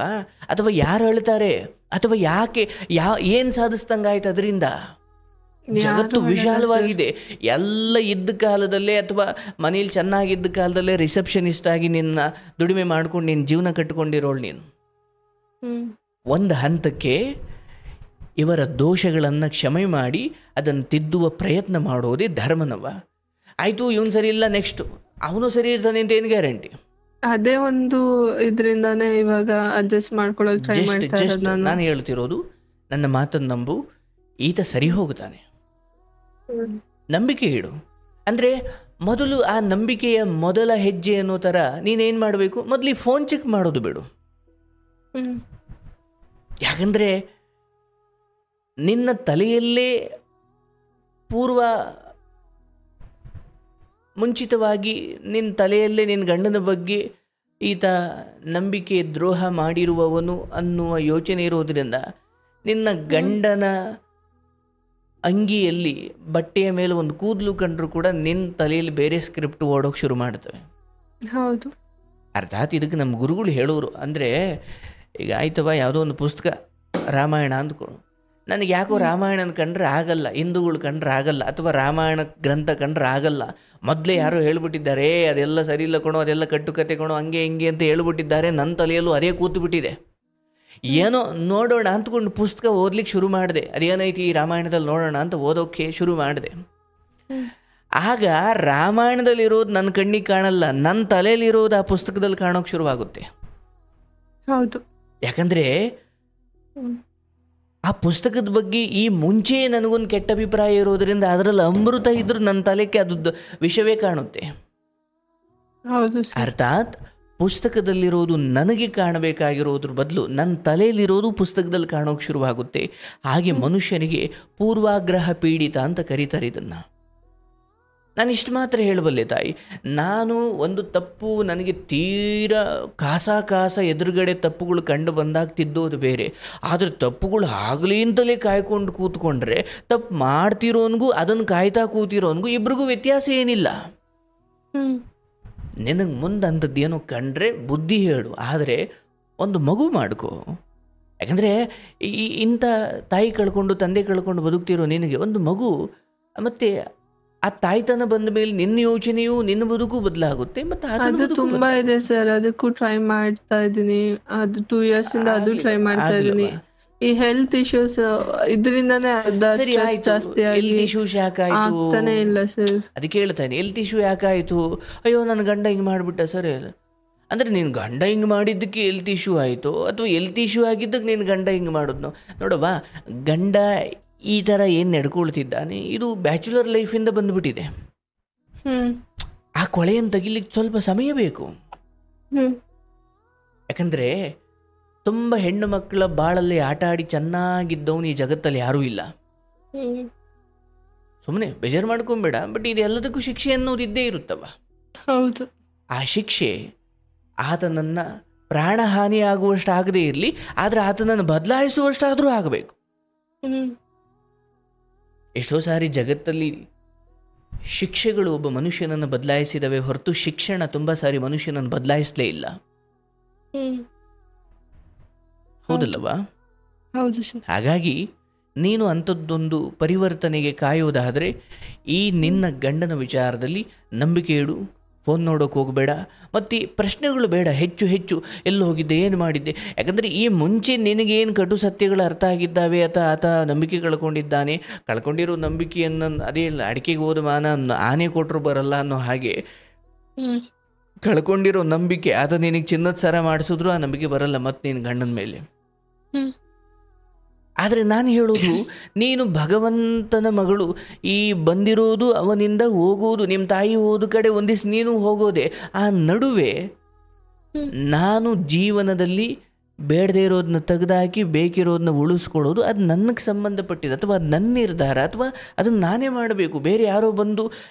ಅಥವಾ ಯಾರು ಅಳ್ತಾರೆ? ಅಥವಾ ಯಾಕೆ ಏನು ಸಾಧಿಸ್ದಂಗಾಯ್ತು ಅದರಿಂದ? ಜಗತ್ತು ವಿಶಾಲವಾಗಿದೆ. ಎಲ್ಲ ಇದ್ದ ಕಾಲದಲ್ಲೇ ಅಥವಾ ಮನೇಲಿ ಚೆನ್ನಾಗಿದ್ದ ಕಾಲದಲ್ಲೇ ರಿಸೆಪ್ಷನಿಸ್ಟ್ ಆಗಿ ನಿನ್ನ ದುಡಿಮೆ ಮಾಡ್ಕೊಂಡು ನಿನ್ನ ಜೀವನ ಕಟ್ಕೊಂಡಿರೋಳು ನೀನು. ಒಂದು ಹಂತಕ್ಕೆ ಇವರ ದೋಷಗಳನ್ನು ಕ್ಷಮೆ ಮಾಡಿ ಅದನ್ನು ತಿದ್ದುವ ಪ್ರಯತ್ನ ಮಾಡೋದೇ ಧರ್ಮನವ. ಆಯಿತು, ಇವನು ಸರಿ ಇಲ್ಲ, ನೆಕ್ಸ್ಟು ಅವನು ಸರಿ ಇರ್ತಾನೆ ಅಂತ ಏನು ಗ್ಯಾರಂಟಿ?
ಅದೇ ಒಂದು ಇದರಿಂದಾನೇ ಇವಾಗ ಅಡ್ಜಸ್ಟ್ ಮಾಡ್ಕೊಳ್ಳೋಕೆ ಟ್ರೈ ಮಾಡ್ತಾ ಇರೋದು.
ನಾನು ಹೇಳ್ತಿರೋದು, ನನ್ನ ಮಾತನ್ನು ನಂಬು, ಈತ ಸರಿ ಹೋಗ್ತಾನೆ, ನಂಬಿಕೆ ಇಡು. ಅಂದರೆ ಮೊದಲು ಆ ನಂಬಿಕೆಯ ಮೊದಲ ಹೆಜ್ಜೆ ಅನ್ನೋ ಥರ ನೀನೇನು ಮಾಡಬೇಕು, ಮೊದಲು ಈ ಫೋನ್ ಚೆಕ್ ಮಾಡೋದು ಬಿಡು. ಯಾಕಂದರೆ ನಿನ್ನ ತಲೆಯಲ್ಲೇ ಪೂರ್ವ ಮುಂಚಿತವಾಗಿ ನಿನ್ನ ತಲೆಯಲ್ಲೇ ನಿನ್ನ ಗಂಡನ ಬಗ್ಗೆ ಈತ ನಂಬಿಕೆ ದ್ರೋಹ ಮಾಡಿರುವವನು ಅನ್ನುವ ಯೋಚನೆ ಇರೋದರಿಂದ ನಿನ್ನ ಗಂಡನ ಅಂಗಿಯಲ್ಲಿ ಬಟ್ಟೆಯ ಮೇಲೆ ಒಂದು ಕೂದಲು ಕಂಡ್ರೂ ಕೂಡ ನಿನ್ನ ತಲೆಯಲ್ಲಿ ಬೇರೆ ಸ್ಕ್ರಿಪ್ಟ್ ಓಡೋಕೆ ಶುರು ಮಾಡ್ತವೆ.
ಹೌದು.
ಅರ್ಥಾತ್ ಇದಕ್ಕೆ ನಮ್ಮ ಗುರುಗಳು ಹೇಳೋರು. ಅಂದರೆ ಈಗ ಆಯ್ತವ ಯಾವುದೋ ಒಂದು ಪುಸ್ತಕ ರಾಮಾಯಣ ಅಂದ್ಕೊಂಡು ನನಗೆ ಯಾಕೋ ರಾಮಾಯಣನ ಕಂಡ್ರೆ ಆಗಲ್ಲ, ಹಿಂದೂಗಳು ಕಂಡ್ರೆ ಆಗಲ್ಲ, ಅಥವಾ ರಾಮಾಯಣ ಗ್ರಂಥ ಕಂಡ್ರೆ ಆಗಲ್ಲ, ಮೊದಲೇ ಯಾರೋ ಹೇಳ್ಬಿಟ್ಟಿದ್ದಾರೆ ಅದೆಲ್ಲ ಸರಿ ಇಲ್ಲ ಕಣೋ, ಅದೆಲ್ಲ ಕಟ್ಟುಕತೆ ಕಣೋ, ಹಂಗೆ ಹಿಂಗೆ ಅಂತ ಹೇಳ್ಬಿಟ್ಟಿದ್ದಾರೆ. ನನ್ನ ತಲೆಯಲ್ಲೂ ಅದೇ ಕೂತು ಬಿಟ್ಟಿದೆ. ಏನೋ ನೋಡೋಣ ಅಂದ್ಕೊಂಡು ಪುಸ್ತಕ ಓದ್ಲಿಕ್ಕೆ ಶುರು ಮಾಡಿದೆ. ಅದೇನೈತಿ ಈ ರಾಮಾಯಣದಲ್ಲಿ ನೋಡೋಣ ಅಂತ ಓದೋಕ್ಕೆ ಶುರು ಮಾಡಿದೆ. ಆಗ ರಾಮಾಯಣದಲ್ಲಿರೋದು ನನ್ನ ಕಣ್ಣಿಗೆ ಕಾಣಲ್ಲ, ನನ್ನ ತಲೆಯಲ್ಲಿರೋದು ಆ ಪುಸ್ತಕದಲ್ಲಿ ಕಾಣೋಕೆ ಶುರುವಾಗುತ್ತೆ.
ಹೌದು.
ಯಾಕಂದರೆ ಆ ಪುಸ್ತಕದ ಬಗ್ಗೆ ಈ ಮುಂಚೆ ನನಗೊಂದು ಕೆಟ್ಟ ಅಭಿಪ್ರಾಯ ಇರೋದರಿಂದ ಅದರಲ್ಲಿ ಅಮೃತ ಇದ್ರೂ ನನ್ನ ತಲೆಗೆ ಅದು ವಿಷಯವೇ ಕಾಣುತ್ತೆ. ಅರ್ಥಾತ್ ಪುಸ್ತಕದಲ್ಲಿರೋದು ನನಗೆ ಕಾಣಬೇಕಾಗಿರೋದ್ರ ಬದಲು ನನ್ನ ತಲೆಯಲ್ಲಿರೋದು ಪುಸ್ತಕದಲ್ಲಿ ಕಾಣೋಕೆ ಶುರುವಾಗುತ್ತೆ. ಹಾಗೆ ಮನುಷ್ಯನಿಗೆ ಪೂರ್ವಾಗ್ರಹ ಪೀಡಿತ ಅಂತ ಕರೀತಾರೆ ಇದನ್ನು. ನಾನು ಇಷ್ಟು ಮಾತ್ರ ಹೇಳಬಲ್ಲೆ ತಾಯಿ, ನಾನು ಒಂದು ತಪ್ಪು ನನಗೆ ತೀರಾ ಕಾಸ ಎದುರುಗಡೆ ತಪ್ಪುಗಳು ಕಂಡು ಬಂದಾಗ ತಿದ್ದೋದು ಬೇರೆ. ಆದರೆ ತಪ್ಪುಗಳು ಆಗಲಿ ಅಂತಲೇ ಕಾಯ್ಕೊಂಡು ಕೂತ್ಕೊಂಡ್ರೆ ತಪ್ಪು ಮಾಡ್ತಿರೋನ್ಗೂ ಅದನ್ನು ಕಾಯ್ತಾ ಕೂತಿರೋನ್ಗೂ ಇಬ್ರಿಗೂ ವ್ಯತ್ಯಾಸ ಏನಿಲ್ಲ. ನಿನಗೆ ಮುಂದೆ ಅಂಥದ್ದು ಏನೋ ಕಂಡ್ರೆ ಬುದ್ಧಿ ಹೇಳು, ಆದರೆ ಒಂದು ಮಗು ಮಾಡ್ಕೋ. ಯಾಕಂದರೆ ಇಂಥ ತಾಯಿ ಕಳ್ಕೊಂಡು ತಂದೆ ಕಳ್ಕೊಂಡು ಬದುಕ್ತಿರೋ ನಿನಗೆ ಒಂದು ಮಗು, ಮತ್ತು ಆ ತಾಯ್ತನ ಬಂದ ಮೇಲೆ ನಿನ್ನ ಯೋಚನೆಯು ನಿನ್ನ ಬದುಕು ಬದಲಾಗುತ್ತೆ. ಮತ್ತೆ
ಅದು ತುಂಬಾ ಇದೆ ಸರ್, ಅದಕ್ಕೂ ಟ್ರೈ ಮಾಡ್ತಾ ಇದ್ದೀನಿ. ಅದು 2 years ಇಂದ ಅದು ಟ್ರೈ ಮಾಡ್ತಾ ಇದ್ದೀನಿ. ಈ ಹೆಲ್ತ್ ಇಶ್ಯೂಸ್ ಇದರಿಂದಾನೇ ಜಾಸ್ತಿ ಆಗ್ತಾನೆ ಇಲ್ಲ ಸರ್.
ಅದಕ್ಕೆ ಹೇಳ್ತಾನೆ, ಹೆಲ್ತ್ ಇಶ್ಯೂ ಯಾಕಾಯ್ತು, ಅಯ್ಯೋ ನನ್ನ ಗಂಡ ಹಿಂಗೆ ಮಾಡಿಬಿಟ್ಟ ಸರ್. ಅಂದರೆ ನೀನು ಗಂಡ ಹಿಂಗೆ ಮಾಡಿದ್ದಕ್ಕೆ ಹೆಲ್ತ್ ಇಶ್ಯೂ ಆಯಿತು, ಅಥವಾ ಹೆಲ್ತ್ ಇಶ್ಯೂ ಆಗಿದ್ದಕ್ಕೆ ನೀನು ಗಂಡ ಹಿಂಗೆ ಮಾಡೋದು. ನೋಡವ್ವ, ಗಂಡ ಈ ಥರ ಏನು ನಡ್ಕೊಳ್ತಿದ್ದಾನೆ ಇದು ಬ್ಯಾಚುಲರ್ ಲೈಫಿಂದ ಬಂದುಬಿಟ್ಟಿದೆ. ಆ ಕೊಳೆಯನ್ನು ತೆಗಿಲಿಕ್ಕೆ ಸ್ವಲ್ಪ ಸಮಯ ಬೇಕು. ಯಾಕಂದರೆ ತುಂಬ ಹೆಣ್ಣು ಮಕ್ಕಳ ಬಾಳಲ್ಲಿ ಆಟ ಆಡಿ ಚೆನ್ನಾಗಿದ್ದವನು ಈ ಜಗತ್ತಲ್ಲಿ ಯಾರೂ ಇಲ್ಲ. ಸುಮ್ಮನೆ ಬೇಜಾರು ಮಾಡ್ಕೊಂಬೇಡ, ಬಟ್ ಇದೆಲ್ಲದಕ್ಕೂ ಶಿಕ್ಷೆ ಅನ್ನೋದು ಇದ್ದೇ ಇರುತ್ತವ.
ಹೌದು.
ಆ ಶಿಕ್ಷೆ ಆತನನ್ನು ಪ್ರಾಣಹಾನಿ ಆಗುವಷ್ಟು ಆಗದೇ ಇರಲಿ, ಆದರೆ ಆತನನ್ನು ಬದಲಾಯಿಸುವಷ್ಟಾದರೂ ಆಗಬೇಕು. ಎಷ್ಟೋ ಸಾರಿ ಜಗತ್ತಲ್ಲಿ ಶಿಕ್ಷೆಗಳು ಒಬ್ಬ ಮನುಷ್ಯನನ್ನು ಬದಲಾಯಿಸಿದವೆ ಹೊರತು ಶಿಕ್ಷಣ ತುಂಬ ಸಾರಿ ಮನುಷ್ಯನನ್ನು ಬದಲಾಯಿಸಲೇ ಇಲ್ಲ. ಹೌದಲ್ಲವಾ? ಹಾಗಾಗಿ ನೀನು ಅಂಥದ್ದೊಂದು ಪರಿವರ್ತನೆಗೆ ಕಾಯೋದಾದರೆ ಈ ನಿನ್ನ ಗಂಡನ ವಿಚಾರದಲ್ಲಿ ನಂಬಿಕೆ ಇಡು. ಫೋನ್ ನೋಡೋಕೆ ಹೋಗಬೇಡ, ಮತ್ತು ಪ್ರಶ್ನೆಗಳು ಬೇಡ ಹೆಚ್ಚು. ಎಲ್ಲಿ ಹೋಗಿದ್ದೆ, ಏನು ಮಾಡಿದ್ದೆ. ಯಾಕಂದರೆ ಈ ಮುಂಚೆ ನಿನಗೇನು ಕಟು ಸತ್ಯಗಳು ಅರ್ಥ ಆಗಿದ್ದಾವೆ, ಆತ ನಂಬಿಕೆ ಕಳ್ಕೊಂಡಿರೋ ನಂಬಿಕೆಯನ್ನು ಅದೇ ಅಡಿಕೆಗೆ ಹೋದ ಮಾನ ಆನೆ ಕೊಟ್ಟರು ಬರಲ್ಲ ಅನ್ನೋ ಹಾಗೆ ಕಳ್ಕೊಂಡಿರೋ ನಂಬಿಕೆ ಆತ ನಿನಗೆ ಚಿನ್ನದ ಸರ ಮಾಡಿಸಿದ್ರು ಆ ನಂಬಿಕೆ ಬರಲ್ಲ ಮತ್ತು ನಿನ್ನ ಗಂಡನ ಮೇಲೆ. ಆದರೆ ನಾನು ಹೇಳೋದು, ನೀನು ಭಗವಂತನ ಮಗಳು, ಈ ಬಂದಿರೋದು ಅವನಿಂದ ಹೋಗೋದು, ನಿಮ್ಮ ತಾಯಿ ಹೋದ ಕಡೆ ಒಂದಿವ್ಸ ನೀನು ಹೋಗೋದೆ. ಆ ನಡುವೆ ನಾನು ಜೀವನದಲ್ಲಿ ಬೇಡದೇ ಇರೋದನ್ನ ತೆಗೆದುಹಾಕಿ ಬೇಕಿರೋದನ್ನ ಉಳಿಸ್ಕೊಳ್ಳೋದು ಅದು ನನಗೆ ಸಂಬಂಧಪಟ್ಟಿದೆ, ಅಥವಾ ಅದು ನನ್ನ ನಿರ್ಧಾರ, ಅಥವಾ ಅದನ್ನು ನಾನೇ ಮಾಡಬೇಕು. ಬೇರೆ ಯಾರೋ ಬಂದು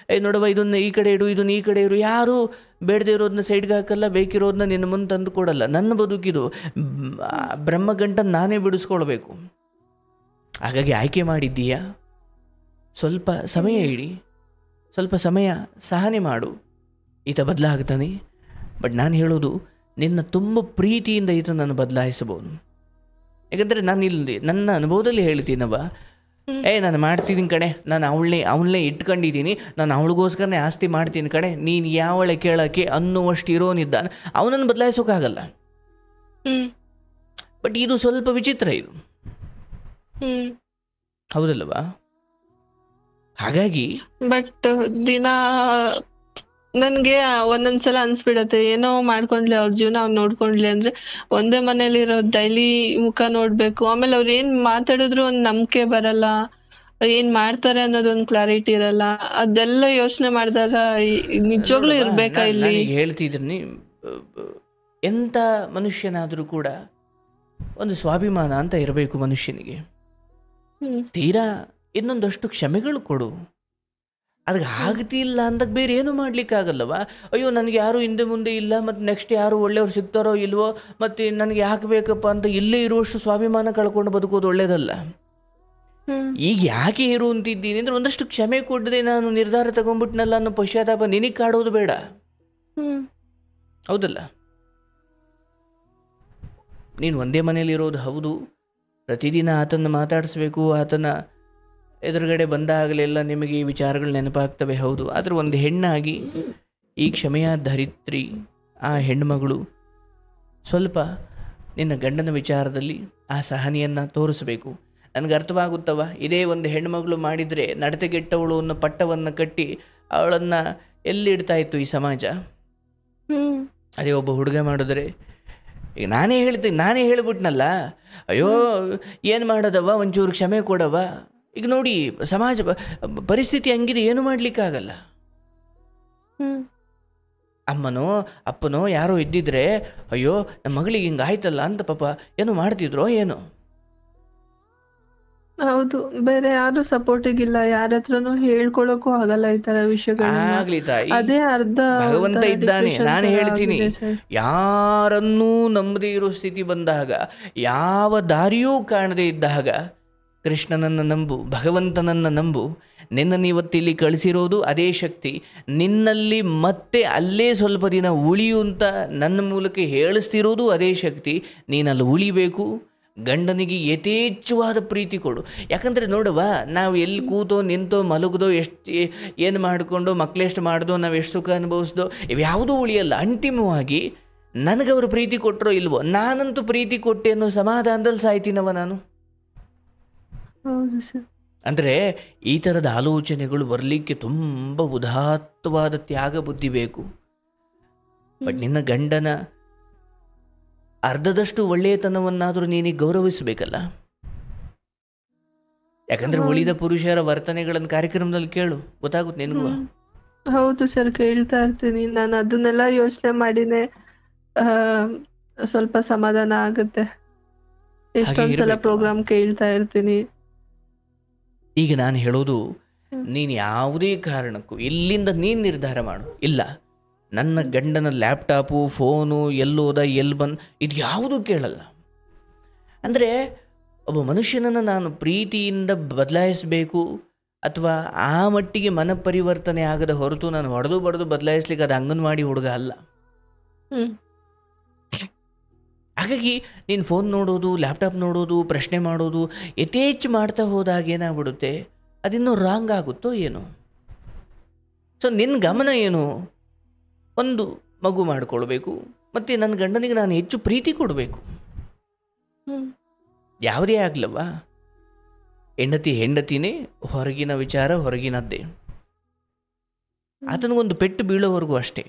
ನೋಡವ ಇದನ್ನು ಈ ಕಡೆ ಇಡು, ಇದನ್ನು ಈ ಕಡೆ ಇರು, ಯಾರೂ ಬೇಡದೇ ಇರೋದನ್ನ ಸೈಡ್ಗೆ ಹಾಕಲ್ಲ, ಬೇಕಿರೋದನ್ನ ನಿನ್ನ ಮುಂದೆ ತಂದು ಕೊಡಲ್ಲ. ನನ್ನ ಬದುಕಿದು, ಬ್ರಹ್ಮಗಂಟ ನಾನೇ ಬಿಡಿಸ್ಕೊಳ್ಬೇಕು. ಹಾಗಾಗಿ ಆಯ್ಕೆ ಮಾಡಿದ್ದೀಯಾ, ಸ್ವಲ್ಪ ಸಮಯ ಇಡಿ, ಸ್ವಲ್ಪ ಸಮಯ ಸಹನೆ ಮಾಡು, ಈತ ಬದಲಾಗ್ತಾನೆ. ಬಟ್ ನಾನು ಹೇಳೋದು, ನಿನ್ನ ತುಂಬ ಪ್ರೀತಿಯಿಂದ ಈತನನ್ನು ಬದಲಾಯಿಸಬಹುದು. ಯಾಕಂದರೆ ನಾನು ಇಲ್ಲಿ ನನ್ನ ಅನುಭವದಲ್ಲಿ ಹೇಳ್ತೀನವ, ನಾನು ಮಾಡ್ತೀನಿ ಕಣೆ, ನಾನು ಅವಳನ್ನೇ ಇಟ್ಕೊಂಡಿದ್ದೀನಿ, ನಾನು ಅವಳಿಗೋಸ್ಕರನೇ ಆಸ್ತಿ ಮಾಡ್ತೀನಿ ಕಣೆ, ನೀನು ಯಾವಳೆ ಕೇಳೋಕ್ಕೆ ಅನ್ನುವಷ್ಟು ಇರೋನಿದ್ದಾನೆ, ಅವನನ್ನು ಬದಲಾಯಿಸೋಕ್ಕಾಗಲ್ಲ. ಬಟ್ ಇದು ಸ್ವಲ್ಪ ವಿಚಿತ್ರ ಇದು, ಹೌದಲ್ವಾ? ಹಾಗಾಗಿ
ಬಟ್ ದಿನ ನನ್ಗೆ ಒಂದೊಂದ್ಸಲ ಅನ್ಸ್ಬಿಡತ್ತೆ, ಏನೋ ಮಾಡ್ಕೊಂಡ್ಲಿ, ಅವ್ರ ಜೀವನ ಅವ್ರು ನೋಡ್ಕೊಂಡ್ಲಿ ಅಂದ್ರೆ ಒಂದೇ ಮನೇಲಿರೋ ಡೈಲಿ ಮುಖ ನೋಡ್ಬೇಕು. ಆಮೇಲೆ ಅವ್ರು ಏನ್ ಮಾತಾಡಿದ್ರು ಒಂದ್ ನಂಬಿಕೆ ಬರಲ್ಲ, ಏನ್ ಮಾಡ್ತಾರೆ ಅನ್ನೋದೊಂದ್ ಕ್ಲಾರಿಟಿ ಇರಲ್ಲ. ಅದೆಲ್ಲ ಯೋಚನೆ ಮಾಡಿದಾಗ ನಿಜವಾಗ್ಲೂ ಇರ್ಬೇಕಾ ಇಲ್ಲಿ?
ಹೇಳ್ತಿದ್ದೀನಿ, ಎಂತ ಮನುಷ್ಯನಾದ್ರೂ ಕೂಡ ಒಂದು ಸ್ವಾಭಿಮಾನ ಅಂತ ಇರಬೇಕು ಮನುಷ್ಯನಿಗೆ. ತೀರಾ ಇನ್ನೊಂದಷ್ಟು ಕ್ಷಮೆಗಳು ಕೊಡು. ಅದಕ್ಕೆ ಆಗ್ತಿಲ್ಲ ಅಂದಾಗ ಬೇರೆ ಏನು ಮಾಡ್ಲಿಕ್ಕಾಗಲ್ಲವ. ಅಯ್ಯೋ ನನಗೆ ಯಾರು ಹಿಂದೆ ಮುಂದೆ ಇಲ್ಲ, ಮತ್ತು ನೆಕ್ಸ್ಟ್ ಯಾರು ಒಳ್ಳೆಯವ್ರು ಸಿಗ್ತಾರೋ ಇಲ್ವೋ, ಮತ್ತು ನನಗೆ ಯಾಕೆ ಬೇಕಪ್ಪ ಅಂತ ಇಲ್ಲೇ ಇರುವಷ್ಟು ಸ್ವಾಭಿಮಾನ ಕಳ್ಕೊಂಡು ಬದುಕೋದು ಒಳ್ಳೇದಲ್ಲ. ಈಗ ಯಾಕೆ ಇರು ಅಂತಿದ್ದೀನಿ ಅಂದರೆ ಒಂದಷ್ಟು ಕ್ಷಮೆ ಕೊಡದೆ ನಾನು ನಿರ್ಧಾರ ತಗೊಂಡ್ಬಿಟ್ನಲ್ಲ ಅನ್ನೋ ಪಶ್ಚಾತ್ತಾಪ ನಿನಗೆ ಕಾಡೋದು ಬೇಡ. ಹೌದಲ್ಲ? ನೀನು ಒಂದೇ ಮನೇಲಿರೋದು ಹೌದು, ಪ್ರತಿದಿನ ಆತನ ಮಾತಾಡಿಸ್ಬೇಕು, ಆತನ ಎದುರುಗಡೆ ಬಂದಾಗಲೆಲ್ಲ ನಿಮಗೆ ಈ ವಿಚಾರಗಳು ನೆನಪಾಗ್ತವೆ, ಹೌದು. ಆದರೆ ಒಂದು ಹೆಣ್ಣಾಗಿ ಈ ಕ್ಷಮೆಯ ಧರಿತ್ರಿ ಆ ಹೆಣ್ಣುಮಗಳು ಸ್ವಲ್ಪ ನಿನ್ನ ಗಂಡನ ವಿಚಾರದಲ್ಲಿ ಆ ಸಹನೆಯನ್ನು ತೋರಿಸಬೇಕು. ನನಗೆ ಅರ್ಥವಾಗುತ್ತವ, ಇದೇ ಒಂದು ಹೆಣ್ಣುಮಗಳು ಮಾಡಿದರೆ ನಡತೆಗೆಟ್ಟವಳು ಅನ್ನೋ ಪಟ್ಟವನ್ನು ಕಟ್ಟಿ ಅವಳನ್ನು ಎಲ್ಲಿಡ್ತಾ ಇತ್ತು ಈ ಸಮಾಜ. ಅದೇ ಒಬ್ಬ ಹುಡುಗ ಮಾಡಿದ್ರೆ, ಈಗ ನಾನೇ ಹೇಳ್ಬಿಟ್ನಲ್ಲ, ಅಯ್ಯೋ ಏನು ಮಾಡೋದವ, ಒಂಚೂರು ಕ್ಷಮೆ ಕೊಡವ. ಈಗ ನೋಡಿ ಸಮಾಜ ಪರಿಸ್ಥಿತಿ ಹಂಗಿದೆ, ಏನು ಮಾಡಲಿಕ್ಕಾಗಲ್ಲ. ಅಮ್ಮನೋ ಅಪ್ಪನೋ ಯಾರೋ ಇದ್ದಿದ್ರೆ, ಅಯ್ಯೋ ನಮ್ಮ ಮಗಳಿಗೆ ಹಿಂಗೆ ಆಯ್ತಲ್ಲ ಅಂತ ಪಾಪ ಏನೋ ಮಾಡ್ತಿದ್ರೋ ಏನೋ.
ಹೌದು, ಬೇರೆ ಯಾರು ಸಪೋರ್ಟಿಗಿಲ್ಲ, ಯಾರ ಹತ್ರನೂ ಹೇಳ್ಕೊಳಕ್ಕೂ ಆಗಲ್ಲ ಈ ತರ
ಆಗ್ಲಿ ತಾಯಿ,
ಅದೇ ಅರ್ಧ
ಭಗವಂತ ಇದ್ದಾನೆ. ನಾನು ಹೇಳ್ತೀನಿ, ಯಾರನ್ನೂ ನಂಬದೇ ಇರೋ ಸ್ಥಿತಿ ಬಂದಾಗ, ಯಾವ ದಾರಿಯೂ ಕಾಣದೇ ಇದ್ದಾಗ ಕೃಷ್ಣನನ್ನು ನಂಬು, ಭಗವಂತನನ್ನು ನಂಬು. ನಿನ್ನನ್ನು ಇವತ್ತಿಲ್ಲಿ ಕಳಿಸಿರೋದು ಅದೇ ಶಕ್ತಿ, ನಿನ್ನಲ್ಲಿ ಮತ್ತೆ ಅಲ್ಲೇ ಸ್ವಲ್ಪ ದಿನ ಉಳಿಯು ಅಂತ ನನ್ನ ಮೂಲಕ ಹೇಳಿಸ್ತಿರೋದು ಅದೇ ಶಕ್ತಿ. ನೀನಲ್ಲಿ ಉಳಿಬೇಕು. ಗಂಡನಿಗೆ ಯಥೇಚ್ಛವಾದ ಪ್ರೀತಿ ಕೊಡು. ಯಾಕಂದರೆ ನೋಡುವ, ನಾವು ಎಲ್ಲಿ ಕೂತೋ ನಿಂತೋ ಮಲಗದೋ ಏನು ಮಾಡಿಕೊಂಡು ಮಕ್ಕಳೆಷ್ಟು ಮಾಡ್ದೋ ನಾವು ಎಷ್ಟು ಸುಖ ಅನುಭವಿಸ್ದೋ ಇವ್ಯಾವುದೂ ಉಳಿಯಲ್ಲ. ಅಂತಿಮವಾಗಿ ನನಗವರು ಪ್ರೀತಿ ಕೊಟ್ಟರೋ ಇಲ್ವೋ, ನಾನಂತೂ ಪ್ರೀತಿ ಕೊಟ್ಟೆ ಅನ್ನೋ ಸಮಾಧಾನದಲ್ಲಿ ಸಾಯ್ತೀನವ ನಾನು. ಅಂದರೆ ಈ ಥರದ ಆಲೋಚನೆಗಳು ಬರಲಿಕ್ಕೆ ತುಂಬ ಉದಾತ್ತವಾದ ತ್ಯಾಗ ಬುದ್ಧಿ ಬೇಕು. ಬಟ್ ನಿನ್ನ ಗಂಡನ ಅರ್ಧದಷ್ಟು ಒಳ್ಳೆಯತನವನ್ನಾದರೂ ನೀನಿಗೆ ಗೌರವಿಸಬೇಕಲ್ಲ. ಯಾಕಂದ್ರೆ ಉಳಿದ ಪುರುಷರ ವರ್ತನೆಗಳನ್ನು ಕಾರ್ಯಕ್ರಮದಲ್ಲಿ ಕೇಳು, ಗೊತ್ತಾಗುತ್ತೆ ನಿನಗೂ.
ಹೌದು ಸರ್, ಕೇಳ್ತಾ ಇರ್ತೀನಿ ನಾನು, ಅದನ್ನೆಲ್ಲ ಯೋಚನೆ ಮಾಡಿನೇ ಸ್ವಲ್ಪ ಸಮಾಧಾನ ಆಗುತ್ತೆ. ಎಷ್ಟೊಂದ್ಸಲ ಪ್ರೋಗ್ರಾಮ್ ಕೇಳ್ತಾ ಇರ್ತೀನಿ.
ಈಗ ನಾನು ಹೇಳೋದು, ನೀನು ಯಾವುದೇ ಕಾರಣಕ್ಕೂ ಇಲ್ಲಿಂದ ನೀನು ನಿರ್ಧಾರ ಮಾಡು, ಇಲ್ಲ ನನ್ನ ಗಂಡನ ಲ್ಯಾಪ್ಟಾಪು ಫೋನು ಎಲ್ಲೋದ ಎಲ್ಲಿ ಬಂದು ಇದು ಯಾವುದೂ ಕೇಳಲ್ಲ. ಅಂದರೆ ಒಬ್ಬ ಮನುಷ್ಯನನ್ನು ನಾನು ಪ್ರೀತಿಯಿಂದ ಬದಲಾಯಿಸಬೇಕು ಅಥವಾ ಆ ಮಟ್ಟಿಗೆ ಮನಪರಿವರ್ತನೆ ಆಗದ ಹೊರತು ನಾನು ಹೊಡೆದು ಬಡ್ದು ಬದಲಾಯಿಸ್ಲಿಕ್ಕೆ ಅದು ಅಂಗನವಾಡಿ ಹುಡುಗ ಅಲ್ಲ. ಹಾಗಾಗಿ ನೀನು ಫೋನ್ ನೋಡೋದು, ಲ್ಯಾಪ್ಟಾಪ್ ನೋಡೋದು, ಪ್ರಶ್ನೆ ಮಾಡೋದು ಯಥೇಚ್ಛ ಮಾಡ್ತಾ ಹೋದಾಗ ಏನಾಗ್ಬಿಡುತ್ತೆ, ಅದಿನ್ನೂ ರಾಂಗ್ ಆಗುತ್ತೋ ಏನು. ಸೊ ನಿನ್ನ ಗಮನ ಏನು, ಒಂದು ಮಗು ಮಾಡಿಕೊಳ್ಬೇಕು, ಮತ್ತು ನನ್ನ ಗಂಡನಿಗೆ ನಾನು ಹೆಚ್ಚು ಪ್ರೀತಿ ಕೊಡಬೇಕು. ಯಾವುದೇ ಆಗಲವ್ವ, ಹೆಂಡತಿನೇ, ಹೊರಗಿನ ವಿಚಾರ ಹೊರಗಿನದ್ದೇ. ಆತನಿಗೊಂದು ಪೆಟ್ಟು ಬೀಳೋವರೆಗೂ ಅಷ್ಟೇ.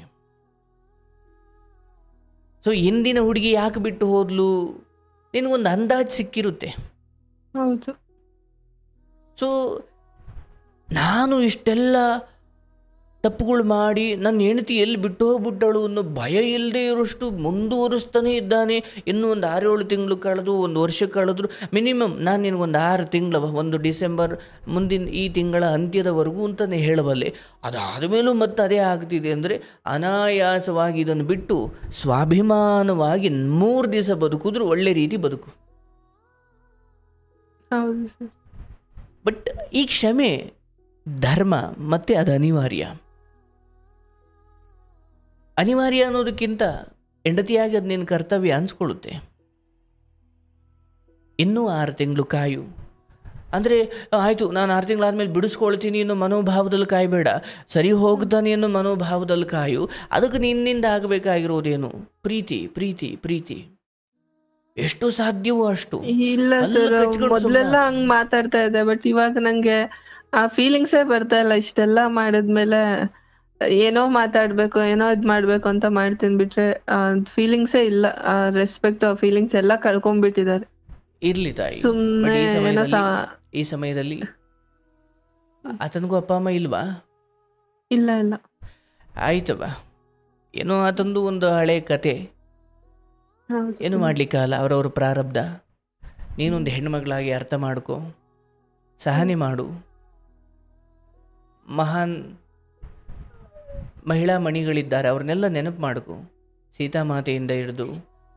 ಸೊ ಹಿಂದಿನ ಹುಡುಗಿ ಯಾಕೆ ಬಿಟ್ಟು ಹೋದ್ಲು, ನಿನಗೊಂದು ಅಂದಾಜು ಸಿಕ್ಕಿರುತ್ತೆ.
ಹೌದು.
ಸೊ ನಾನು ಇಷ್ಟೆಲ್ಲ ತಪ್ಪುಗಳು ಮಾಡಿ ನನ್ನ ಹೆಂಡತಿ ಎಲ್ಲಿ ಬಿಟ್ಟು ಹೋಗ್ಬಿಟ್ಟಳು ಅನ್ನೋ ಭಯ ಇಲ್ಲದೆ ಇರೋಷ್ಟು ಮುಂದುವರಿಸ್ತಾನೆ ಇದ್ದಾನೆ. ಇನ್ನೂ ಒಂದು 6-7 ತಿಂಗಳು ಕಳೆದು, ಒಂದು ವರ್ಷ ಕಳೆದ್ರು, ಮಿನಿಮಮ್ ನಾನು ನಿನಗೊಂದು 6 ತಿಂಗಳವ, ಒಂದು ಡಿಸೆಂಬರ್ ಮುಂದಿನ ಈ ತಿಂಗಳ ಅಂತ್ಯದವರೆಗೂ ಅಂತಲೇ ಹೇಳಬಲ್ಲೆ. ಅದಾದ ಮೇಲೂ ಮತ್ತೆ ಅದೇ ಆಗ್ತಿದೆ ಅಂದರೆ ಅನಾಯಾಸವಾಗಿ ಇದನ್ನು ಬಿಟ್ಟು ಸ್ವಾಭಿಮಾನವಾಗಿ 3 ದಿವಸ ಬದುಕಿದ್ರು ಒಳ್ಳೆ ರೀತಿ ಬದುಕು. ಬಟ್ ಈ ಕ್ಷಮೆ ಧರ್ಮ, ಮತ್ತು ಅದು ಅನಿವಾರ್ಯ ಅನ್ನೋದಕ್ಕಿಂತ ಹೆಂಡತಿಯಾಗಿ ಅದು ನಿನ್ನ ಕರ್ತವ್ಯ ಅನಿಸ್ಕೊಳ್ಳುತ್ತೆ. ಇನ್ನೂ 6 ತಿಂಗಳು ಕಾಯು ಅಂದರೆ ಆಯಿತು, ನಾನು 6 ತಿಂಗಳಾದ್ಮೇಲೆ ಬಿಡಿಸ್ಕೊಳ್ತೀನಿ ಅನ್ನೋ ಮನೋಭಾವದಲ್ಲಿ ಕಾಯಬೇಡ, ಸರಿ ಹೋಗ್ತಾನೆ ಅನ್ನೋ ಮನೋಭಾವದಲ್ಲಿ ಕಾಯು. ಅದಕ್ಕೆ ನಿನ್ನಿಂದ ಆಗಬೇಕಾಗಿರೋದೇನು, ಪ್ರೀತಿ ಪ್ರೀತಿ ಪ್ರೀತಿ, ಎಷ್ಟು ಸಾಧ್ಯವೋ ಅಷ್ಟು.
ಇಲ್ಲ ಸರ್, ಮೊದಲೆಲ್ಲ ಹಂಗ್ ಮಾತಾಡ್ತಾ ಇದ್ದೆ, ಬಟ್ ಇವಾಗ ನಂಗೆ ಆ ಫೀಲಿಂಗ್ಸೇ ಬರ್ತಾ ಇಲ್ಲ. ಇಷ್ಟೆಲ್ಲ ಮಾಡಿದ್ಮೇಲೆ ಏನೋ ಮಾತಾಡ್ಬೇಕು, ಏನೋ ಇದ್ ಮಾಡ್ಬೇಕು ಅಂತ ಮಾಡ್ತೀನಿ, ಬಿಟ್ರೆ ಫೀಲಿಂಗ್ಸೇ ಇಲ್ಲ. ರೆಸ್ಪೆಕ್ಟ್, ಆ ಫೀಲಿಂಗ್ಸ್ ಎಲ್ಲ ಕಳ್ಕೊಂಡ್ಬಿಟ್ಟಿದ್ದಾರೆ.
ಇರ್ಲಿ ತಾಯಿ,
ಸುಮ್ನೆ
ಈ ಸಮಯದಲ್ಲಿ ಆತನಿಗೂ ಅಪ್ಪ ಅಮ್ಮ ಇಲ್ವಾ?
ಇಲ್ಲ ಇಲ್ಲ.
ಆಯ್ತವ, ಏನೋ ಆತಂದು ಒಂದು ಹಳೆ ಕತೆ, ಏನು ಮಾಡ್ಲಿಕ್ಕಲ್ಲ, ಅವರವ್ರ ಪ್ರಾರಬ್ಧ. ನೀನೊಂದು ಹೆಣ್ಮಗಳಾಗಿ ಅರ್ಥ ಮಾಡ್ಕೊ. ಸಹನೆ ಮಾಡು. ಮಹಾನ್ ಮಹಿಳಾ ಮಣಿಗಳಿದ್ದಾರೆ, ಅವ್ರನ್ನೆಲ್ಲ ನೆನಪು ಮಾಡ್ಕೊ. ಸೀತಾಮಾತೆಯಿಂದ ಹಿಡಿದು,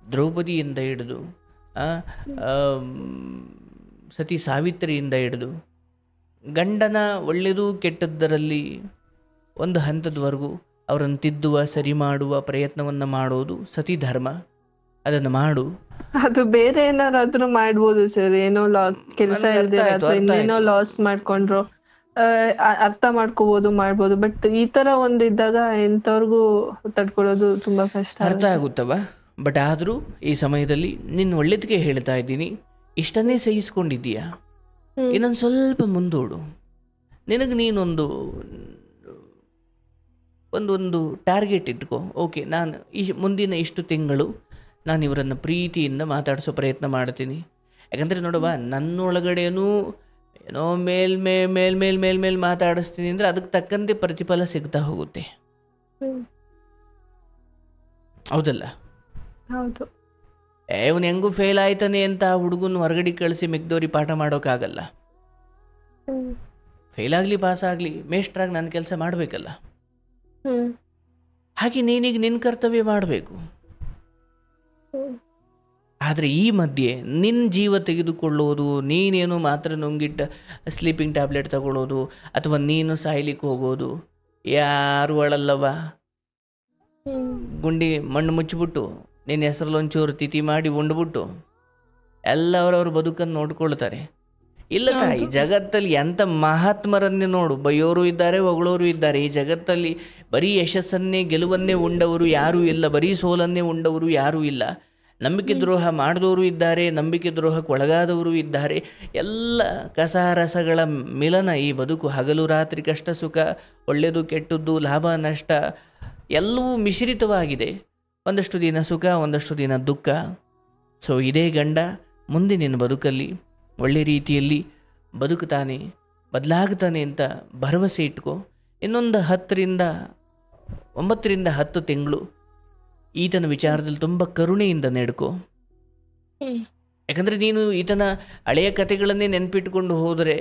ದ್ರೌಪದಿಯಿಂದ ಹಿಡಿದು, ಸತಿ ಸಾವಿತ್ರಿಯಿಂದ ಹಿಡಿದು, ಗಂಡನ ಒಳ್ಳೆಯದು ಕೆಟ್ಟದ್ದರಲ್ಲಿ ಒಂದು ಹಂತದವರೆಗೂ ಅವರನ್ನು ತಿದ್ದುವ, ಸರಿ ಮಾಡುವ ಪ್ರಯತ್ನವನ್ನು ಮಾಡೋದು ಸತಿ ಧರ್ಮ. ಅದನ್ನು ಮಾಡು.
ಅದು ಬೇರೆ ಏನಾರಾದ್ರೂ ಮಾಡ್ಬೋದು ಸರ್, ಏನೋ ಕೆಲಸ ಇನ್ನೇನೋ ಲಾಸ್ ಮಾಡ್ಕೊಂಡ್ರು ಅರ್ಥ ಮಾಡ್ಕೋಬಹುದು, ಮಾಡ್ಬೋದು. ಬಟ್ ಈ ತರ ಒಂದು ಇದ್ದಾಗ ಎಂತವ್ರಿಗೂ ತಡ್ಕೊಳ್ಳೋದು ತುಂಬಾ ಕಷ್ಟ.
ಅರ್ಥ ಆಗುತ್ತವ. ಬಟ್ ಆದರೂ ಈ ಸಮಯದಲ್ಲಿ ನಿನ್ನ ಒಳ್ಳೇದಕ್ಕೆ ಹೇಳ್ತಾ ಇದ್ದೀನಿ, ಇಷ್ಟನ್ನೇ ಸಹಿಸ್ಕೊಂಡಿದ್ದೀಯಾ, ಇನ್ನೊಂದು ಸ್ವಲ್ಪ ಮುಂದೋಡು. ನಿನಗೆ ನೀನೊಂದು ಒಂದು ಟಾರ್ಗೆಟ್ ಇಟ್ಕೋ. ಓಕೆ, ನಾನು ಮುಂದಿನ ಇಷ್ಟು ತಿಂಗಳು ನಾನು ಇವರನ್ನು ಪ್ರೀತಿಯಿಂದ ಮಾತಾಡಿಸೋ ಪ್ರಯತ್ನ ಮಾಡ್ತೀನಿ. ಯಾಕಂದರೆ ನೋಡುವ, ನನ್ನೊಳಗಡೆನೂ ಏನೋ ಮೇಲ್ ಮಾತಾಡಿಸ್ತೀನಿ ಅಂದರೆ ಅದಕ್ಕೆ ತಕ್ಕಂತೆ ಪ್ರತಿಫಲ ಸಿಗ್ತಾ ಹೋಗುತ್ತೆ. ಹೌದಲ್ಲ?
ಹೌದು.
ಇವನು ಹೆಂಗೂ ಫೇಲ್ ಆಯ್ತಾನೆ ಅಂತ ಹುಡುಗನ ಹೊರಗಡೆ ಕಳಿಸಿ ಮಿಗ್ದೋರಿ ಪಾಠ ಮಾಡೋಕ್ಕಾಗಲ್ಲ. ಫೇಲ್ ಆಗಲಿ ಪಾಸ್ ಆಗಲಿ ಮೇಷ್ಟ್ರಾಗಿ ನನ್ನ ಕೆಲಸ ಮಾಡಬೇಕಲ್ಲ. ಹಾಗೆ ನೀನೀಗ ನಿನ್ನ ಕರ್ತವ್ಯ ಮಾಡಬೇಕು. ಆದರೆ ಈ ಮಧ್ಯೆ ನಿನ್ನ ಜೀವ ತೆಗೆದುಕೊಳ್ಳೋದು, ನೀನೇನು ಮಾತ್ರ ನುಂಗಿಟ್ಟ ಸ್ಲೀಪಿಂಗ್ ಟ್ಯಾಬ್ಲೆಟ್ ತಗೊಳ್ಳೋದು, ಅಥವಾ ನೀನು ಸಾಯ್ಲಿಕ್ಕೆ ಹೋಗೋದು ಯಾರು ಅಳಲ್ಲವ. ಗುಂಡಿ ಮಣ್ಣು ಮುಚ್ಚಿಬಿಟ್ಟು ನಿನ್ನ ಹೆಸರಲ್ಲಿ ಒಂಚೂರು ತಿಥಿ ಮಾಡಿ ಉಂಡ್ಬಿಟ್ಟು ಎಲ್ಲ ಅವರವ್ರ ಬದುಕನ್ನು ನೋಡ್ಕೊಳ್ತಾರೆ. ಇಲ್ಲ ತಾಯಿ, ಜಗತ್ತಲ್ಲಿ ಎಂಥ ಮಹಾತ್ಮರನ್ನೇ ನೋಡು, ಬೈಯೋರು ಇದ್ದಾರೆ, ಹೊಗಳೋರು ಇದ್ದಾರೆ. ಈ ಜಗತ್ತಲ್ಲಿ ಬರೀ ಯಶಸ್ಸನ್ನೇ, ಗೆಲುವನ್ನೇ ಉಂಡವರು ಯಾರೂ ಇಲ್ಲ, ಬರೀ ಸೋಲನ್ನೇ ಉಂಡವರು ಯಾರೂ ಇಲ್ಲ. ನಂಬಿಕೆ ದ್ರೋಹ ಮಾಡಿದವರು ಇದ್ದಾರೆ, ನಂಬಿಕೆ ದ್ರೋಹಕ್ಕೆ ಒಳಗಾದವರು ಇದ್ದಾರೆ. ಎಲ್ಲ ಕಸರಸಗಳ ಮಿಲನ ಈ ಬದುಕು. ಹಗಲು ರಾತ್ರಿ, ಕಷ್ಟ ಸುಖ, ಒಳ್ಳೆಯದು ಕೆಟ್ಟದ್ದು, ಲಾಭ ನಷ್ಟ ಎಲ್ಲವೂ ಮಿಶ್ರಿತವಾಗಿದೆ. ಒಂದಷ್ಟು ದಿನ ಸುಖ, ಒಂದಷ್ಟು ದಿನ ದುಃಖ. ಸೊ ಇದೇ ಗಂಡ ಮುಂದೆ ನಿನ್ನ ಬದುಕಲ್ಲಿ ಒಳ್ಳೆ ರೀತಿಯಲ್ಲಿ ಬದುಕುತ್ತಾನೆ, ಬದಲಾಗುತ್ತಾನೆ ಅಂತ ಭರವಸೆ ಇಟ್ಕೋ. ಇನ್ನೊಂದು 9 ರಿಂದ 10 ತಿಂಗಳು ಈತನ ವಿಚಾರದಲ್ಲಿ ತುಂಬ ಕರುಣೆಯಿಂದ ನಡ್ಕೋ. ಯಾಕಂದರೆ ನೀನು ಈತನ ಹಳೆಯ ಕಥೆಗಳನ್ನೇ ನೆನಪಿಟ್ಕೊಂಡು ಹೋದರೆ,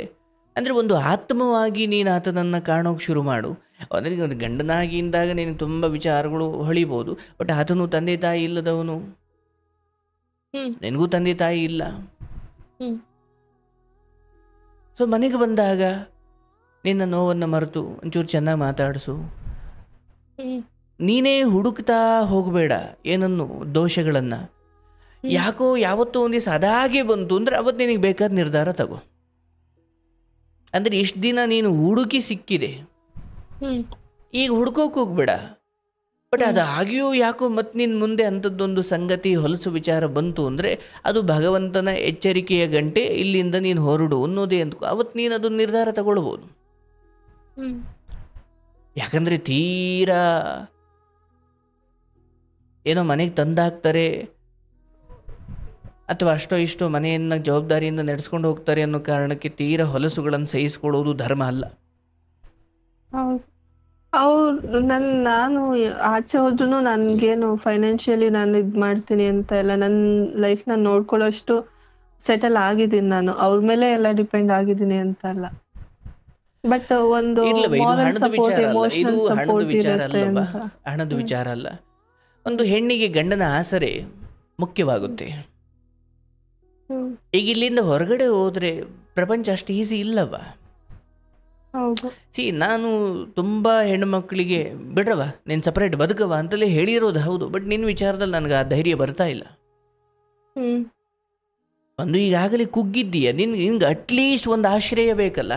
ಅಂದರೆ ಒಂದು ಆತ್ಮವಾಗಿ ನೀನು ಆತನನ್ನು ಕಾಣೋಕೆ ಶುರು ಮಾಡು. ಅಂದರೆ ಒಂದು ಗಂಡನಾಗಿ ಇಂದಾಗ ನಿನಗೆ ತುಂಬ ವಿಚಾರಗಳು ಹೊಳಿಬೋದು. ಬಟ್ ಆತನು ತಂದೆ ತಾಯಿ ಇಲ್ಲದವನು, ನಿನಗೂ ತಂದೆ ತಾಯಿ ಇಲ್ಲ. ಸೊ ಮನೆಗೆ ಬಂದಾಗ ನಿನ್ನ ನೋವನ್ನು ಮರೆತು ಒಂಚೂರು ಚೆನ್ನಾಗಿ ಮಾತಾಡಿಸು. ನೀನೇ ಹುಡುಕ್ತಾ ಹೋಗಬೇಡ ಏನನ್ನು ದೋಷಗಳನ್ನು. ಯಾಕೋ ಯಾವತ್ತೋ ಒಂದು ದಿವಸ ಅದಾಗೆ ಬಂತು ಅಂದರೆ ಅವತ್ತು ನಿನಗೆ ಬೇಕಾದ ನಿರ್ಧಾರ ತಗೋ. ಅಂದರೆ ಇಷ್ಟು ದಿನ ನೀನು ಹುಡುಕಿ ಸಿಕ್ಕಿದೆ, ಈಗ ಹುಡ್ಕೋಕೆ ಹೋಗ್ಬೇಡ. ಬಟ್ ಅದು ಆಗಿಯೋ ಯಾಕೋ ಮತ್ತೆ ನಿನ್ನ ಮುಂದೆ ಅಂಥದ್ದೊಂದು ಸಂಗತಿ, ಹೊಲಸು ವಿಚಾರ ಬಂತು ಅಂದರೆ ಅದು ಭಗವಂತನ ಎಚ್ಚರಿಕೆಯ ಗಂಟೆ, ಇಲ್ಲಿಂದ ನೀನು ಹೊರಡು ಅನ್ನೋದೇ ಅಂದ್ಕೋ. ಅವತ್ತು ನೀನು ಅದನ್ನು ನಿರ್ಧಾರ ತಗೊಳ್ಬೋದು. ಯಾಕಂದರೆ ತೀರಾ ಏನೋ ಮನೆಗೆ ತಂದಾಕ್ತಾರೆ ಅಥವಾ ಅಷ್ಟೋ ಇಷ್ಟೋ ಮನೆಯನ್ನು ಜವಾಬ್ದಾರಿಯಿಂದ ನಡೆಸ್ಕೊಂಡು ಹೋಗ್ತಾರೆ ಅನ್ನೋ ಕಾರಣಕ್ಕೆ ತೀರಾ ಹೊಲಸುಗಳನ್ನು ಸಹಿಸ್ಕೊಳ್ಳೋದು ಧರ್ಮ ಅಲ್ಲ.
ನಾನು ಆಚೆ ಹೋದ್ರು ನನ್ಗೇನು ಫೈನಾನ್ಷಿಯಲಿ ನಾನು ಇದ್ ಮಾಡ್ತೀನಿ ಅಂತ ಎಲ್ಲ, ನನ್ನ ಲೈಫ್ ನಾನು ನೋಡ್ಕೊಳ್ಳೋಷ್ಟು ಸೆಟಲ್ ಆಗಿದ್ದೀನಿ. ನಾನು ಅವ್ರ ಮೇಲೆ ಎಲ್ಲ ಡಿಪೆಂಡ್ ಆಗಿದ್ದೀನಿ ಅಂತ ಅಲ್ಲ. ಬಟ್ ಒಂದು
ಹಣದ ವಿಚಾರ ಅಲ್ಲ. ಒಂದು ಹೆಣ್ಣಿಗೆ ಗಂಡನ ಆಸರೆ ಮುಖ್ಯವಾಗುತ್ತೆ. ಈಗ ಇಲ್ಲಿಂದ ಹೊರಗಡೆ ಹೋದ್ರೆ ಪ್ರಪಂಚ ಅಷ್ಟು ಈಸಿ ಇಲ್ಲವ. ನಾನು ತುಂಬ ಹೆಣ್ಣುಮಕ್ಕಳಿಗೆ ಬಿಡ್ರವ, ನೀನು ಸಪ್ರೇಟ್ ಬದುಕವ ಅಂತಲೇ ಹೇಳಿರೋದು ಹೌದು. ಬಟ್ ನಿನ್ನ ವಿಚಾರದಲ್ಲಿ ನನಗೆ ಆ ಧೈರ್ಯ ಬರ್ತಾ ಇಲ್ಲ. ಒಂದು ಈಗಾಗಲೇ ಕುಗ್ಗಿದ್ದೀಯ, ನಿನ್ಗೆ ಅಟ್ಲೀಸ್ಟ್ ಒಂದು ಆಶ್ರಯ ಬೇಕಲ್ಲ.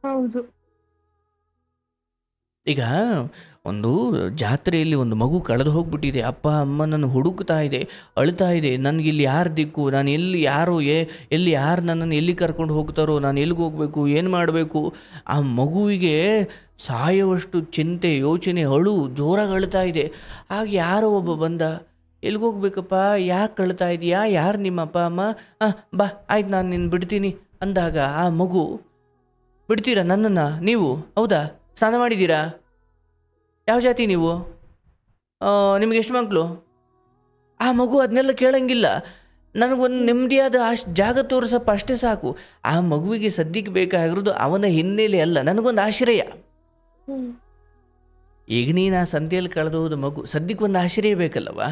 ಹೌದು.
ಈಗ ಒಂದು ಜಾತ್ರೆಯಲ್ಲಿ ಒಂದು ಮಗು ಕಳೆದು ಹೋಗ್ಬಿಟ್ಟಿದೆ, ಅಪ್ಪ ಅಮ್ಮನನ್ನು ಹುಡುಕ್ತಾ ಇದೆ, ಅಳ್ತಾ ಇದೆ. ನನಗಿಲ್ಲಿ ಯಾರು ದಿಕ್ಕು, ನಾನು ಎಲ್ಲಿ ಯಾರು ನನ್ನನ್ನು ಎಲ್ಲಿ ಕರ್ಕೊಂಡು ಹೋಗ್ತಾರೋ, ನಾನು ಎಲ್ಲಿಗೆ ಹೋಗಬೇಕು, ಏನು ಮಾಡಬೇಕು. ಆ ಮಗುವಿಗೆ ಸಾಯುವಷ್ಟು ಚಿಂತೆ, ಯೋಚನೆ, ಜೋರಾಗಿ ಅಳ್ತಾ ಇದೆ. ಆಗ ಯಾರೋ ಒಬ್ಬ ಬಂದ, ಎಲ್ಲಿಗೋಗ್ಬೇಕಪ್ಪ, ಯಾಕೆ ಅಳ್ತಾ ಇದೆಯಾ, ಯಾರು ನಿಮ್ಮ ಅಪ್ಪ ಅಮ್ಮ, ಬಾ ಆಯ್ತು ನಾನು ನಿನ್ನ ಬಿಡ್ತೀನಿ ಅಂದಾಗ ಆ ಮಗು, ಬಿಡ್ತೀರಾ ನನ್ನನ್ನು ನೀವು? ಹೌದಾ, ಸ್ನಾನ ಮಾಡಿದ್ದೀರಾ, ಯಾವ ಜಾತಿ ನೀವು, ನಿಮಗೆ ಎಷ್ಟು ಮಕ್ಕಳು? ಆ ಮಗು ಅದನ್ನೆಲ್ಲ ಕೇಳಂಗಿಲ್ಲ. ನನಗೊಂದು ನೆಮ್ಮದಿಯಾದ ಜಾಗ ತೋರಿಸಪ್ಪ, ಅಷ್ಟೇ ಸಾಕು. ಆ ಮಗುವಿಗೆ ಸದ್ಯಕ್ಕೆ ಬೇಕಾಗಿರೋದು ಅವನ ಹಿನ್ನೆಲೆ ಅಲ್ಲ, ನನಗೊಂದು ಆಶ್ರಯ. ಈಗ ನೀನು ಆ ಸಂತೆಯಲ್ಲಿ ಕಳೆದೋದ ಮಗು, ಸದ್ಯಕ್ಕೆ ಒಂದು ಆಶ್ರಯ ಬೇಕಲ್ಲವಾ?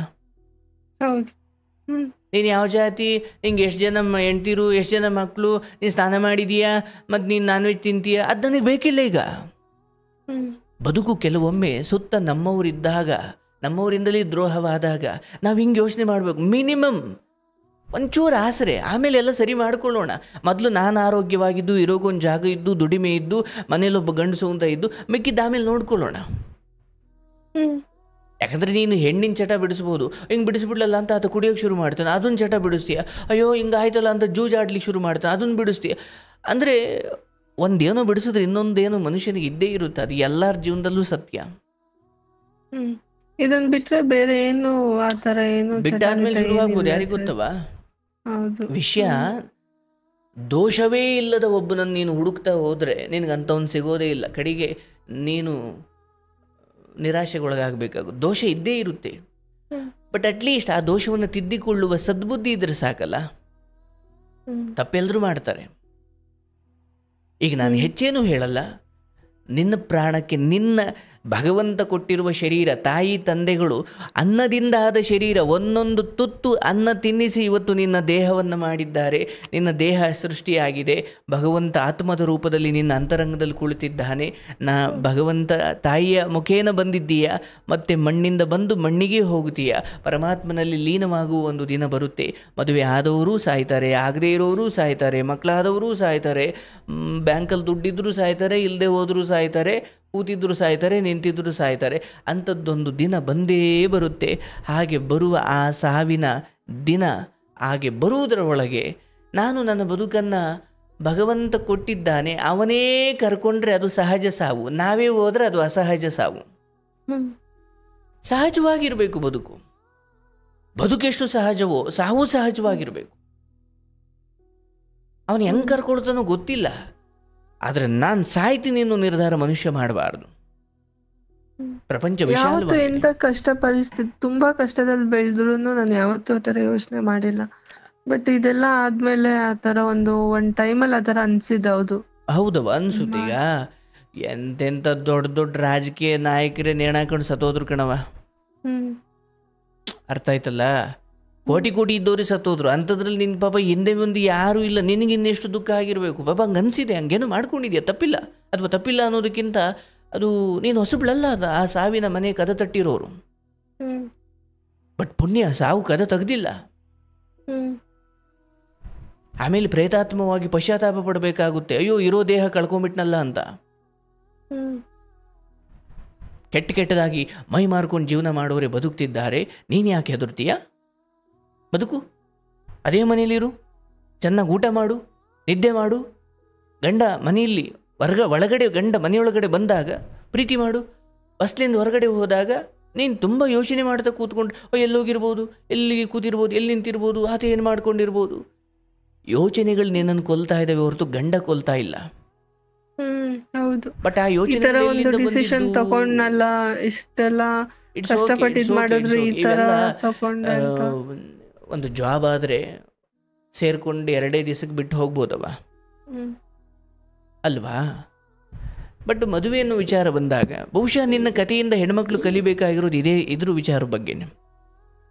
ನೀನು ಯಾವ ಜಾತಿ, ನಿಂಗೆ ಎಷ್ಟು ಜನ ಹೆಂಡ್ತಿರು, ಎಷ್ಟು ಜನ ಮಕ್ಕಳು, ನೀನು ಸ್ನಾನ ಮಾಡಿದೀಯಾ, ಮತ್ತು ನೀನು ನಾನ್ ವೆಜ್ ತಿಂತೀಯಾ, ಅದು ನನಗೆ ಬೇಕಿಲ್ಲ ಈಗ. ಬದುಕು ಕೆಲವೊಮ್ಮೆ ಸುತ್ತ ನಮ್ಮವರಿದ್ದಾಗ, ನಮ್ಮವರಿಂದಲೇ ದ್ರೋಹವಾದಾಗ ನಾವು ಹಿಂಗೆ ಯೋಚನೆ ಮಾಡಬೇಕು. ಮಿನಿಮಮ್ ಒಂಚೂರು ಆಸರೆ, ಆಮೇಲೆ ಎಲ್ಲ ಸರಿ ಮಾಡ್ಕೊಳ್ಳೋಣ. ಮೊದಲು ನಾನು ಆರೋಗ್ಯವಾಗಿದ್ದು, ಇರೋಗೊಂದು ಜಾಗ ಇದ್ದು, ದುಡಿಮೆ ಇದ್ದು, ಮನೇಲೊಬ್ಬ ಗಂಡಸು ಅಂತ ಇದ್ದು, ಮಿಕ್ಕಿದ್ದು ಆಮೇಲೆ ನೋಡ್ಕೊಳ್ಳೋಣ. ಯಾಕಂದರೆ ನೀನು ಹೆಣ್ಣಿನ ಚಟ ಬಿಡಿಸ್ಬೋದು, ಹಿಂಗೆ ಬಿಡಿಸ್ಬಿಡ್ಲಲ್ಲ ಅಂತ ಆತ ಕುಡಿಯೋಕ್ಕೆ ಶುರು ಮಾಡ್ತಾನೆ, ಅದನ್ನು ಚಟ ಬಿಡಿಸ್ತೀಯ. ಅಯ್ಯೋ ಹಿಂಗೆ ಆಯ್ತಲ್ಲ ಅಂತ ಜೂಜಾಡ್ಲಿಕ್ಕೆ ಶುರು ಮಾಡ್ತಾನೆ, ಅದನ್ನು ಬಿಡಿಸ್ತೀಯ. ಅಂದರೆ ಒಂದೇನೋ ಬಿಡಿಸಿದ್ರೆ ಇನ್ನೊಂದೇನೋ ಮನುಷ್ಯನಿಗೆ ಇದ್ದೇ ಇರುತ್ತೆ. ಅದು ಎಲ್ಲರ ಜೀವನದಲ್ಲೂ ಸತ್ಯ.
ಇದನ್ನು ಬಿಟ್ಟರೆ ಬೇರೆ ಏನು ಆ ಥರ ಏನು
ಬಿಟ್ಟಾದ್ಮೇಲೆ ಶುರುವಾಗ್ಬೋದು, ಯಾರಿಗೆ ಗೊತ್ತವ? ವಿಷಯ ದೋಷವೇ ಇಲ್ಲದ ಒಬ್ಬನನ್ನು ನೀನು ಹುಡುಕ್ತಾ ಹೋದರೆ ನಿನಗಂಥವ್ನು ಸಿಗೋದೇ ಇಲ್ಲ. ಕಡೆಗೆ ನೀನು ನಿರಾಶೆಗೊಳಗಾಗಬೇಕಾಗುತ್ತೆ. ದೋಷ ಇದ್ದೇ ಇರುತ್ತೆ, ಬಟ್ ಅಟ್ಲೀಸ್ಟ್ ಆ ದೋಷವನ್ನು ತಿದ್ದಿಕೊಳ್ಳುವ ಸದ್ಬುದ್ಧಿ ಇದ್ರೆ ಸಾಕಲ್ಲ. ತಪ್ಪೆಲ್ಲರೂ ಮಾಡ್ತಾರೆ. ಈಗ ನಾನು ಹೆಚ್ಚೇನೂ ಹೇಳಲ್ಲ, ನಿನ್ನ ಪ್ರಾಣಕ್ಕೆ ನಿನ್ನ ಭಗವಂತ ಕೊಟ್ಟಿರುವ ಶರೀರ, ತಾಯಿ ತಂದೆಗಳು ಅನ್ನದಿಂದ ಆದ ಶರೀರ, ಒಂದೊಂದು ತುತ್ತು ಅನ್ನ ತಿನ್ನಿಸಿ ಇವತ್ತು ನಿನ್ನ ದೇಹವನ್ನು ಮಾಡಿದ್ದಾರೆ. ನಿನ್ನ ದೇಹ ಸೃಷ್ಟಿಯಾಗಿದೆ. ಭಗವಂತ ಆತ್ಮದ ರೂಪದಲ್ಲಿ ನಿನ್ನ ಅಂತರಂಗದಲ್ಲಿ ಕುಳಿತಿದ್ದಾನೆ. ಭಗವಂತ ತಾಯಿಯ ಮುಖೇನ ಬಂದಿದ್ದೀಯ, ಮತ್ತು ಮಣ್ಣಿಂದ ಬಂದು ಮಣ್ಣಿಗೆ ಹೋಗುತ್ತೀಯ. ಪರಮಾತ್ಮನಲ್ಲಿ ಲೀನವಾಗುವ ಒಂದು ದಿನ ಬರುತ್ತೆ. ಮದುವೆ ಆದವರು ಸಾಯ್ತಾರೆ, ಆಗದೇ ಇರೋರು ಸಾಯ್ತಾರೆ, ಮಕ್ಕಳಾದವರು ಸಾಯ್ತಾರೆ, ಬ್ಯಾಂಕಲ್ಲಿ ದುಡ್ಡಿದ್ರೂ ಸಾಯ್ತಾರೆ, ಇಲ್ಲದೆ ಹೋದರೂ ಸಾಯ್ತಾರೆ, ಕೂತಿದ್ರು ಸಾಯ್ತಾರೆ, ನಿಂತಿದ್ರು ಸಾಯ್ತಾರೆ. ಅಂಥದ್ದೊಂದು ದಿನ ಬಂದೇ ಬರುತ್ತೆ. ಹಾಗೆ ಬರುವ ಆ ಸಾವಿನ ದಿನ, ಹಾಗೆ ಬರುವುದರ ಒಳಗೆ ನಾನು ನನ್ನ ಬದುಕನ್ನು ಭಗವಂತ ಕೊಟ್ಟಿದ್ದಾನೆ, ಅವನೇ ಕರ್ಕೊಂಡ್ರೆ ಅದು ಸಹಜ ಸಾವು, ನಾವೇ ಹೋದರೆ ಅದು ಅಸಹಜ ಸಾವು. ಸಹಜವಾಗಿರಬೇಕು ಬದುಕು. ಬದುಕೆಷ್ಟು ಸಹಜವೋ ಸಾವು ಸಹಜವಾಗಿರಬೇಕು. ಅವನು ಹೆಂಗೆ ಕರ್ಕೊಳ್ತಾನೋ ಗೊತ್ತಿಲ್ಲ, ಆದರೆ ನಾನು ಸಾಯ್ತೀನಿ ಅನ್ನೋ ನಿರ್ಧಾರ ಮನುಷ್ಯ ಮಾಡಬಾರ್ದು. ಪ್ರಪಂಚ ವಿಶಾಲವಾಗಿದೆ.
ಎಂತ ಕಷ್ಟ ಪರಿಸ್ಥಿತಿ, ತುಂಬಾ ಕಷ್ಟದಲ್ಲಿ ಬೆಳೆದ್ರು ನಾನು ಯಾವತ್ತೂ ಆ ಥರ ಯೋಚನೆ ಮಾಡಿಲ್ಲ. ಬಟ್ ಇದೆಲ್ಲ ಆದ್ಮೇಲೆ ಆ ಥರ ಒಂದು ಟೈಮಲ್ಲಿ ಆ ಥರ ಅನ್ಸಿದ್ದು.
ಹೌದವ ಅನ್ಸುತ್ತೆ. ಈಗ ಎಂತೆಂಥ ದೊಡ್ಡ ದೊಡ್ಡ ರಾಜಕೀಯ ನಾಯಕರೇ ನೇಣಾಕೊಂಡು ಸತ್ತೋದ್ರು ಕಣವ. ಅರ್ಥ ಆಯ್ತಲ್ಲ? ಕೋಟಿ ಕೋಟಿ ಇದ್ದವ್ರಿಗೆ ಸತ್ತೋದ್ರು. ಅಂಥದ್ರಲ್ಲಿ ನಿನ್ನ ಪಾಪ ಹಿಂದೆ ಮುಂದೆ ಯಾರೂ ಇಲ್ಲ, ನಿನಗೆ ಇನ್ನೆಷ್ಟು ದುಃಖ ಆಗಿರಬೇಕು. ಪಾಪ ಹಂಗೆ ಅನಿಸಿದೆ, ಹಂಗೇನೋ ಮಾಡ್ಕೊಂಡಿದ್ಯಾ, ತಪ್ಪಿಲ್ಲ. ಅಥವಾ ತಪ್ಪಿಲ್ಲ ಅನ್ನೋದಕ್ಕಿಂತ ಅದು ನೀನು ಹೊಸಬ್ಳಲ್ಲ, ಅದು ಆ ಸಾವಿನ ಮನೆ ಕದ ತಟ್ಟಿರೋರು. ಬಟ್ ಪುಣ್ಯ, ಸಾವು ಕದ ತೆಗ್ದಿಲ್ಲ. ಆಮೇಲೆ ಪ್ರೇತಾತ್ಮವಾಗಿ ಪಶ್ಚಾತ್ತಾಪ ಪಡಬೇಕಾಗುತ್ತೆ, ಅಯ್ಯೋ ಇರೋ ದೇಹ ಕಳ್ಕೊಂಬಿಟ್ನಲ್ಲ ಅಂತ. ಕೆಟ್ಟದಾಗಿ ಮೈ ಮಾರ್ಕೊಂಡು ಜೀವನ ಮಾಡೋರೆ ಬದುಕ್ತಿದ್ದಾರೆ. ನೀನು ಯಾಕೆ ಹೆದರ್ತೀಯ? ಬದುಕು, ಅದೇ ಮನೆಯಲ್ಲಿರು, ಚೆನ್ನಾಗಿ ಊಟ ಮಾಡು, ನಿದ್ದೆ ಮಾಡು. ಗಂಡ ಮನೆಯಲ್ಲಿ ಒಳಗಡೆ ಗಂಡ ಮನೆಯೊಳಗಡೆ ಬಂದಾಗ ಪ್ರೀತಿ ಮಾಡು. ಬಸ್ಲಿಂದ ಹೊರಗಡೆ ಹೋದಾಗ ನೀನು ತುಂಬ ಯೋಚನೆ ಮಾಡ್ತಾ ಕೂತ್ಕೊಂಡು ಎಲ್ಲೋಗಿರ್ಬೋದು, ಎಲ್ಲಿಗೆ ಕೂತಿರ್ಬೋದು, ಎಲ್ಲಿ ನಿಂತಿರ್ಬೋದು, ಆತ ಏನು ಮಾಡ್ಕೊಂಡಿರ್ಬೋದು. ಯೋಚನೆಗಳು ನಿನ್ನನ್ನು ಕೊಲ್ತಾ ಇದ್ದಾವೆ ಹೊರತು ಗಂಡ ಕೊಲ್ತಾ ಇಲ್ಲ.
ಹೌದು.
ಬಟ್ ಆ ಯೋಚನೆ
ತಗೊಂಡ್ನಲ್ಲ, ಇಷ್ಟೆಲ್ಲ ಕಷ್ಟಪಟ್ಟಿದ್ ಮಾಡಿದ್ರು ಈ ತರ ತಗೊಂಡೆ ಅಂತ.
ಒಂದು ಜಾಬ್ ಆದರೆ ಸೇರ್ಕೊಂಡು 2 ದಿವಸಕ್ಕೆ ಬಿಟ್ಟು ಹೋಗ್ಬೋದವ ಅಲ್ವಾ? ಬಟ್ ಮದುವೆ ಅನ್ನೋ ವಿಚಾರ ಬಂದಾಗ ಬಹುಶಃ ನಿನ್ನ ಕಥೆಯಿಂದ ಹೆಣ್ಮಕ್ಳು ಕಲಿಬೇಕಾಗಿರೋದು ಇದ್ರ ವಿಚಾರ ಬಗ್ಗೆ.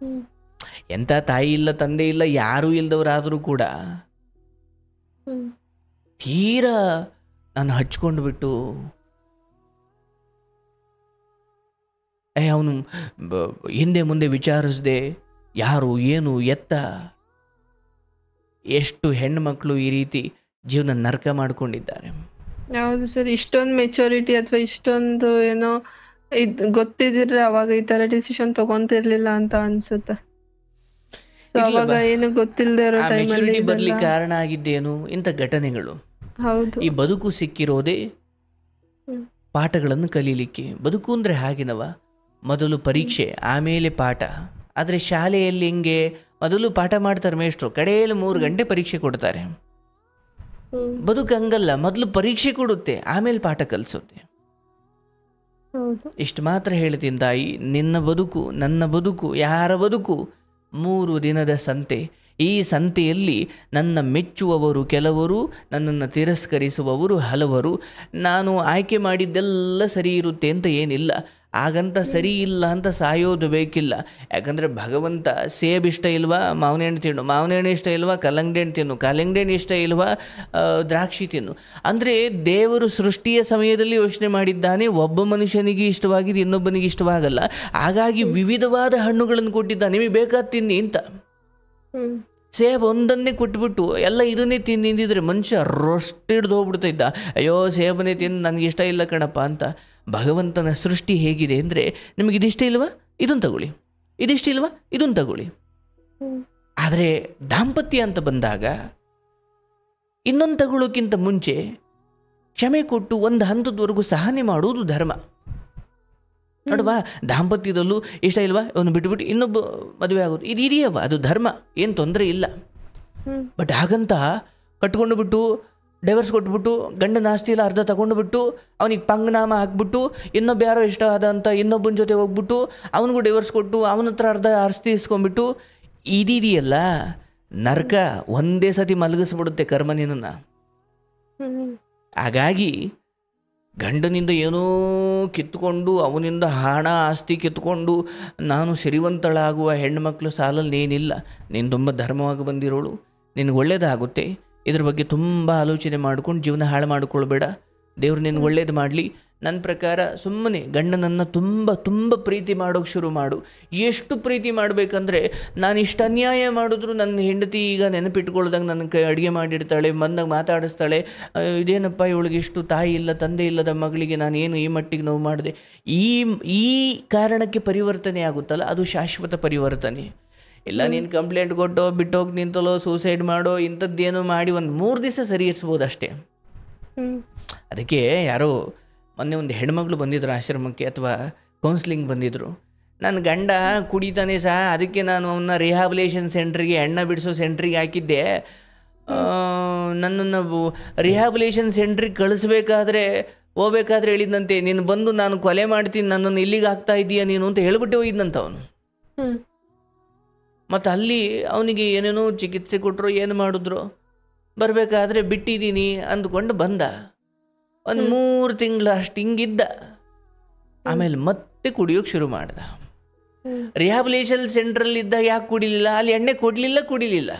ಎಂಥ ತಾಯಿ ಇಲ್ಲ, ತಂದೆ ಇಲ್ಲ, ಯಾರೂ ಇಲ್ದವರಾದರೂ ಕೂಡ ತೀರಾ ನಾನು ಹಚ್ಕೊಂಡು ಬಿಟ್ಟು ಅವನು ಹಿಂದೆ ಮುಂದೆ ವಿಚಾರಿಸದೆ ಯಾರು ಏನು ಎತ್ತ, ಎಷ್ಟು ಹೆಣ್ಮಕ್ಳು ಈ ರೀತಿ ಜೀವನ ನರಕ ಮಾಡ್ಕೊಂಡಿದ್ದಾರೆ.
ಹೌದು ಸರ್. ಇಷ್ಟೊಂದು ಮೆಚುರಿಟಿ ಅಥವಾ ಇಷ್ಟೊಂದು ಏನೋ ಗೊತ್ತಿದ್ರೆ ಅವಾಗ ಈ ತರ ಡಿಸಿಷನ್ ತಗೊಂತಿರ್ಲಿಲ್ಲ ಅಂತ ಅನ್ಸುತ್ತೆ. ಅವಾಗ ಏನು ಗೊತ್ತಿಲ್ಲದೆ ಇರೋ
ಮೆಚುರಿಟಿ ಬರ್ಲಿಕ್ಕೆ ಕಾರಣ ಆಗಿದ್ದೇನು? ಇಂಥ ಘಟನೆಗಳು.
ಹೌದು.
ಈ ಬದುಕು ಸಿಕ್ಕಿರೋದೇ ಪಾಠಗಳನ್ನು ಕಲೀಲಿಕ್ಕೆ. ಬದುಕು ಅಂದ್ರೆ ಹಾಗೆನವ, ಮೊದಲು ಪರೀಕ್ಷೆ ಆಮೇಲೆ ಪಾಠ. ಆದರೆ ಶಾಲೆಯಲ್ಲಿ ಹಿಂಗೆ ಮೊದಲು ಪಾಠ ಮಾಡ್ತಾರೆ ಮೇಷ್ಟ್ರು, ಕಡೆಯಲ್ಲಿ 3 ಗಂಟೆ ಪರೀಕ್ಷೆ ಕೊಡ್ತಾರೆ. ಬದುಕು ಹಂಗಲ್ಲ, ಮೊದಲು ಪರೀಕ್ಷೆ ಕೊಡುತ್ತೆ ಆಮೇಲೆ ಪಾಠ ಕಲಿಸುತ್ತೆ. ಇಷ್ಟು ಮಾತ್ರ ಹೇಳ್ತೀನಿ ತಾಯಿ, ನಿನ್ನ ಬದುಕು, ನನ್ನ ಬದುಕು, ಯಾರ ಬದುಕು 3 ದಿನದ ಸಂತೆ. ಈ ಸಂತೆಯಲ್ಲಿ ನನ್ನ ಮೆಚ್ಚುವವರು ಕೆಲವರು, ನನ್ನನ್ನು ತಿರಸ್ಕರಿಸುವವರು ಹಲವರು. ನಾನು ಆಯ್ಕೆ ಮಾಡಿದ್ದೆಲ್ಲ ಸರಿ ಇರುತ್ತೆ ಅಂತ ಏನಿಲ್ಲ. ಹಾಗಂತ ಸರಿ ಇಲ್ಲ ಅಂತ ಸಾಯೋದು ಬೇಕಿಲ್ಲ. ಯಾಕಂದರೆ ಭಗವಂತ ಸೇಬ್ ಇಷ್ಟ ಇಲ್ವಾ ಮಾವಿನ ಹಣ್ಣು ತಿನ್ನು, ಮಾವಿನ ಹಣ್ಣು ಇಷ್ಟ ಇಲ್ವಾ ಕಲ್ಲಂಗಡಿ ಹಣ್ಣು ತಿನ್ನು, ಕಲ್ಲಂಗಡಿ ಹಣ್ಣು ಇಷ್ಟ ಇಲ್ವಾ ದ್ರಾಕ್ಷಿ ತಿನ್ನು. ಅಂದರೆ ದೇವರು ಸೃಷ್ಟಿಯ ಸಮಯದಲ್ಲಿ ಯೋಚನೆ ಮಾಡಿದ್ದಾನೆ, ಒಬ್ಬ ಮನುಷ್ಯನಿಗೆ ಇಷ್ಟವಾಗಿದ್ದು ಇನ್ನೊಬ್ಬನಿಗೆ ಇಷ್ಟವಾಗಲ್ಲ. ಹಾಗಾಗಿ ವಿವಿಧವಾದ ಹಣ್ಣುಗಳನ್ನು ಕೊಟ್ಟಿದ್ದಾನೆ, ನಿಮಗೆ ಬೇಕಾದ ತಿನ್ನಿ ಅಂತ. ಸೇಬ್ ಒಂದನ್ನೇ ಕೊಟ್ಬಿಟ್ಟು ಎಲ್ಲ ಇದನ್ನೇ ತಿಂದಿದ್ರೆ ಮನುಷ್ಯ ರೊಸ್ಟ್ ಹಿಡ್ದು ಹೋಗ್ಬಿಡ್ತಾ ಇದ್ದ. ಅಯ್ಯೋ ಸೇಬನ್ನೇ ತಿಂದು ನನಗೆ ಇಷ್ಟ ಇಲ್ಲ ಕಣಪ್ಪ ಅಂತ. ಭಗವಂತನ ಸೃಷ್ಟಿ ಹೇಗಿದೆ ಅಂದರೆ, ನಿಮಗೆ ಇದಿಷ್ಟ ಇಲ್ವಾ ಇದನ್ನು ತಗೊಳ್ಳಿ, ಇದಿಷ್ಟ ಇಲ್ವಾ ಇದನ್ನು ತಗೊಳ್ಳಿ. ಆದರೆ ದಾಂಪತ್ಯ ಅಂತ ಬಂದಾಗ ಇನ್ನೊಂದು ತಗೊಳ್ಳೋಕ್ಕಿಂತ ಮುಂಚೆ ಕ್ಷಮೆ ಕೊಟ್ಟು ಒಂದು ಹಂತದವರೆಗೂ ಸಹನೆ ಮಾಡುವುದು ಧರ್ಮ. ನೋಡುವ, ದಾಂಪತ್ಯದಲ್ಲೂ ಇಷ್ಟ ಇಲ್ವಾ ಅವನು ಬಿಟ್ಟುಬಿಟ್ಟು ಇನ್ನೊಬ್ಬ ಮದುವೆ ಆಗೋದು ಇದು ಇದೆಯವ, ಅದು ಧರ್ಮ, ಏನು ತೊಂದರೆ ಇಲ್ಲ. ಬಟ್ ಹಾಗಂತ ಕಟ್ಕೊಂಡು ಬಿಟ್ಟು ಡೈವರ್ಸ್ ಕೊಟ್ಬಿಟ್ಟು ಗಂಡನ ಆಸ್ತಿ ಎಲ್ಲ ಅರ್ಧ ತಗೊಂಡು ಬಿಟ್ಟು ಅವನಿಗೆ ಪಂಗನಾಮ ಹಾಕ್ಬಿಟ್ಟು ಇನ್ನೊಬ್ಬ ಯಾರೋ ಇಷ್ಟ ಆದ ಅಂತ ಇನ್ನೊಬ್ಬನ ಜೊತೆ ಹೋಗ್ಬಿಟ್ಟು ಅವನಿಗೂ ಡೈವರ್ಸ್ ಕೊಟ್ಟು ಅವನ ಹತ್ರ ಅರ್ಧ ಆಸ್ತಿ ಇಸ್ಕೊಂಡ್ಬಿಟ್ಟು ಇದೆಯಲ್ಲ ನರಕ. ಒಂದೇ ಸತಿ ಮಲಗಿಸ್ಬಿಡುತ್ತೆ ಕರ್ಮನಿನನ್ನು. ಹಾಗಾಗಿ ಗಂಡನಿಂದ ಏನೋ ಕಿತ್ತುಕೊಂಡು ಅವನಿಂದ ಹಣ ಆಸ್ತಿ ಕಿತ್ಕೊಂಡು ನಾನು ಸಿರಿವಂತಳಾಗುವ ಹೆಣ್ಣುಮಕ್ಕಳು ಸಾಲಲ್ಲಿ ಏನಿಲ್ಲ. ನೀನು ತುಂಬ ಧರ್ಮವಾಗಿ ಬಂದಿರೋಳು, ನಿನಗೆ ಒಳ್ಳೆಯದಾಗುತ್ತೆ. ಇದ್ರ ಬಗ್ಗೆ ತುಂಬ ಆಲೋಚನೆ ಮಾಡ್ಕೊಂಡು ಜೀವನ ಹಾಳು ಮಾಡಿಕೊಳ್ಬೇಡ. ದೇವ್ರು ನಿನಗೆ ಒಳ್ಳೇದು ಮಾಡಲಿ. ನನ್ನ ಪ್ರಕಾರ ಸುಮ್ಮನೆ ಗಂಡನನ್ನು ತುಂಬ ತುಂಬ ಪ್ರೀತಿ ಮಾಡೋಕ್ಕೆ ಶುರು ಮಾಡು. ಎಷ್ಟು ಪ್ರೀತಿ ಮಾಡಬೇಕಂದ್ರೆ, ನಾನು ಇಷ್ಟು ಅನ್ಯಾಯ ಮಾಡಿದ್ರು ನನ್ನ ಹೆಂಡತಿ ಈಗ ನೆನಪಿಟ್ಕೊಳ್ದಂಗೆ ನನ್ನ ಕೈ ಅಡುಗೆ ಮಾಡಿಡ್ತಾಳೆ, ಬಂದಾಗ ಮಾತಾಡಿಸ್ತಾಳೆ. ಇದೇನಪ್ಪ ಇವಳಿಗೆ ಇಷ್ಟು ತಾಯಿ ಇಲ್ಲ ತಂದೆ ಇಲ್ಲದ ಮಗಳಿಗೆ ನಾನು ಏನು ಈ ಮಟ್ಟಿಗೆ ನೋವು ಮಾಡಿದೆ. ಈ ಕಾರಣಕ್ಕೆ ಪರಿವರ್ತನೆ ಆಗುತ್ತಲ್ಲ, ಅದು ಶಾಶ್ವತ ಪರಿವರ್ತನೆ. ಇಲ್ಲ ನೀನು ಕಂಪ್ಲೇಂಟ್ ಕೊಟ್ಟೋ ಬಿಟ್ಟೋಗಿ ನಿಂತಲೋ ಸೂಸೈಡ್ ಮಾಡೋ ಇಂಥದ್ದೇನೋ ಮಾಡಿ ಒಂದು 3 ದಿವಸ ಸರಿ ಇರಿಸ್ಬೋದು ಅಷ್ಟೇ. ಅದಕ್ಕೆ ಯಾರೋ ಮೊನ್ನೆ ಒಂದು ಹೆಣ್ಮಗಳು ಬಂದಿದ್ರು ಆಶ್ರಮಕ್ಕೆ, ಅಥವಾ ಕೌನ್ಸ್ಲಿಂಗ್ ಬಂದಿದ್ದರು. ನನ್ನ ಗಂಡ ಕುಡಿತಾನೆ ಸಹ, ಅದಕ್ಕೆ ನಾನು ಅವನ್ನ ರಿಹ್ಯಾಬಿಲೇಷನ್ ಸೆಂಟ್ರಿಗೆ, ಎಣ್ಣೆ ಬಿಡಿಸೋ ಸೆಂಟ್ರಿಗೆ ಹಾಕಿದ್ದೆ. ನನ್ನನ್ನು ರಿಹ್ಯಾಬಿಲೇಷನ್ ಸೆಂಟ್ರಿಗೆ ಕಳಿಸ್ಬೇಕಾದ್ರೆ ಹೋಗ್ಬೇಕಾದ್ರೆ ಹೇಳಿದಂತೆ, ನೀನು ಬಂದು ನಾನು ಕೊಲೆ ಮಾಡ್ತೀನಿ, ನನ್ನನ್ನು ಇಲ್ಲಿಗೆ ಹಾಕ್ತಾ ಇದ್ದೀಯ ನೀನು ಅಂತ ಹೇಳ್ಬಿಟ್ಟು ಹೋಗಿದ್ದಂತ ಅವನು. ಮತ್ತು ಅಲ್ಲಿ ಅವನಿಗೆ ಏನೇನೋ ಚಿಕಿತ್ಸೆ ಕೊಟ್ಟರು, ಏನು ಮಾಡಿದ್ರು. ಬರಬೇಕಾದ್ರೆ ಬಿಟ್ಟಿದ್ದೀನಿ ಅಂದ್ಕೊಂಡು ಬಂದ. ಒಂದು 3 ತಿಂಗಳು ಅಷ್ಟು ಹಿಂಗಿದ್ದ. ಆಮೇಲೆ ಮತ್ತೆ ಕುಡಿಯೋಕೆ ಶುರು ಮಾಡ್ದ. ರಿಹ್ಯಾಬಿಲೇಷನ್ ಸೆಂಟ್ರಲ್ಲಿದ್ದಾಗ ಯಾಕೆ ಕುಡಿಲಿಲ್ಲ? ಅಲ್ಲಿ ಎಣ್ಣೆ ಕುಡಿಲಿಲ್ಲ.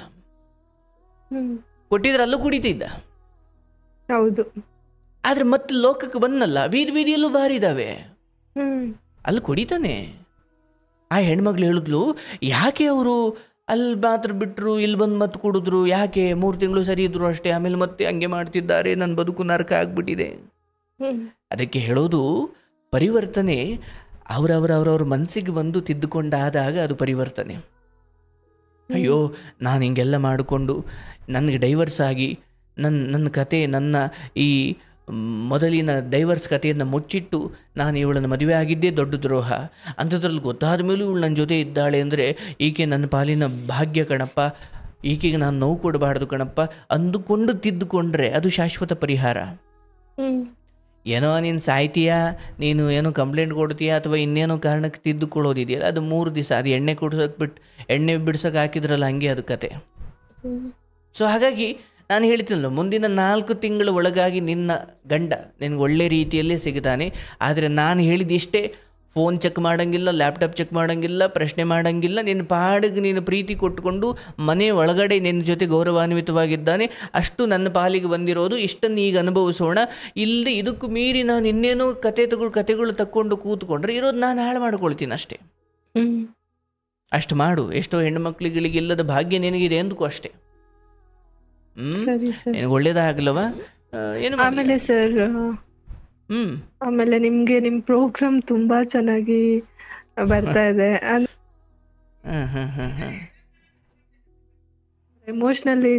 ಕೊಟ್ಟಿದ್ರೆ ಅಲ್ಲೂ ಕುಡಿತಿದ್ದ.
ಹೌದು.
ಆದರೆ ಮತ್ತೆ ಲೋಕಕ್ಕೆ ಬಂದಲ್ಲ, ಬೀದಿಯಲ್ಲೂ ಬಾರಿದಾವೆ, ಅಲ್ಲಿ ಕುಡಿತಾನೆ. ಆ ಹೆಣ್ಮಗಳು ಹೇಳಿದ್ಲು, ಯಾಕೆ ಅವರು ಅಲ್ಲಿ ಮಾತ್ರ ಬಿಟ್ಟರು, ಇಲ್ಲಿ ಬಂದು ಮತ್ತೆ ಕುಡಿದ್ರು, ಯಾಕೆ 3 ತಿಂಗಳು ಸರಿ ಇದ್ರು ಅಷ್ಟೇ, ಆಮೇಲೆ ಮತ್ತೆ ಹಂಗೆ ಮಾಡ್ತಿದ್ದಾರೆ, ನನ್ನ ಬದುಕು ನರಕ ಆಗ್ಬಿಟ್ಟಿದೆ. ಅದಕ್ಕೆ ಹೇಳೋದು, ಪರಿವರ್ತನೆ ಅವರವರ ಮನಸ್ಸಿಗೆ ಬಂದು ತಿದ್ದುಕೊಂಡಾದಾಗ ಅದು ಪರಿವರ್ತನೆ. ಅಯ್ಯೋ ನಾನು ಹಿಂಗೆಲ್ಲ ಮಾಡಿಕೊಂಡು ನನಗೆ ಡೈವರ್ಸ್ ಆಗಿ ನನ್ನ ಕತೆ, ನನ್ನ ಈ ಮೊದಲಿನ ಡೈವರ್ಸ್ ಕಥೆಯನ್ನು ಮುಚ್ಚಿಟ್ಟು ನಾನು ಇವಳನ್ನು ಮದುವೆ ಆಗಿದ್ದೇ ದೊಡ್ಡ ದ್ರೋಹ, ಅಂಥದ್ರಲ್ಲಿ ಗೊತ್ತಾದ ಮೇಲೂ ಇವಳು ನನ್ನ ಜೊತೆ ಇದ್ದಾಳೆ ಅಂದರೆ ಈಕೆ ನನ್ನ ಪಾಲಿನ ಭಾಗ್ಯ ಕಣಪ್ಪ, ಈಕೆಗೆ ನಾನು ನೋವು ಕೊಡಬಾರ್ದು ಕಣಪ್ಪ ಅಂದುಕೊಂಡು ತಿದ್ದುಕೊಂಡ್ರೆ ಅದು ಶಾಶ್ವತ ಪರಿಹಾರ. ಏನೋ ನೀನು ಸಾಯ್ತೀಯಾ, ನೀನು ಏನೋ ಕಂಪ್ಲೇಂಟ್ ಕೊಡ್ತೀಯಾ, ಅಥವಾ ಇನ್ನೇನೋ ಕಾರಣಕ್ಕೆ ತಿದ್ದುಕೊಳ್ಳೋದಿದೆಯಲ್ಲ, ಅದು 3 ದಿವಸ. ಅದು ಎಣ್ಣೆ ಬಿಡ್ಸೋಕೆ ಹಾಕಿದ್ರಲ್ಲ, ಹಂಗೆ ಅದು ಕತೆ. ಸೊ ಹಾಗಾಗಿ ನಾನು ಹೇಳ್ತೀನಲ್ಲ, ಮುಂದಿನ 4 ತಿಂಗಳ ಒಳಗಾಗಿ ನಿನ್ನ ಗಂಡ ನಿನಗೆ ಒಳ್ಳೆ ರೀತಿಯಲ್ಲೇ ಸಿಗ್ತಾನೆ. ಆದರೆ ನಾನು ಹೇಳಿದಿಷ್ಟೇ, ಫೋನ್ ಚೆಕ್ ಮಾಡೋಂಗಿಲ್ಲ, ಲ್ಯಾಪ್ಟಾಪ್ ಚೆಕ್ ಮಾಡೋಂಗಿಲ್ಲ, ಪ್ರಶ್ನೆ ಮಾಡೋಂಗಿಲ್ಲ. ನಿನ್ನ ಪಾಡಿಗೆ ನೀನು ಪ್ರೀತಿ ಕೊಟ್ಟುಕೊಂಡು ಮನೆ ಒಳಗಡೆ ನಿನ್ನ ಜೊತೆ ಗೌರವಾನ್ವಿತವಾಗಿದ್ದಾನೆ, ಅಷ್ಟು ನನ್ನ ಪಾಲಿಗೆ ಬಂದಿರೋದು. ಇಷ್ಟನ್ನು ಈಗ ಅನುಭವಿಸೋಣ. ಇಲ್ಲಿ ಇದಕ್ಕೂ ಮೀರಿ ನಾನು ಇನ್ನೇನೋ ಕತೆಗಳು ತಕ್ಕೊಂಡು ಕೂತ್ಕೊಂಡ್ರೆ ಇರೋದು ನಾನು ಹಾಳು ಮಾಡ್ಕೊಳ್ತೀನಿ ಅಷ್ಟೇ. ಅಷ್ಟು ಮಾಡು. ಎಷ್ಟೋ ಹೆಣ್ಣುಮಕ್ಳಿಗಳಿಗೆ ಇಲ್ಲದ ಭಾಗ್ಯ ನಿನಗಿದೆ ಎಂದಕ್ಕೂ ಅಷ್ಟೇ. ನಿನಗೆ ಒಳ್ಳೇದಾಗಲವ ಏನು.
ಆಮೇಲೆ ಸರ್, ಆಮೇಲೆ ನಿಮ್ಗೆ ನಿಮ್ ಪ್ರೋಗ್ರಾಮ್ ತುಂಬಾ ಚೆನ್ನಾಗಿ ಬರ್ತಾ ಇದೆ. ಎಮೋಷನಲಿ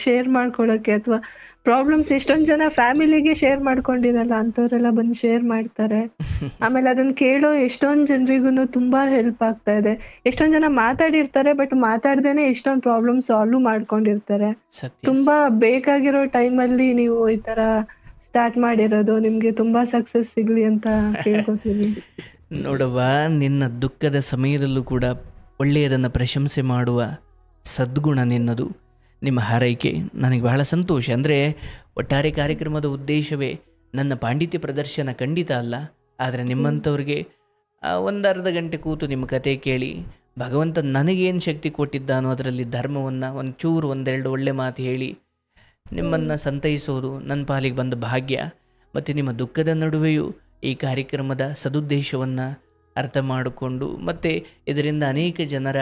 ಶೇರ್ ಮಾಡ್ಕೊಳಕ್ಕೆ, ಅಥವಾ ಪ್ರಾಬ್ಲಮ್ಸ್ ಎಷ್ಟೊಂದ್ ಜನ ಫ್ಯಾಮಿಲಿಗೆ ಶೇರ್ ಮಾಡ್ಕೊಂಡಿರಲ್ಲ, ಅಂತವ್ರೆಲ್ಲ ಬಂದು ಶೇರ್ ಮಾಡ್ತಾರೆ. ಆಮೇಲೆ ಅದನ್ನ ಕೇಳೋ ಎಷ್ಟೊಂದ್ ಜನರಿಗೂ ತುಂಬಾ ಹೆಲ್ಪ್ ಆಗ್ತಾ ಇದೆ. ಎಷ್ಟೊಂದ್ ಜನ ಮಾತಾಡಿರ್ತಾರೆ, ಬಟ್ ಮಾತಾಡ್ದೇನೆ ಎಷ್ಟೊಂದ್ ಪ್ರಾಬ್ಲಮ್ ಸಾಲ್ವ್ ಮಾಡ್ಕೊಂಡಿರ್ತಾರೆ. ತುಂಬಾ ಬೇಕಾಗಿರೋ ಟೈಮಲ್ಲಿ ನೀವು ಈ ತರ ಸ್ಟಾರ್ಟ್ ಮಾಡಿರೋದು, ನಿಮ್ಗೆ ತುಂಬಾ ಸಕ್ಸಸ್ ಸಿಗ್ಲಿ ಅಂತ ಕೇಳ್ಕೊತೀನಿ.
ನೋಡವ್ವ, ನಿನ್ನ ದುಃಖದ ಸಮಯದಲ್ಲೂ ಕೂಡ ಒಳ್ಳೆಯದನ್ನು ಪ್ರಶಂಸೆ ಮಾಡುವ ಸದ್ಗುಣ ನಿನ್ನದು, ನಿಮ್ಮ ಹಾರೈಕೆ ನನಗೆ ಬಹಳ ಸಂತೋಷ. ಅಂದರೆ ಒಟ್ಟಾರೆ ಕಾರ್ಯಕ್ರಮದ ಉದ್ದೇಶವೇ ನನ್ನ ಪಾಂಡಿತ್ಯ ಪ್ರದರ್ಶನ ಖಂಡಿತ ಅಲ್ಲ, ಆದರೆ ನಿಮ್ಮಂಥವ್ರಿಗೆ ಒಂದು ಅರ್ಧ ಗಂಟೆ ಕೂತು ನಿಮ್ಮ ಕತೆ ಕೇಳಿ ಭಗವಂತ ನನಗೇನು ಶಕ್ತಿ ಕೊಟ್ಟಿದ್ದಾನೋ ಅದರಲ್ಲಿ ಧರ್ಮವನ್ನು ಒಂಚೂರು ಒಂದೆರಡು ಒಳ್ಳೆ ಮಾತು ಹೇಳಿ ನಿಮ್ಮನ್ನು ಸಂತೈಸೋದು ನನ್ನ ಪಾಲಿಗೆ ಬಂದ ಭಾಗ್ಯ. ಮತ್ತು ನಿಮ್ಮ ದುಃಖದ ನಡುವೆಯೂ ಈ ಕಾರ್ಯಕ್ರಮದ ಸದುದ್ದೇಶವನ್ನು ಅರ್ಥ ಮಾಡಿಕೊಂಡು ಮತ್ತು ಇದರಿಂದ ಅನೇಕ ಜನರ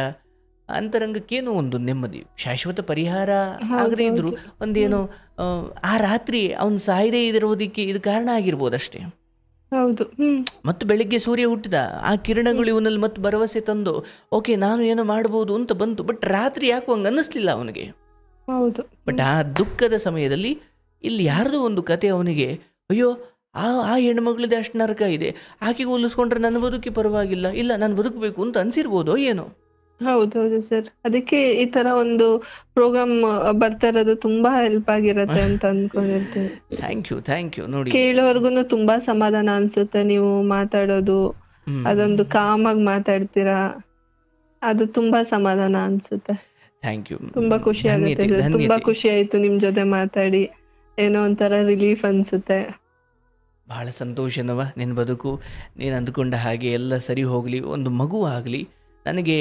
ಅಂತರಂಗಕ್ಕೇನೋ ಒಂದು ನೆಮ್ಮದಿ, ಶಾಶ್ವತ ಪರಿಹಾರ ಆಗದೇ ಇದ್ದರೂ ಒಂದೇನೋ ಆ ರಾತ್ರಿ ಅವನು ಸಾಯದೇ ಇರೋದಕ್ಕೆ ಇದು ಕಾರಣ ಆಗಿರ್ಬೋದಷ್ಟೇ.
ಹೌದು.
ಮತ್ತು ಬೆಳಿಗ್ಗೆ ಸೂರ್ಯ ಹುಟ್ಟಿದ, ಆ ಕಿರಣಗಳು ಇವನಲ್ಲಿ ಮತ್ತೆ ಭರವಸೆ ತಂದು ಓಕೆ ನಾನು ಏನೋ ಮಾಡ್ಬೋದು ಅಂತ ಬಂತು. ಬಟ್ ರಾತ್ರಿ ಯಾಕೋ ಹಂಗೆ ಅನ್ನಿಸ್ಲಿಲ್ಲ ಅವನಿಗೆ.
ಹೌದು.
ಬಟ್ ಆ ದುಃಖದ ಸಮಯದಲ್ಲಿ ಇಲ್ಲಿ ಯಾರ್ದೋ ಒಂದು ಕತೆ ಅವನಿಗೆ, ಅಯ್ಯೋ ಆ ಹೆಣ್ಮಗಳಿದೆ ಅಷ್ಟು ನರಕ ಇದೆ, ಆಕೆಗೆ ಹೋಲಿಸ್ಕೊಂಡ್ರೆ ನನ್ನ ಬದುಕಿ ಪರವಾಗಿಲ್ಲ, ಇಲ್ಲ ನಾನು ಬದುಕಬೇಕು ಅಂತ ಅನ್ಸಿರ್ಬೋದೋ ಏನೋ.
ಹೌದೌದು ಸರ್, ಅದಕ್ಕೆ ಈ ತರ ಒಂದು ಪ್ರೋಗ್ರಾಮ್ ಬರ್ತಾ ಇರೋದು ತುಂಬಾ ಹೆಲ್ಪ್ ಆಗಿರತ್ತೆ ಅಂತ ಅನ್ಕೊಂಡಿರ್ತೀನಿ.
Thank you. ನೋಡಿ,
ಕೇಳೋರ್ಗುನು ತುಂಬಾ ಸಮಾಧಾನ ಅನ್ಸುತ್ತೆ. ನೀವು ಮಾತಾಡೋದು ಅದೊಂದು ಕಾಮಾಗಿ ಮಾತಾಡ್ತೀರಾ, ಅದು ತುಂಬಾ ಸಮಾಧಾನ ಅನ್ಸುತ್ತೆ.
ಥ್ಯಾಂಕ್ ಯು,
ತುಂಬಾ ಖುಷಿ ಆಗುತ್ತೆ. ತುಂಬಾ ಖುಷಿ ಆಯ್ತು ನಿಮ್ ಜೊತೆ ಮಾತಾಡಿ, ಏನೋ ಒಂಥರ ರಿಲೀಫ್ ಅನ್ಸುತ್ತೆ.
ಬಹಳ ಸಂತೋಷನವ ನಿನ್ನ ಬದುಕು, ನೀನು ಅಂದುಕೊಂಡ ಹಾಗೆ ಎಲ್ಲ ಸರಿ ಹೋಗಲಿ, ಒಂದು ಮಗು ಆಗಲಿ. ನನಗೆ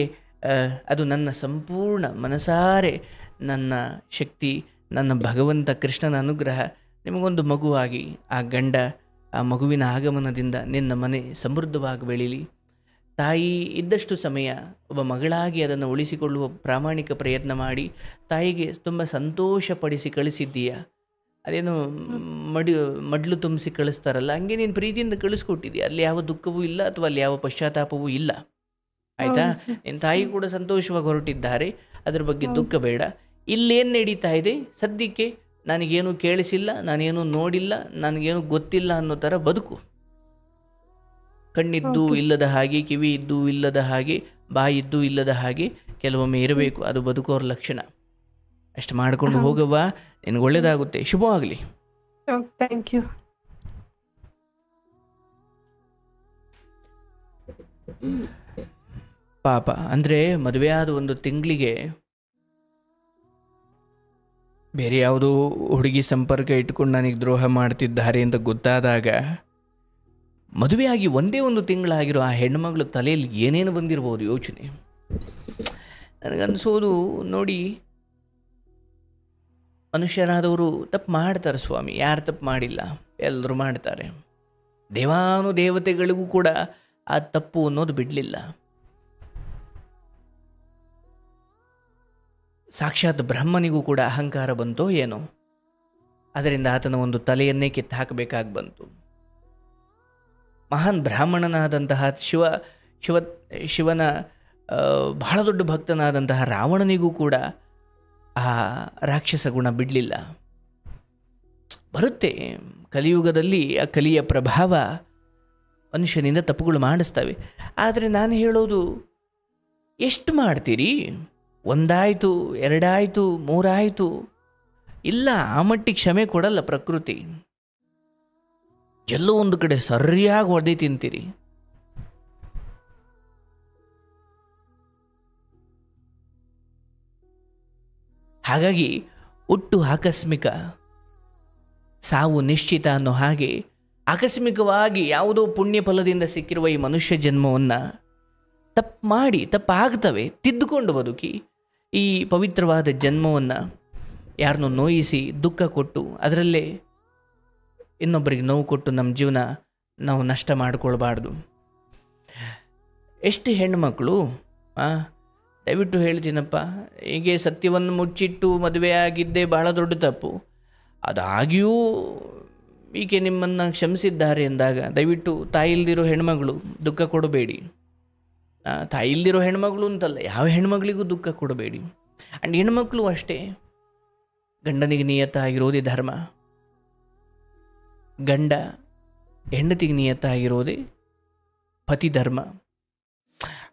ಅದು ನನ್ನ ಸಂಪೂರ್ಣ ಮನಸಾರೆ ನನ್ನ ಶಕ್ತಿ, ನನ್ನ ಭಗವಂತ ಕೃಷ್ಣನ ಅನುಗ್ರಹ ನಿಮಗೊಂದು ಮಗುವಾಗಿ ಆ ಗಂಡ ಆ ಮಗುವಿನ ಆಗಮನದಿಂದ ನಿನ್ನ ಮನೆ ಸಮೃದ್ಧವಾಗಿ ಬೆಳೀಲಿ. ತಾಯಿ ಇದ್ದಷ್ಟು ಸಮಯ ಒಬ್ಬ ಮಗಳಾಗಿ ಅದನ್ನು ಉಳಿಸಿಕೊಳ್ಳುವ ಪ್ರಾಮಾಣಿಕ ಪ್ರಯತ್ನ ಮಾಡಿ ತಾಯಿಗೆ ತುಂಬ ಸಂತೋಷಪಡಿಸಿ ಕಳಿಸಿದ್ದೀಯ. ಅದೇನು ಮಡ್ಲು ತುಂಬಿಸಿ ಕಳಿಸ್ತಾರಲ್ಲ, ಹಂಗೆ ನೀನು ಪ್ರೀತಿಯಿಂದ ಕಳಿಸ್ಕೊಟ್ಟಿದ್ದೀಯ. ಅಲ್ಲಿ ಯಾವ ದುಃಖವೂ ಇಲ್ಲ ಅಥವಾ ಅಲ್ಲಿ ಯಾವ ಪಶ್ಚಾತ್ತಾಪವೂ ಇಲ್ಲ. ಆಯಿತಾ? ನಿನ್ನ ತಾಯಿ ಕೂಡ ಸಂತೋಷವಾಗಿ ಹೊರಟಿದ್ದಾರೆ, ಅದ್ರ ಬಗ್ಗೆ ದುಃಖ ಬೇಡ. ಇಲ್ಲೇನು ನಡೀತಾ ಇದೆ ಸದ್ಯಕ್ಕೆ ನನಗೇನು ಕೇಳಿಸಿಲ್ಲ, ನಾನೇನು ನೋಡಿಲ್ಲ, ನನಗೇನು ಗೊತ್ತಿಲ್ಲ ಅನ್ನೋ ಥರ ಬದುಕು. ಕಣ್ಣಿದ್ದು ಇಲ್ಲದ ಹಾಗೆ, ಕಿವಿ ಇದ್ದು ಇಲ್ಲದ ಹಾಗೆ, ಬಾಯಿದ್ದು ಇಲ್ಲದ ಹಾಗೆ ಕೆಲವೊಮ್ಮೆ ಇರಬೇಕು. ಅದು ಬದುಕೋರ ಲಕ್ಷಣ. ಅಷ್ಟು ಮಾಡಿಕೊಂಡು ಹೋಗವ್ವ, ನಿನಗೆ ಒಳ್ಳೆಯದಾಗುತ್ತೆ. ಶುಭವಾಗಲಿ.
Thank you.
ಪಾಪ ಅಂದರೆ ಮದುವೆ ಆದ ಒಂದು ತಿಂಗಳಿಗೆ ಬೇರೆ ಯಾವುದೋ ಹುಡುಗಿ ಸಂಪರ್ಕ ಇಟ್ಕೊಂಡು ನನಗೆ ದ್ರೋಹ ಮಾಡ್ತಿದ್ದಾರೆ ಅಂತ ಗೊತ್ತಾದಾಗ, ಮದುವೆಯಾಗಿ ಒಂದೇ ಒಂದು ತಿಂಗಳಾಗಿರೋ ಆ ಹೆಣ್ಣುಮಗಳು ತಲೆಯಲ್ಲಿ ಏನೇನು ಬಂದಿರ್ಬೋದು ಯೋಚನೆ. ನನಗನ್ಸೋದು ನೋಡಿ, ಮನುಷ್ಯರಾದವರು ತಪ್ಪು ಮಾಡ್ತಾರೆ ಸ್ವಾಮಿ, ಯಾರು ತಪ್ಪು ಮಾಡಿಲ್ಲ, ಎಲ್ಲರೂ ಮಾಡ್ತಾರೆ. ದೇವಾನುದೇವತೆಗಳಿಗೂ ಕೂಡ ಆ ತಪ್ಪು ಅನ್ನೋದು ಬಿಡಲಿಲ್ಲ. ಸಾಕ್ಷಾತ್ ಬ್ರಹ್ಮನಿಗೂ ಕೂಡ ಅಹಂಕಾರ ಬಂತೋ ಏನೋ, ಅದರಿಂದ ಆತನ ಒಂದು ತಲೆಯನ್ನೇ ಕಿತ್ತು ಹಾಕಬೇಕಾಗಿ ಬಂತು. ಮಹಾನ್ ಬ್ರಾಹ್ಮಣನಾದಂತಹ ಶಿವನ ಬಹಳ ದೊಡ್ಡ ಭಕ್ತನಾದಂತಹ ರಾವಣನಿಗೂ ಕೂಡ ಆ ರಾಕ್ಷಸ ಗುಣ ಬಿಡಲಿಲ್ಲ. ಬರುತ್ತೆ ಕಲಿಯುಗದಲ್ಲಿ, ಆ ಕಲಿಯ ಪ್ರಭಾವ ಮನುಷ್ಯನಿಂದ ತಪ್ಪುಗಳು ಮಾಡಿಸ್ತವೆ. ಆದರೆ ನಾನು ಹೇಳೋದು, ಎಷ್ಟು ಮಾಡ್ತೀರಿ? ಒಂದಾಯಿತು, ಎರಡಾಯಿತು, ಮೂರಾಯಿತು, ಇಲ್ಲ ಆ ಮಟ್ಟಿಗೆ ಕ್ಷಮೆ ಕೊಡಲ್ಲ ಪ್ರಕೃತಿ. ಎಲ್ಲೋ ಒಂದು ಕಡೆ ಸರಿಯಾಗಿ ಹೊಡೆ ತಿಂತೀರಿ. ಹಾಗಾಗಿ ಒಟ್ಟು ಆಕಸ್ಮಿಕ ಸಾವು ನಿಶ್ಚಿತ ಅನ್ನೋ ಹಾಗೆ ಆಕಸ್ಮಿಕವಾಗಿ ಯಾವುದೋ ಪುಣ್ಯ ಫಲದಿಂದ ಸಿಕ್ಕಿರುವ ಈ ಮನುಷ್ಯ ಜನ್ಮವನ್ನು ತಪ್ಪಾಗ್ತವೆ, ತಿದ್ದುಕೊಂಡು ಬದುಕಿ ಈ ಪವಿತ್ರವಾದ ಜನ್ಮವನ್ನು ಯಾರನ್ನೋ ನೋಯಿಸಿ ದುಃಖ ಕೊಟ್ಟು ಅದರಲ್ಲೇ ಇನ್ನೊಬ್ಬರಿಗೆ ನೋವು ಕೊಟ್ಟು ನಮ್ಮ ಜೀವನ ನಾವು ನಷ್ಟ ಮಾಡಿಕೊಳ್ಬಾರ್ದು. ಎಷ್ಟು ಹೆಣ್ಣುಮಕ್ಕಳು ದಯವಿಟ್ಟು ಹೇಳ್ತೀನಪ್ಪ, ಹೀಗೆ ಸತ್ಯವನ್ನು ಮುಚ್ಚಿಟ್ಟು ಮದುವೆ ಆಗಿದ್ದೇ ಭಾಳ ದೊಡ್ಡ ತಪ್ಪು. ಅದಾಗಿಯೂ ಈಕೆ ನಿಮ್ಮನ್ನು ಕ್ಷಮಿಸಿದ್ದಾರೆ ಎಂದಾಗ ದಯವಿಟ್ಟು ತಾಯಿ ಇಲ್ದಿರೋ ಹೆಣ್ಮಗಳು ದುಃಖ ಕೊಡಬೇಡಿ. ತಾಯಿ ಇಲ್ದಿರೋ ಹೆಣ್ಮಗಳು ಅಂತಲ್ಲ, ಯಾವ ಹೆಣ್ಮಗಳಿಗೂ ದುಃಖ ಕೊಡಬೇಡಿ. ಆ್ಯಂಡ್ ಹೆಣ್ಮಕ್ಳು ಅಷ್ಟೇ, ಗಂಡನಿಗೆ ನಿಯತ್ತಾಗಿರೋದೇ ಧರ್ಮ, ಗಂಡ ಹೆಂಡತಿಗೆ ನಿಯತ್ತಾಗಿರೋದೇ ಪತಿ ಧರ್ಮ.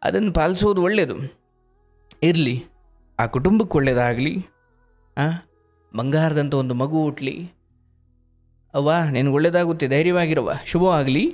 ಅದನ್ನು ಪಾಲಿಸೋದು ಒಳ್ಳೆಯದು. ಇರಲಿ, ಆ ಕುಟುಂಬಕ್ಕೆ ಒಳ್ಳೆಯದಾಗಲಿ, ಬಂಗಾರದಂಥ ಒಂದು ಮಗು ಹುಟ್ಟಲಿ. ಅವ್ವ ನಿನಗೆ ಒಳ್ಳೆಯದಾಗುತ್ತೆ, ಧೈರ್ಯವಾಗಿರವ, ಶುಭವಾಗಲಿ.